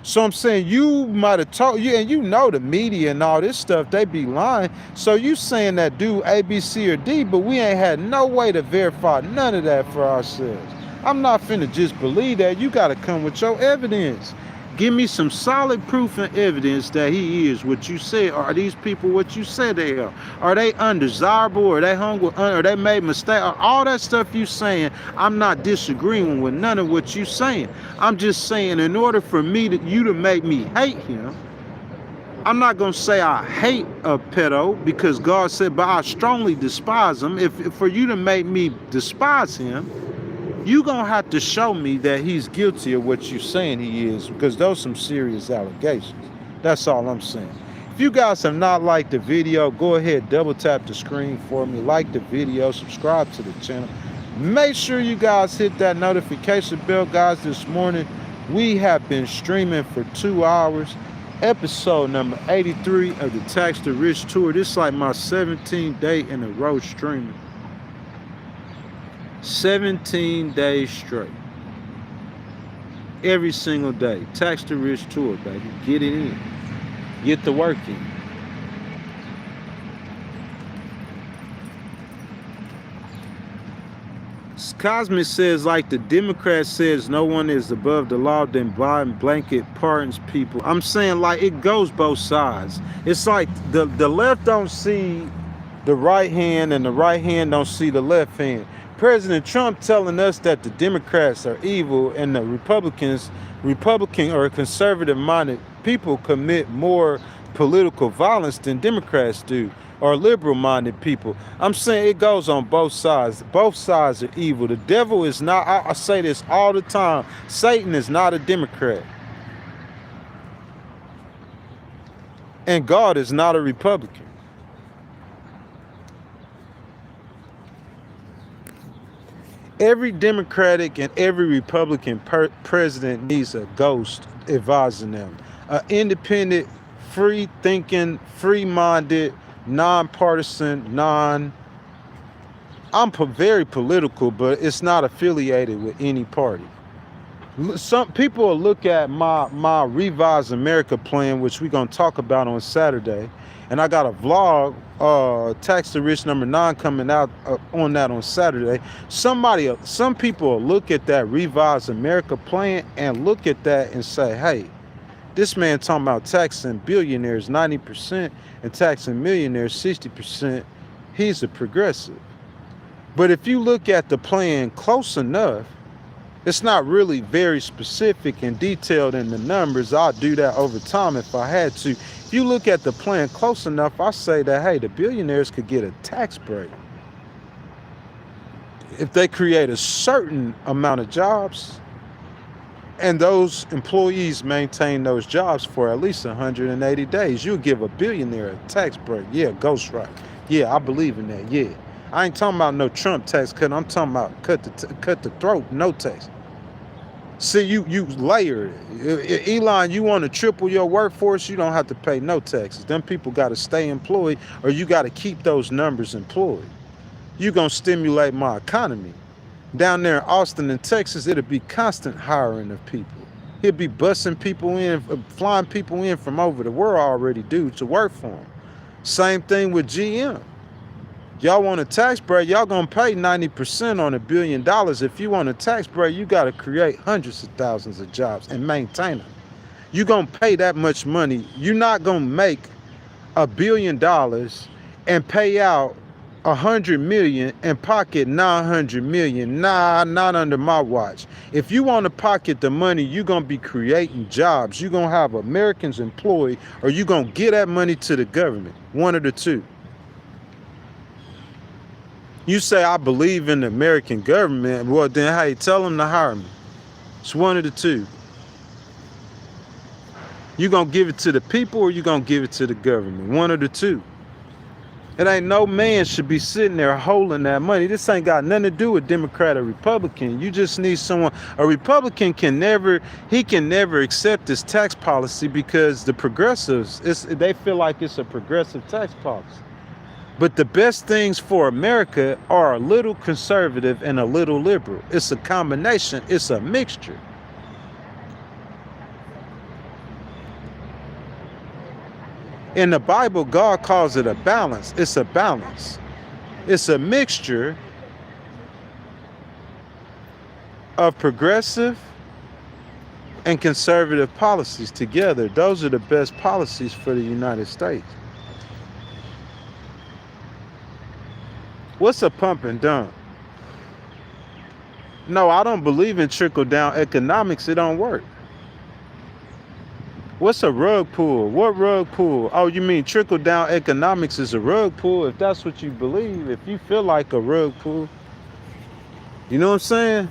[SPEAKER 1] So I'm saying you might have told you, and you know the media and all this stuff, they be lying. So you saying that dude A, B, C, or D, but we ain't had no way to verify none of that for ourselves. I'm not finna just believe that. You gotta come with your evidence. Give me some solid proof and evidence that he is what you said. Are these people what you said they are? Are they undesirable? Are they hungry? Are they made mistakes? All that stuff you saying, I'm not disagreeing with none of what you saying. I'm just saying in order for you to make me hate him, I'm not going to say I hate a pedo because God said, but I strongly despise him. If for you to make me despise him, you're going to have to show me that he's guilty of what you're saying he is, because those are some serious allegations. That's all I'm saying. If you guys have not liked the video, go ahead, double tap the screen for me. Like the video, subscribe to the channel. Make sure you guys hit that notification bell, guys. This morning, we have been streaming for 2 hours. Episode number 83 of the Tax the Rich Tour. This is like my 17th day in a row streaming. 17 days straight. Every single day. Tax the Rich Tour, baby. Get it in. Get the work in. Cosmic says, like the Democrat says, no one is above the law, then Biden blanket pardons people. I'm saying like it goes both sides. It's like the left don't see the right hand and the right hand don't see the left hand. President Trump telling us that the Democrats are evil and the Republican or conservative-minded people commit more political violence than Democrats do, or liberal-minded people. I'm saying it goes on both sides. Both sides are evil. The devil is not, I say this all the time, Satan is not a Democrat. And God is not a Republican. Every Democratic and every Republican president needs a ghost advising them. An independent, free-thinking, free-minded, nonpartisan, I'm very political, but it's not affiliated with any party. Some people will look at my Revised America plan, which we're going to talk about on Saturday. And I got a vlog, Tax the Rich number 9 coming out on that on Saturday. Some people will look at that Revised America plan and look at that and say, hey, this man talking about taxing billionaires 90% and taxing millionaires 60%. He's a progressive. But if you look at the plan close enough, it's not really very specific and detailed in the numbers. I'll do that over time if I had to. If you look at the plan close enough, I say that, hey, the billionaires could get a tax break if they create a certain amount of jobs and those employees maintain those jobs for at least 180 days. You'll give a billionaire a tax break. Yeah, ghostwrite. Yeah, I believe in that. Yeah. I ain't talking about no Trump tax cut. I'm talking about cut the throat, no tax. See, you layered it. Elon, you want to triple your workforce, you don't have to pay no taxes. Them people got to stay employed, or you got to keep those numbers employed. You gonna stimulate my economy. Down there in Austin and Texas, it'll be constant hiring of people. He'll be busing people in, flying people in from over the world already, dude, to work for him. Same thing with GM. Y'all want a tax break, y'all gonna pay 90% on $1 billion. If you want a tax break, you gotta create hundreds of thousands of jobs and maintain them. You gonna pay that much money. You're not gonna make $1 billion and pay out 100 million and pocket 900 million. Nah, not under my watch. If you want to pocket the money, you're going to be creating jobs. You're going to have Americans employed, or you're going to give that money to the government. One of the two. You say, I believe in the American government. Well, then, hey, tell them to hire me. It's one of the two. You're going to give it to the people, or you're going to give it to the government. One of the two. It ain't no man should be sitting there holding that money. This ain't got nothing to do with Democrat or Republican. You just need someone. A Republican can never accept this tax policy because the progressives, they feel like it's a progressive tax policy. But the best things for America are a little conservative and a little liberal. It's a combination. It's a mixture. In the Bible, God calls it a balance. It's a balance. It's a mixture of progressive and conservative policies together. Those are the best policies for the United States. What's a pump and dump? No, I don't believe in trickle-down economics. It don't work. What's a rug pull? What rug pull? Oh, you mean trickle-down economics is a rug pull? If that's what you believe, if you feel like a rug pull, you know what I'm saying?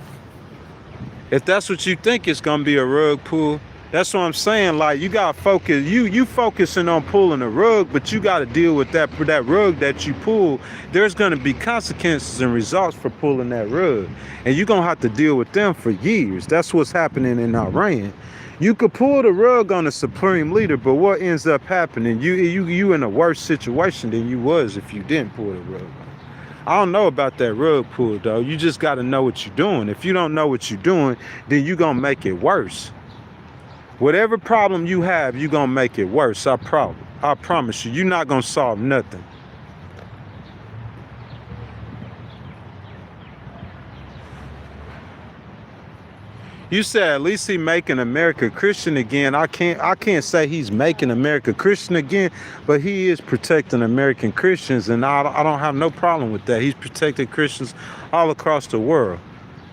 [SPEAKER 1] If that's what you think it's gonna be a rug pull, that's what I'm saying. Like, you gotta focus. You focusing on pulling a rug, but you gotta deal with that rug that you pull. There's gonna be consequences and results for pulling that rug, and you're gonna have to deal with them for years. That's what's happening in Iran. You could pull the rug on the supreme leader, but what ends up happening? You in a worse situation than you was if you didn't pull the rug. I don't know about that rug pull though. You just got to know what you're doing. If you don't know what you're doing, then you're gonna make it worse. Whatever problem you have, you're gonna make it worse. I promise you. You're not gonna solve nothing. You said at least he making America Christian again. I can't say he's making America Christian again, but he is protecting American Christians, and I don't have no problem with that. He's protecting Christians all across the world.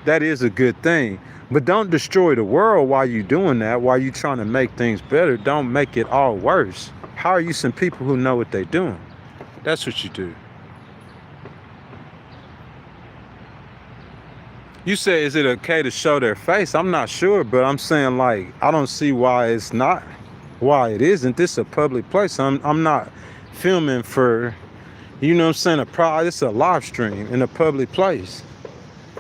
[SPEAKER 1] That is a good thing. But don't destroy the world while you're doing that, while you're trying to make things better. Don't make it all worse. Hire you some people who know what they're doing. That's what you do. You say, is it okay to show their face? I'm not sure, but I'm saying, like, I don't see why it isn't. This is a public place. I'm not filming for, you know what I'm saying, it's a live stream in a public place.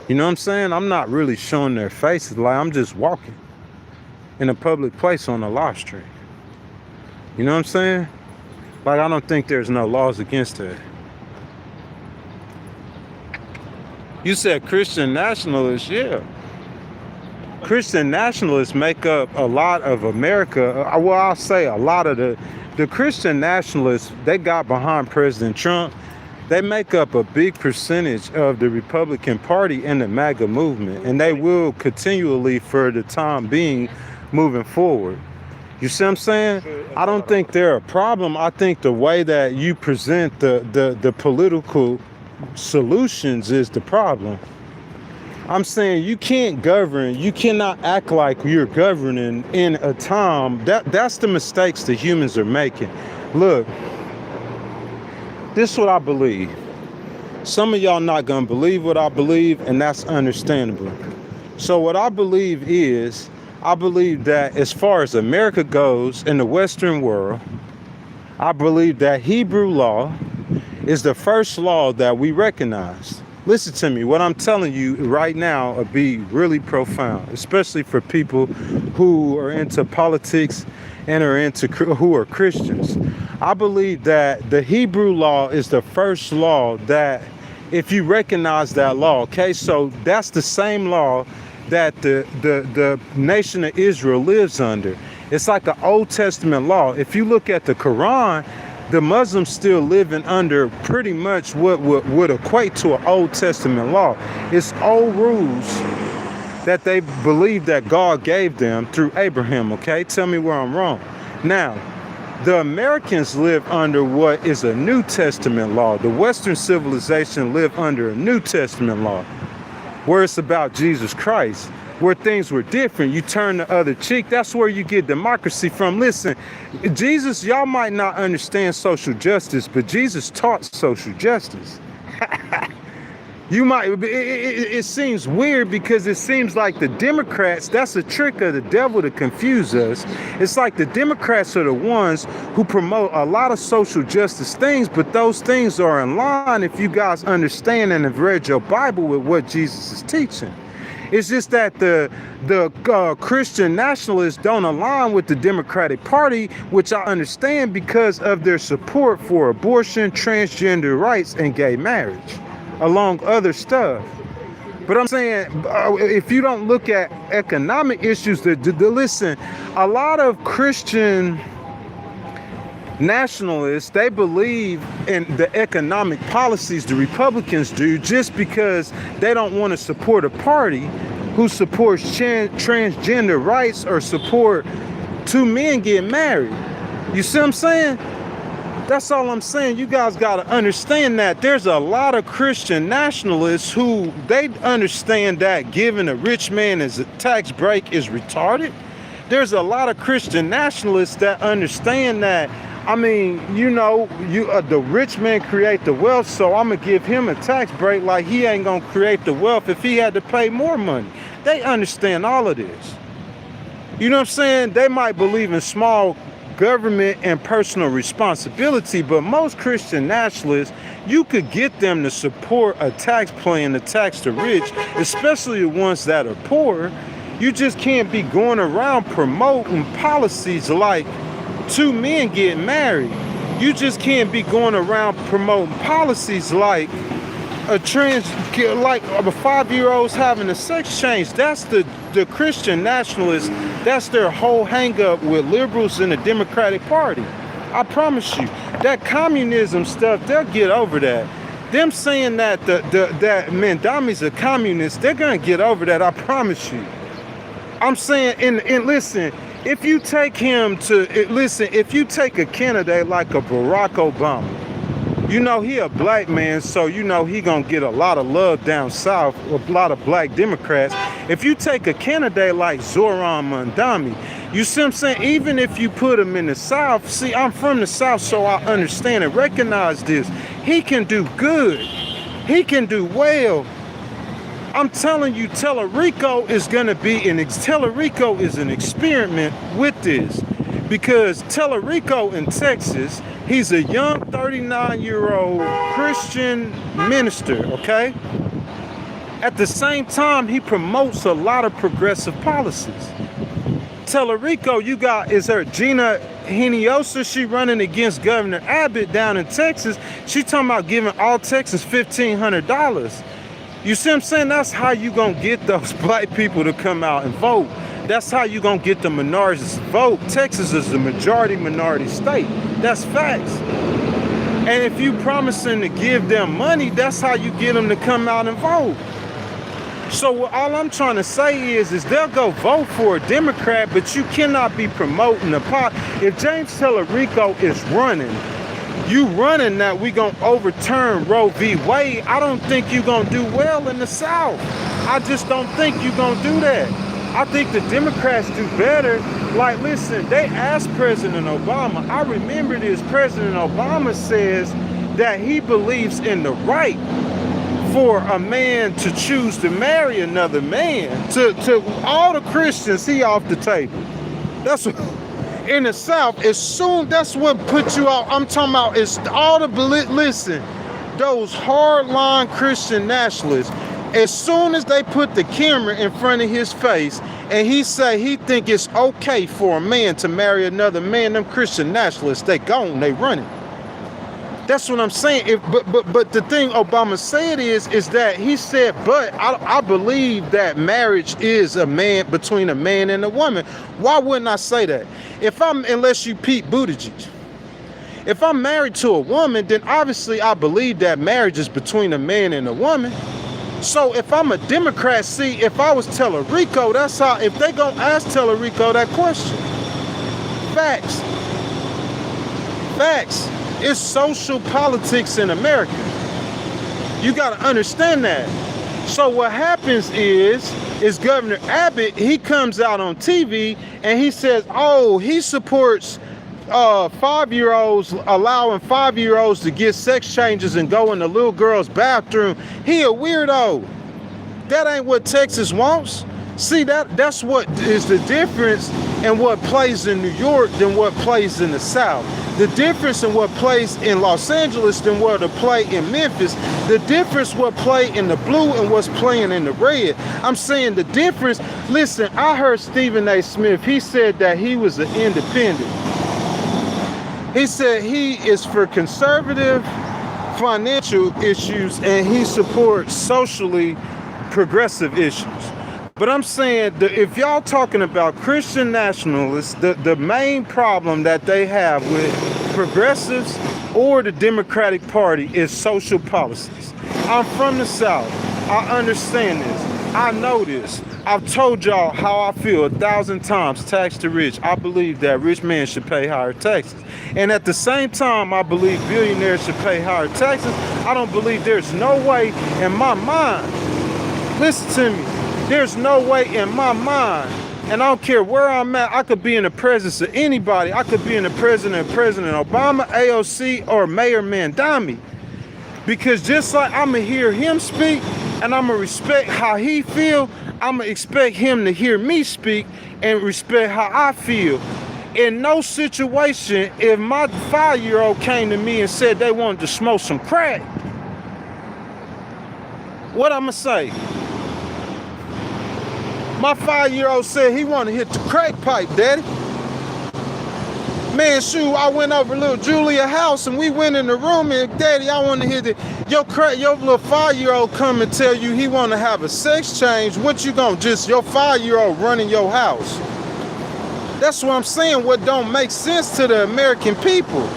[SPEAKER 1] You know what I'm saying? I'm not really showing their faces. Like, I'm just walking in a public place on a live stream. You know what I'm saying? Like, I don't think there's no laws against that. You said Christian nationalists, yeah. Christian nationalists make up a lot of America. Well, I'll say a lot of the Christian nationalists, they got behind President Trump. They make up a big percentage of the Republican Party and the MAGA movement, and they will continually for the time being moving forward. You see what I'm saying? I don't think they're a problem. I think the way that you present the political solutions is the problem. I'm saying you can't govern, you cannot act like you're governing in a time. That's the mistakes the humans are making. Look, this is what I believe. Some of y'all not gonna believe what I believe, and that's understandable. So what I believe is, I believe that as far as America goes in the Western world, I believe that Hebrew law is the first law that we recognize. Listen to me. What I'm telling you right now will be really profound, especially for people who are into politics and who are Christians. I believe that the Hebrew law is the first law that, if you recognize that law, okay, so that's the same law that the nation of Israel lives under. It's like an Old Testament law. If you look at the Quran, the Muslims still living under pretty much what would equate to an Old Testament law. It's old rules that they believe that God gave them through Abraham, okay? Tell me where I'm wrong. Now, the Americans live under what is a New Testament law. The Western civilization live under a New Testament law, where it's about Jesus Christ, where things were different. You turn the other cheek. That's where you get democracy from. Listen, Jesus, y'all might not understand social justice, but Jesus taught social justice. You might, it seems weird because it seems like the Democrats, that's a trick of the devil to confuse us. It's like the Democrats are the ones who promote a lot of social justice things, but those things are in line if you guys understand and have read your Bible with what Jesus is teaching. It's just that the Christian nationalists don't align with the Democratic Party, which I understand because of their support for abortion, transgender rights, and gay marriage, along other stuff. But I'm saying, if you don't look at economic issues, listen, a lot of Christian nationalists, they believe in the economic policies the Republicans do just because they don't want to support a party who supports transgender rights or support two men getting married. You see what I'm saying? That's all I'm saying. You guys got to understand that there's a lot of Christian nationalists who they understand that giving a rich man as a tax break is retarded. There's a lot of Christian nationalists that understand that, I mean, you know, the rich man create the wealth, so I'm going to give him a tax break like he ain't going to create the wealth if he had to pay more money. They understand all of this. You know what I'm saying? They might believe in small government and personal responsibility, but most Christian nationalists, you could get them to support a tax plan to tax the rich, especially the ones that are poor. You just can't be going around promoting policies like two men getting married. You just can't be going around promoting policies like a 5-year-olds having a sex change. That's the Christian nationalists. That's their whole hang up with liberals in the Democratic Party. I promise you, that communism stuff, they'll get over that. Them saying that that Mandami's a communist, they're gonna get over that. I promise you. I'm saying, and listen, if you take him to, if you take a candidate like a Barack Obama, you know he a black man, so you know he gonna get a lot of love down south, a lot of black Democrats. If you take a candidate like Zoran Mandami, you see what I'm saying? Even if you put him in the South, see, I'm from the South, so I understand and recognize this. He can do good. He can do well. I'm telling you, Tellerico is gonna be Tellerico is an experiment with this, because Tellerico in Texas, he's a young 39-year-old Christian minister, okay? At the same time, he promotes a lot of progressive policies. Tellerico, is her Gina Hinojosa, she running against Governor Abbott down in Texas. She talking about giving all Texans $1,500. You see what I'm saying? That's how you gonna get those black people to come out and vote. That's how you gonna get the minorities to vote. Texas is a majority minority state. That's facts. And if you promising to give them money, that's how you get them to come out and vote. So all I'm trying to say is they'll go vote for a Democrat, but you cannot be promoting the pot. If James Tellerico is running, you running that we gonna overturn Roe v. Wade, I don't think you gonna do well in the South. I just don't think you gonna do that. I think the Democrats do better. Like, listen, they asked President Obama. I remember this. President Obama says that he believes in the right for a man to choose to marry another man. To all the Christians, he off the table. That's what, in the South, as soon, that's what put you out. I'm talking about, it's all the, listen, those hardline Christian nationalists, as soon as they put the camera in front of his face and he say he think it's okay for a man to marry another man, them Christian nationalists, they gone, they running. That's what I'm saying. But the thing Obama said is that he said, but I believe that marriage is between a man and a woman. Why wouldn't I say that? Unless you Pete Buttigieg. If I'm married to a woman, then obviously I believe that marriage is between a man and a woman. So if I'm a Democrat, see, if I was Tellerico, that's how, if they gonna ask Tellerico that question. Facts. It's social politics in America. You gotta understand that. So what happens is Governor Abbott, he comes out on TV and he says, oh, he supports 5-year-olds, allowing 5-year-olds to get sex changes and go in the little girl's bathroom. He a weirdo. That ain't what Texas wants. See, that's what is the difference in what plays in New York than what plays in the South. The difference in what plays in Los Angeles than what to play in Memphis. The difference what play in the blue and what's playing in the red. I'm saying the difference. Listen, I heard Stephen A. Smith. He said that he was an independent. He said he is for conservative financial issues and he supports socially progressive issues. But I'm saying that if y'all talking about Christian nationalists, the main problem that they have with progressives or the Democratic Party is social policies. I'm from the South. I understand this. I know this. I've told y'all how I feel 1,000 times, tax the rich. I believe that rich men should pay higher taxes. And at the same time, I believe billionaires should pay higher taxes. I don't believe there's no way in my mind, listen to me, there's no way in my mind, and I don't care where I'm at, I could be in the presence of anybody. I could be in the presence of President Obama, AOC, or Mayor Mandami. Because just like I'm going to hear him speak, and I'm going to respect how he feel, I'm going to expect him to hear me speak and respect how I feel. In no situation, if my 5-year-old came to me and said they wanted to smoke some crack, what I'm going to say? My 5-year-old said he wanted to hit the crack pipe, Daddy. Man, shoot, I went over to little Julia's house and we went in the room and Daddy, I want to hit it. Your little 5-year-old come and tell you he want to have a sex change. What you gonna just your 5-year-old running your house? That's what I'm saying. What don't make sense to the American people.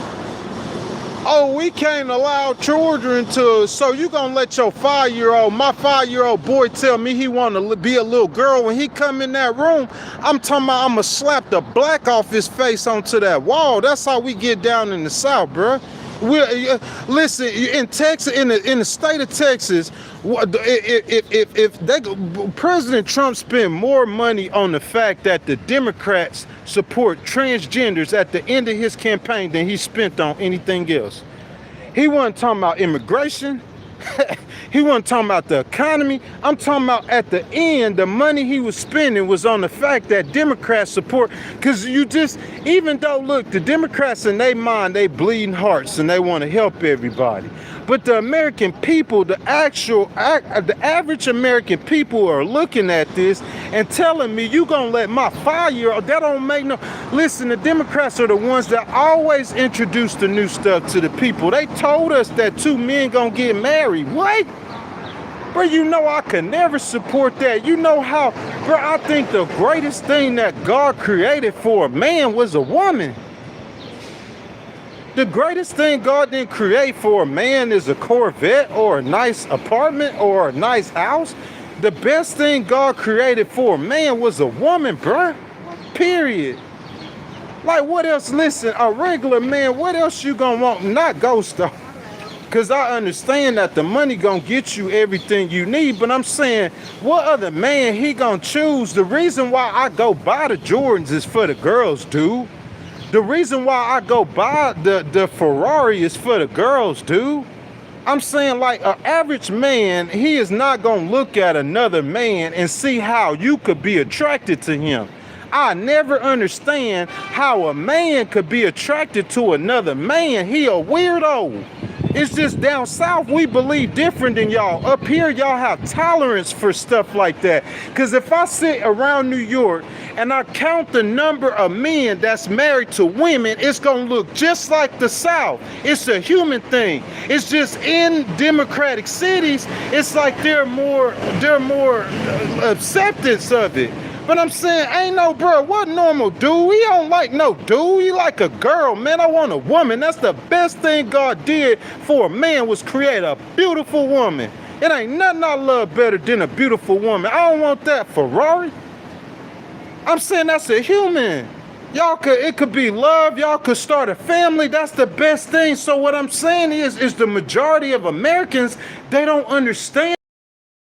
[SPEAKER 1] Oh, we can't allow children to, so you gonna let your 5-year-old, my 5-year-old boy tell me he wanna be a little girl. When he come in that room, I'm talking about I'ma slap the black off his face onto that wall. That's how we get down in the South, bro. Listen, in Texas, in the state of Texas, if President Trump spent more money on the fact that the Democrats support transgenders at the end of his campaign than he spent on anything else. He wasn't talking about immigration. He wasn't talking about the economy. I'm talking about at the end, the money he was spending was on the fact that Democrats support, because even though, look, the Democrats in their mind, they bleeding hearts and they want to help everybody. But the American people, the average American people are looking at this and telling me, you gonna let my 5-year-old, that don't make no, listen, the Democrats are the ones that always introduce the new stuff to the people. They told us that 2 men gonna get married. What? Bro, you know I could never support that. You know how, bro, I think the greatest thing that God created for a man was a woman. The greatest thing God didn't create for a man is a Corvette or a nice apartment or a nice house. The best thing God created for a man was a woman, bruh. Period. Like, what else? Listen, a regular man, what else you gonna want? Not ghost though. Because I understand that the money gonna get you everything you need, but I'm saying, what other man he gonna choose? The reason why I go buy the Jordans is for the girls, dude. The reason why I go buy the Ferrari is for the girls, dude. I'm saying, like, an average man, he is not gonna look at another man and see how you could be attracted to him. I never understand how a man could be attracted to another man. He a weirdo. It's just down south, we believe different than y'all. Up here, y'all have tolerance for stuff like that. Because if I sit around New York and I count the number of men that's married to women, it's going to look just like the South. It's a human thing. It's just in democratic cities, it's like they're more acceptance of it. But I'm saying, ain't no, bro, what normal dude? We don't like no dude. We like a girl, man. I want a woman. That's the best thing God did for a man, was create a beautiful woman. It ain't nothing I love better than a beautiful woman. I don't want that Ferrari. I'm saying that's a human. It could be love. Y'all could start a family. That's the best thing. So what I'm saying is the majority of Americans, they don't understand.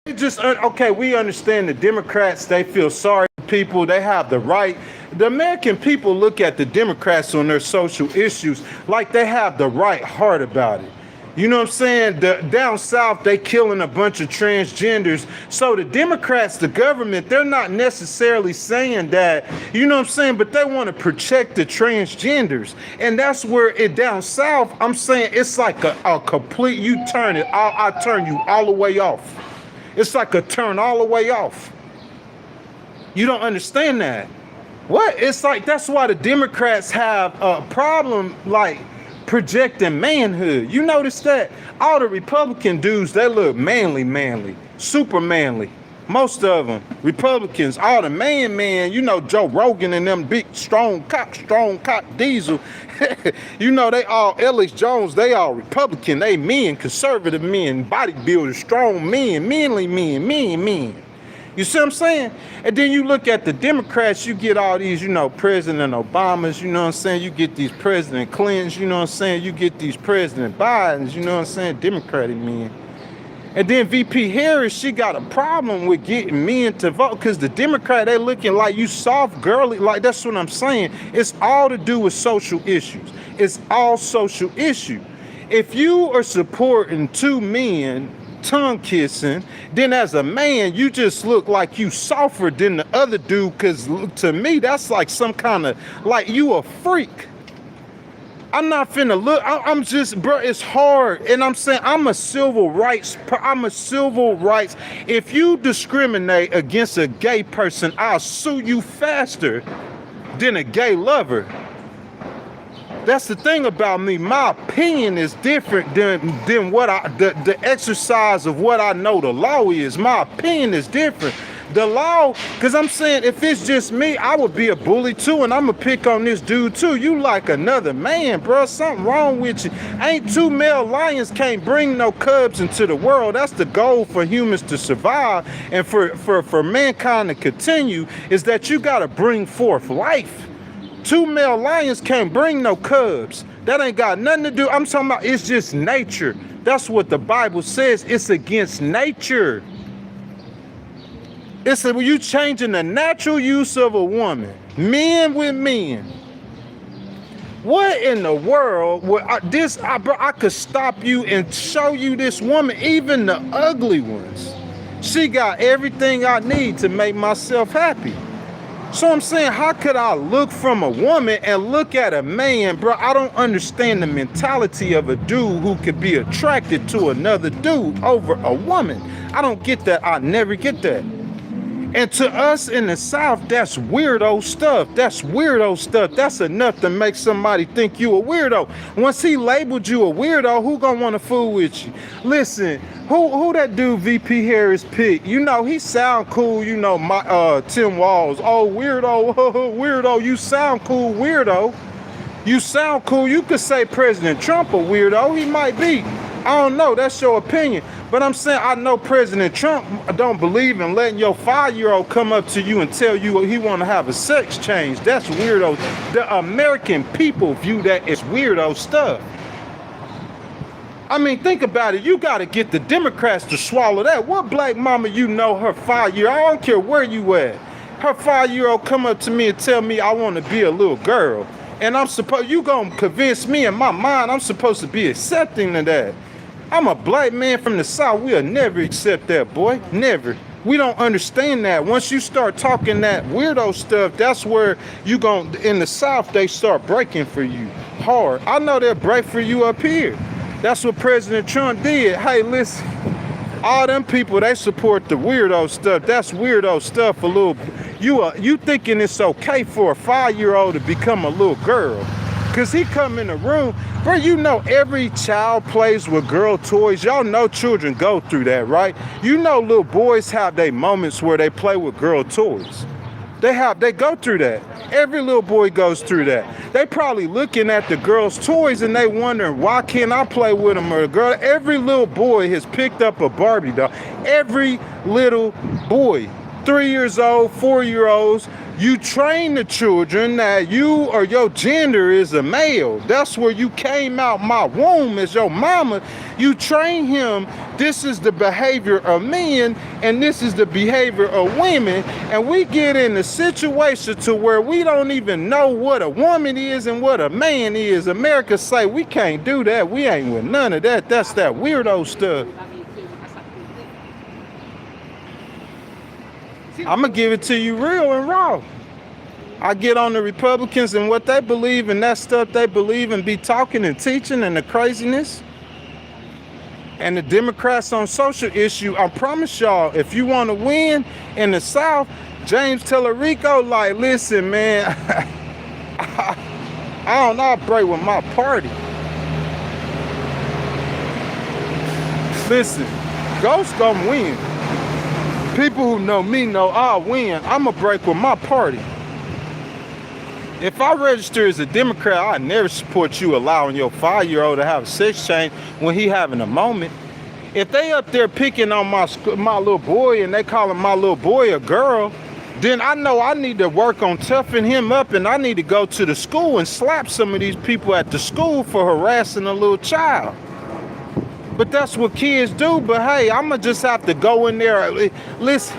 [SPEAKER 1] Okay, we understand the Democrats, they feel sorry for people, they have the right. The American people look at the Democrats on their social issues like they have the right heart about it. You know what I'm saying? Down south, they killing a bunch of transgenders. So the Democrats, the government, they're not necessarily saying that, you know what I'm saying? But they want to protect the transgenders. And that's where it down south, I'm saying it's like a complete, you turn it, I turn you all the way off. It's like a turn all the way off. You don't understand that. What? It's like, that's why the Democrats have a problem, like, projecting manhood. You notice that? All the Republican dudes, they look manly, super manly. Most of them, Republicans, all the man, you know, Joe Rogan and them big, strong cock diesel. You know, they all, Ellis Jones, they all Republican. They men, conservative men, bodybuilders, strong men, manly men. You see what I'm saying? And then you look at the Democrats, you get all these, you know, President Obamas, you know what I'm saying? You get these President Clintons, you know what I'm saying? You get these President Bidens, you know what I'm saying? Democratic men. And then VP Harris, she got a problem with getting men to vote because the Democrat, they looking like you soft, girly. Like, that's what I'm saying. It's all to do with social issues. It's all social issue. If you are supporting two men tongue kissing, then as a man, you just look like you softer than the other dude, because to me, that's like some kind of, like, you a freak. I'm not finna look, I'm just, bro, it's hard. And I'm saying, I'm a civil rights. If you discriminate against a gay person, I'll sue you faster than a gay lover. That's the thing about me. My opinion is different than what the exercise of what I know the law is. My opinion is different. The law, because I'm saying, if it's just me, I would be a bully too, and I'm going to pick on this dude too. You like another man, bro. Something wrong with you. Ain't two male lions can't bring no cubs into the world. That's the goal for humans to survive and for mankind to continue, is that you got to bring forth life. Two male lions can't bring no cubs. That ain't got nothing to do. I'm talking about, it's just nature. That's what the Bible says. It's against nature. It's you changing the natural use of a woman. Men with men. What in the world would I could stop you and show you this woman, even the ugly ones. She got everything I need to make myself happy. So I'm saying, how could I look from a woman and look at a man, bro? I don't understand the mentality of a dude who could be attracted to another dude over a woman. I don't get that. I never get that. And to us in the South, that's weirdo stuff. That's enough to make somebody think you a weirdo. Once he labeled you a weirdo, who gonna want to fool with you? Listen, who that dude VP Harris picked? You know, he sound cool, you know, Tim Walz. Oh, weirdo, you sound cool, weirdo. You sound cool. You could say President Trump a weirdo. He might be. I don't know. That's your opinion. But I'm saying, I know President Trump don't believe in letting your 5-year-old come up to you and tell you he want to have a sex change. That's weirdo. The American people view that as weirdo stuff. I mean, think about it. You got to get the Democrats to swallow that. What black mama you know her 5-year-old? I don't care where you at. Her 5-year-old come up to me and tell me I want to be a little girl. And you gonna convince me in my mind I'm supposed to be accepting of that. I'm a black man from the South. We'll never accept that, boy. Never. We don't understand that. Once you start talking that weirdo stuff, that's where in the South, they start breaking for you hard. I know they'll break for you up here. That's what President Trump did. Hey, listen, all them people, they support the weirdo stuff. That's weirdo stuff. A little, you thinking it's okay for a 5-year-old to become a little girl? Cause he come in the room, bro, you know every child plays with girl toys. Y'all know children go through that, right? You know little boys have their moments where they play with girl toys. They go through that. Every little boy goes through that. They probably looking at the girls' toys and they wondering, why can't I play with them or the girl? Every little boy has picked up a Barbie doll. Every little boy, 3 years old, 4-year-olds, you train the children that you or your gender is a male. That's where you came out my womb as your mama. You train him, this is the behavior of men and this is the behavior of women. And we get in a situation to where we don't even know what a woman is and what a man is. America say we can't do that. We ain't with none of that. That's that weirdo stuff. I'm going to give it to you real and raw. I get on the Republicans and what they believe and that stuff they believe and be talking and teaching and the craziness. And the Democrats on social issue, I promise y'all, if you want to win in the South, James Tellerico, like, listen, man, I don't operate with my party. Listen, Ghost gonna win. People who know me know I'll win. I'ma break with my party. If I register as a Democrat, I never support you allowing your 5-year-old to have a sex change when he having a moment. If they up there picking on my little boy and they calling my little boy a girl, then I know I need to work on toughening him up and I need to go to the school and slap some of these people at the school for harassing a little child. But that's what kids do. But hey, I'ma just have to go in there. Listen,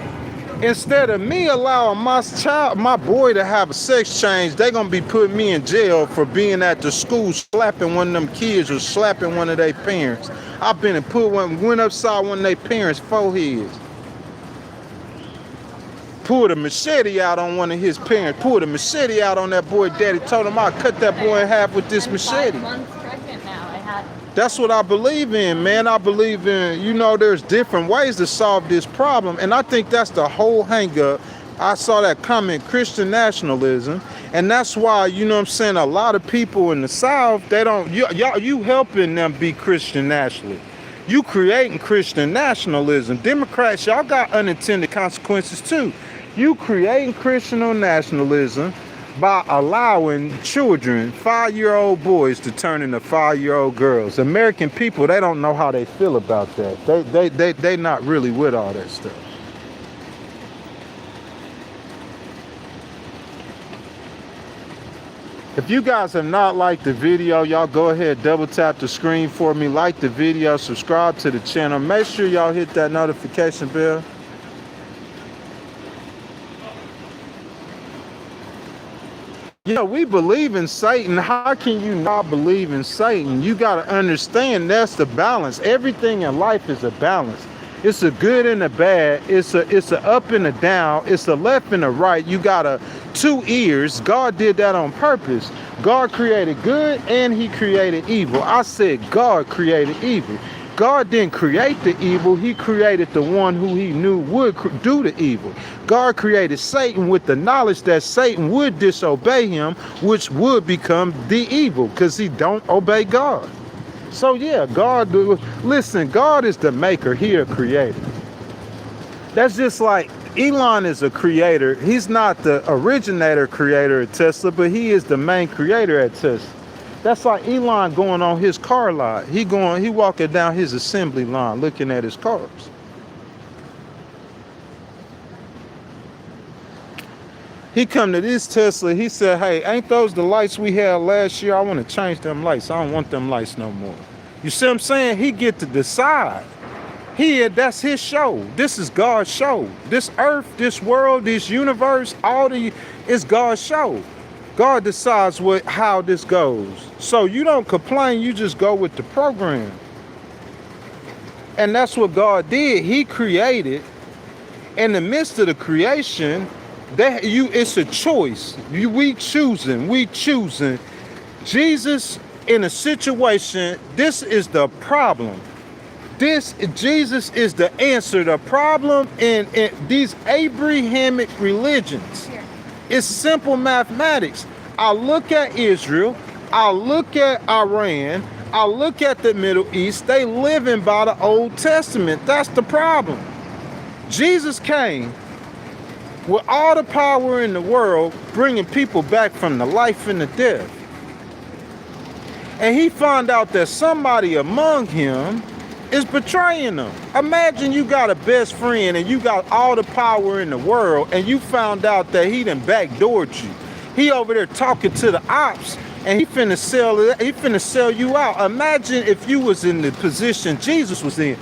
[SPEAKER 1] instead of me allowing my boy to have a sex change, they gonna be putting me in jail for being at the school slapping one of them kids or slapping one of their parents. I've been and went upside one of their parents' foreheads. Pulled a machete out on one of his parents. Pulled a machete out on that boy daddy. Told him I'd cut that boy in half with this machete.
[SPEAKER 2] 5 months pregnant now.
[SPEAKER 1] That's what I believe in, man. I believe in, there's different ways to solve this problem. And I think that's the whole hang up. I saw that comment, Christian nationalism. And that's why, a lot of people in the South, they don't, you helping them be Christian nationalists. You creating Christian nationalism. Democrats, y'all got unintended consequences too. You creating Christian nationalism by allowing children, 5-year-old boys, to turn into 5-year-old girls. American people, they don't know how they feel about that. They not really with all that stuff. If you guys have not liked the video, y'all go ahead, double tap the screen for me, like the video, subscribe to the channel. Make sure y'all hit that notification bell. We believe in Satan. How can you not believe in Satan? You got to understand that's the balance. Everything in life is a balance. It's a good and a bad. It's a up and a down. It's a left and a right. You got 2 ears. God did that on purpose. God created good and he created evil. I said God created evil. God didn't create the evil. He created the one who he knew would do the evil. God created Satan with the knowledge that Satan would disobey him, which would become the evil because he don't obey God. So yeah, listen, God is the maker, he a creator. That's just like Elon is a creator. He's not the originator creator at Tesla, but he is the main creator at Tesla. That's like Elon going on his car lot. He walking down his assembly line looking at his cars. He come to this Tesla, he said, hey, ain't those the lights we had last year? I want to change them lights. I don't want them lights no more. You see what I'm saying? He get to decide. That's his show. This is God's show. This earth, this world, this universe, it's God's show. God decides how this goes. So you don't complain, you just go with the program. And that's what God did. He created. In the midst of the creation, it's a choice. We choosing. Jesus in a situation, this is the problem. Jesus is the answer. The problem in these Abrahamic religions, it's simple mathematics. I look at Israel, I look at Iran, I look at the Middle East, they living by the Old Testament. That's the problem. Jesus came with all the power in the world, bringing people back from the life and the death. And he found out that somebody among him is betraying them. Imagine you got a best friend and you got all the power in the world and you found out that he done backdoored you. He over there talking to the ops and he finna sell you out. Imagine if you was in the position Jesus was in.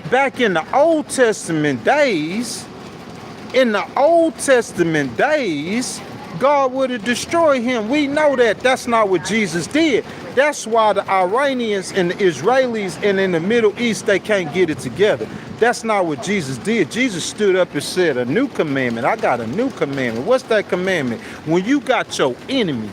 [SPEAKER 1] Back in the Old Testament days, God would have destroyed him. We know that. That's not what Jesus did. That's why the Iranians and the Israelis and in the Middle East, they can't get it together. That's not what Jesus did. Jesus stood up and said, a new commandment. I got a new commandment. What's that commandment? When you got your enemy,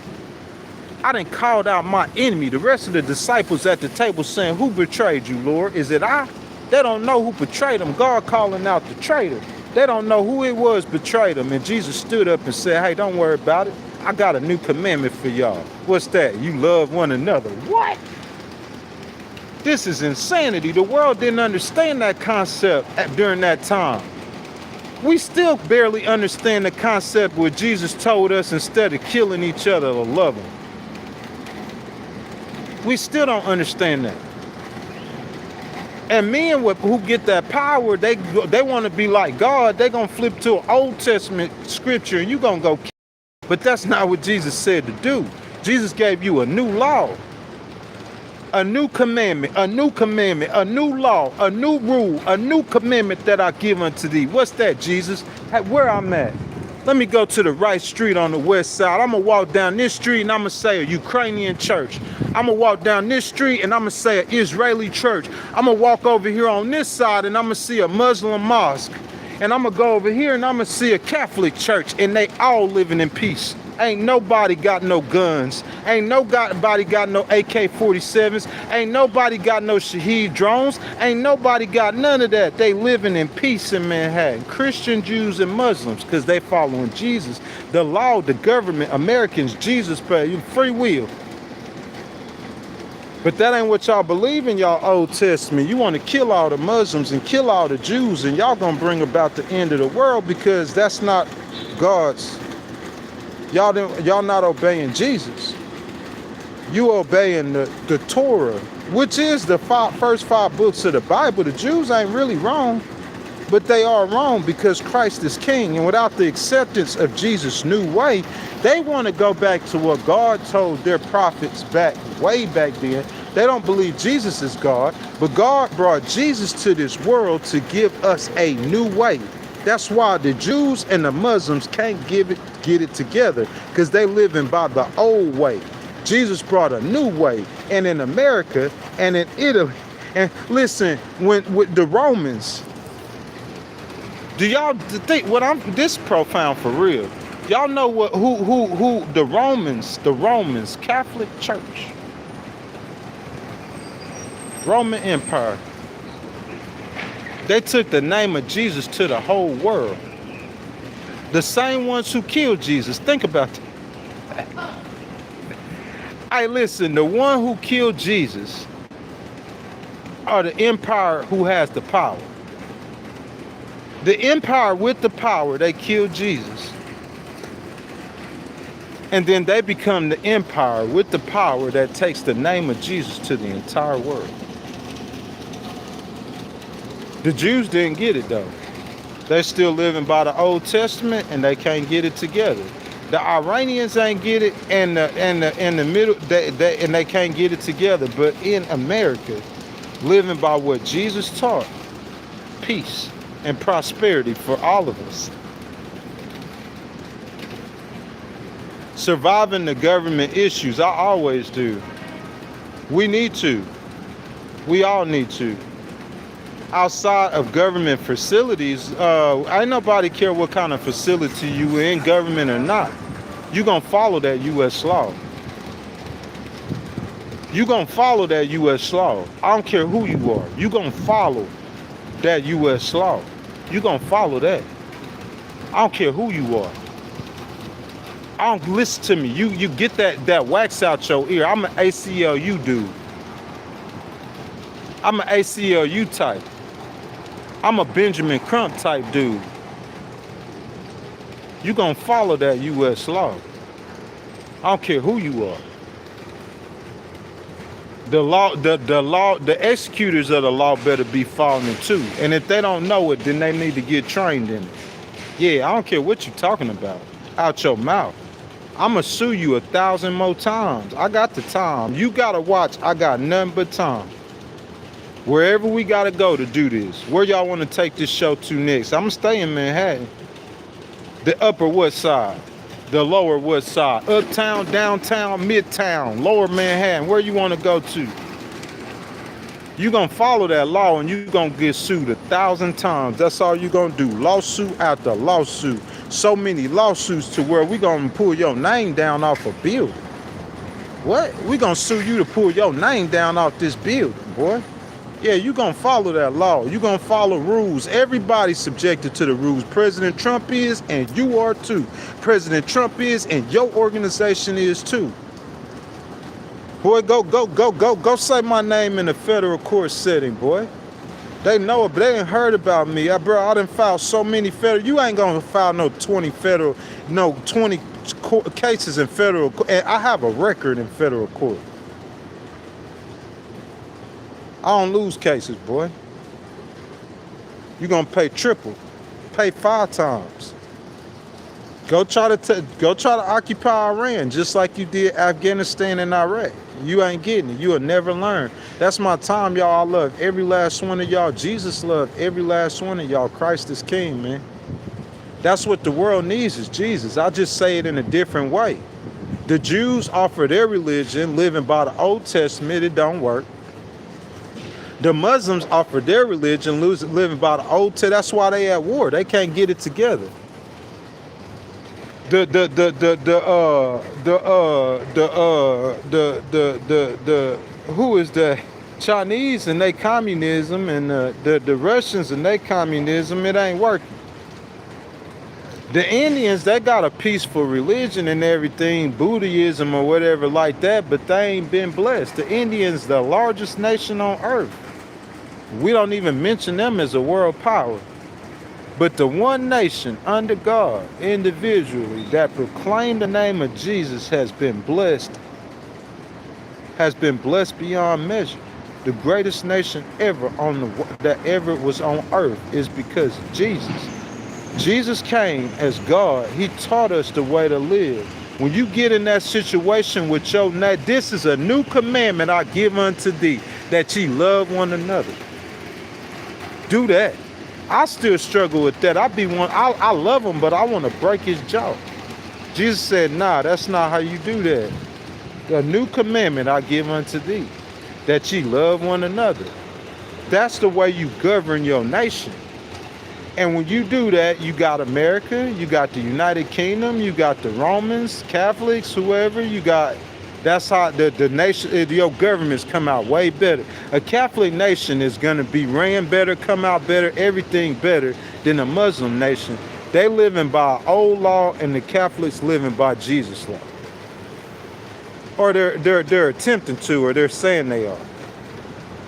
[SPEAKER 1] I done called out my enemy. The rest of the disciples at the table saying, who betrayed you, Lord? Is it I? They don't know who betrayed them. God calling out the traitor. They don't know who it was betrayed them. And Jesus stood up and said, hey, don't worry about it. I got a new commandment for y'all. What's that? You love one another. What? This is insanity. The world didn't understand that concept during that time. We still barely understand the concept where Jesus told us instead of killing each other to love them. We still don't understand that. And men who get that power, they want to be like God. They're going to flip to an Old Testament scripture and you're going to go kill. But that's not what Jesus said to do. Jesus gave you a new law, a new commandment, a new law, a new rule, a new commandment that I give unto thee. What's that, Jesus? Where I'm at? Let me go to the right street on the west side. I'm going to walk down this street and I'm going to say a Ukrainian church. I'm going to walk down this street and I'm going to say an Israeli church. I'm going to walk over here on this side and I'm going to see a Muslim mosque. And I'm going to go over here and I'm going to see a Catholic church and they all living in peace. Ain't nobody got no guns. Ain't nobody got no AK-47s. Ain't nobody got no Shaheed drones. Ain't nobody got none of that. They living in peace in Manhattan. Christian, Jews, and Muslims, because they following Jesus. The law, the government, Americans, Jesus, free will. But that ain't what y'all believe in y'all Old Testament. You want to kill all the Muslims and kill all the Jews, and y'all gonna bring about the end of the world because that's not God's. Y'all not obeying Jesus. You obeying the Torah, which is the first 5 books of the Bible. The Jews ain't really wrong, but they are wrong because Christ is king. And without the acceptance of Jesus' new way, they want to go back to what God told their prophets way back then. They don't believe Jesus is God, but God brought Jesus to this world to give us a new way. That's why the Jews and the Muslims can't get it together, because they living by the old way. Jesus brought a new way. And in America and in Italy, and listen, with the Romans, do y'all think this profound for real? Y'all know who the Romans, Catholic Church, Roman Empire. They took the name of Jesus to the whole world. The same ones who killed Jesus. Think about that. Hey, listen, the one who killed Jesus are the empire who has the power. The empire with the power, they killed Jesus. And then they become the empire with the power that takes the name of Jesus to the entire world. The Jews didn't get it though. They're still living by the Old Testament and they can't get it together. The Iranians ain't get it, and the middle they can't get it together. But in America, living by what Jesus taught, peace and prosperity for all of us. Surviving the government issues, I always do. We need to. We all need to. Outside of government facilities, ain't nobody care what kind of facility you in, government or not. You gonna follow that U.S. law. You gonna follow that U.S. law. I don't care who you are. You gonna follow that U.S. law. You gonna follow that. I don't care who you are. I don't listen to me. You get that wax out your ear. I'm an ACLU dude. I'm an ACLU type. I'm a Benjamin Crump type dude. You gonna follow that U.S. law. I don't care who you are. The law, the executors of the law better be following it too. And if they don't know it, then they need to get trained in it. Yeah, I don't care what you're talking about. Out your mouth. I'ma sue you 1,000 more times. I got the time. You gotta watch. I got nothing but time. Wherever we gotta go to do this. Where y'all wanna take this show to next? I'ma stay in Manhattan. The upper west side. The lower west side. Uptown, downtown, midtown, lower Manhattan. Where you wanna go to? You gonna follow that law and you gonna get sued 1,000 times. That's all you gonna do. Lawsuit after lawsuit. So many lawsuits to where we gonna pull your name down off a building. What? We gonna sue you to pull your name down off this building, boy. Yeah, you gonna follow that law. You gonna follow rules. Everybody's subjected to the rules. President Trump is, and you are too. President Trump is, and your organization is too. Boy, go say my name in the federal court setting, boy. They know it, but they ain't heard about me. I done filed so many federal. You ain't gonna file no 20 cases in federal court. And I have a record in federal court. I don't lose cases, boy. You gonna pay triple, pay 5 times. Go try to occupy Iran just like you did Afghanistan and Iraq. You ain't getting it. You'll never learn. That's my time, y'all. I love every last one of y'all. Jesus loved every last one of y'all. Christ is King, man. That's what the world needs is Jesus. I just say it in a different way. The Jews offer their religion, living by the Old Testament. It don't work. The Muslims offer their religion, living by the Old Testament. That's why they at war. They can't get it together. Who is the Chinese and they communism and the Russians and they communism? It ain't working. The Indians, they got a peaceful religion and everything, Buddhism or whatever like that, but they ain't been blessed. The Indians, the largest nation on earth. We don't even mention them as a world power. But the one nation under God, individually, that proclaimed the name of Jesus has been blessed beyond measure. The greatest nation ever that ever was on earth is because of Jesus. Jesus came as God. He taught us the way to live. When you get in that situation with your neighbor, this is a new commandment I give unto thee, that ye love one another. Do that. I still struggle with that. I love him, but I want to break his jaw. Jesus said, nah, that's not how you do that. A new commandment I give unto thee, that ye love one another. That's the way you govern your nation. And when you do that, you got America, you got the United Kingdom, you got the Romans, Catholics, whoever, that's how the nation, your governments come out way better. A Catholic nation is going to be ran better, come out better, everything better than a Muslim nation. They living by old law and the Catholics living by Jesus' law. Or they're attempting to, or they're saying they are.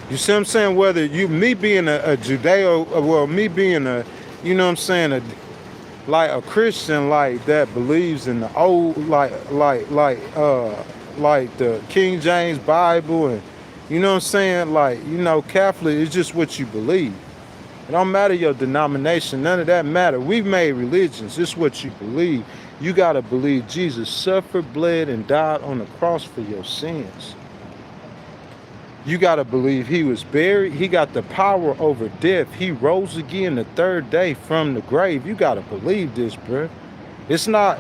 [SPEAKER 1] You see what I'm saying? Whether me being a Judeo, me being a, you know what I'm saying, like a Christian like that believes in the old, like the King James Bible, and you know what I'm saying, like, you know, Catholic is just what you believe. It don't matter your denomination, none of that matter. We've made religions, it's what you believe. You gotta believe Jesus suffered, bled, and died on the cross for your sins. You gotta believe he was buried, he got the power over death, he rose again the 3rd day from the grave. You gotta believe this, bro. It's an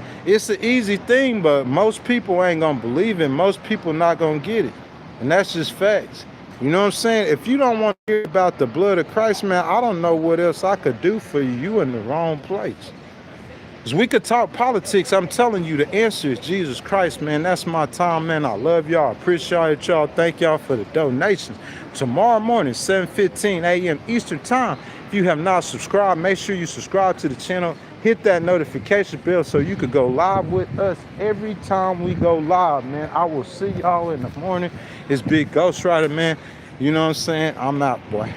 [SPEAKER 1] easy thing, but most people ain't gonna believe it. Most people not gonna get it. And that's just facts. You know what I'm saying? If you don't want to hear about the blood of Christ, man, I don't know what else I could do for you. You in the wrong place. Because we could talk politics. I'm telling you, the answer is Jesus Christ, man. That's my time, man. I love y'all. I appreciate y'all. Thank y'all for the donations. Tomorrow morning, 7:15 a.m. Eastern Time. If you have not subscribed, make sure you subscribe to the channel. Hit that notification bell so you could go live with us every time we go live, man. I will see y'all in the morning. It's Big Ghost Rider, man. You know what I'm saying? I'm out, boy.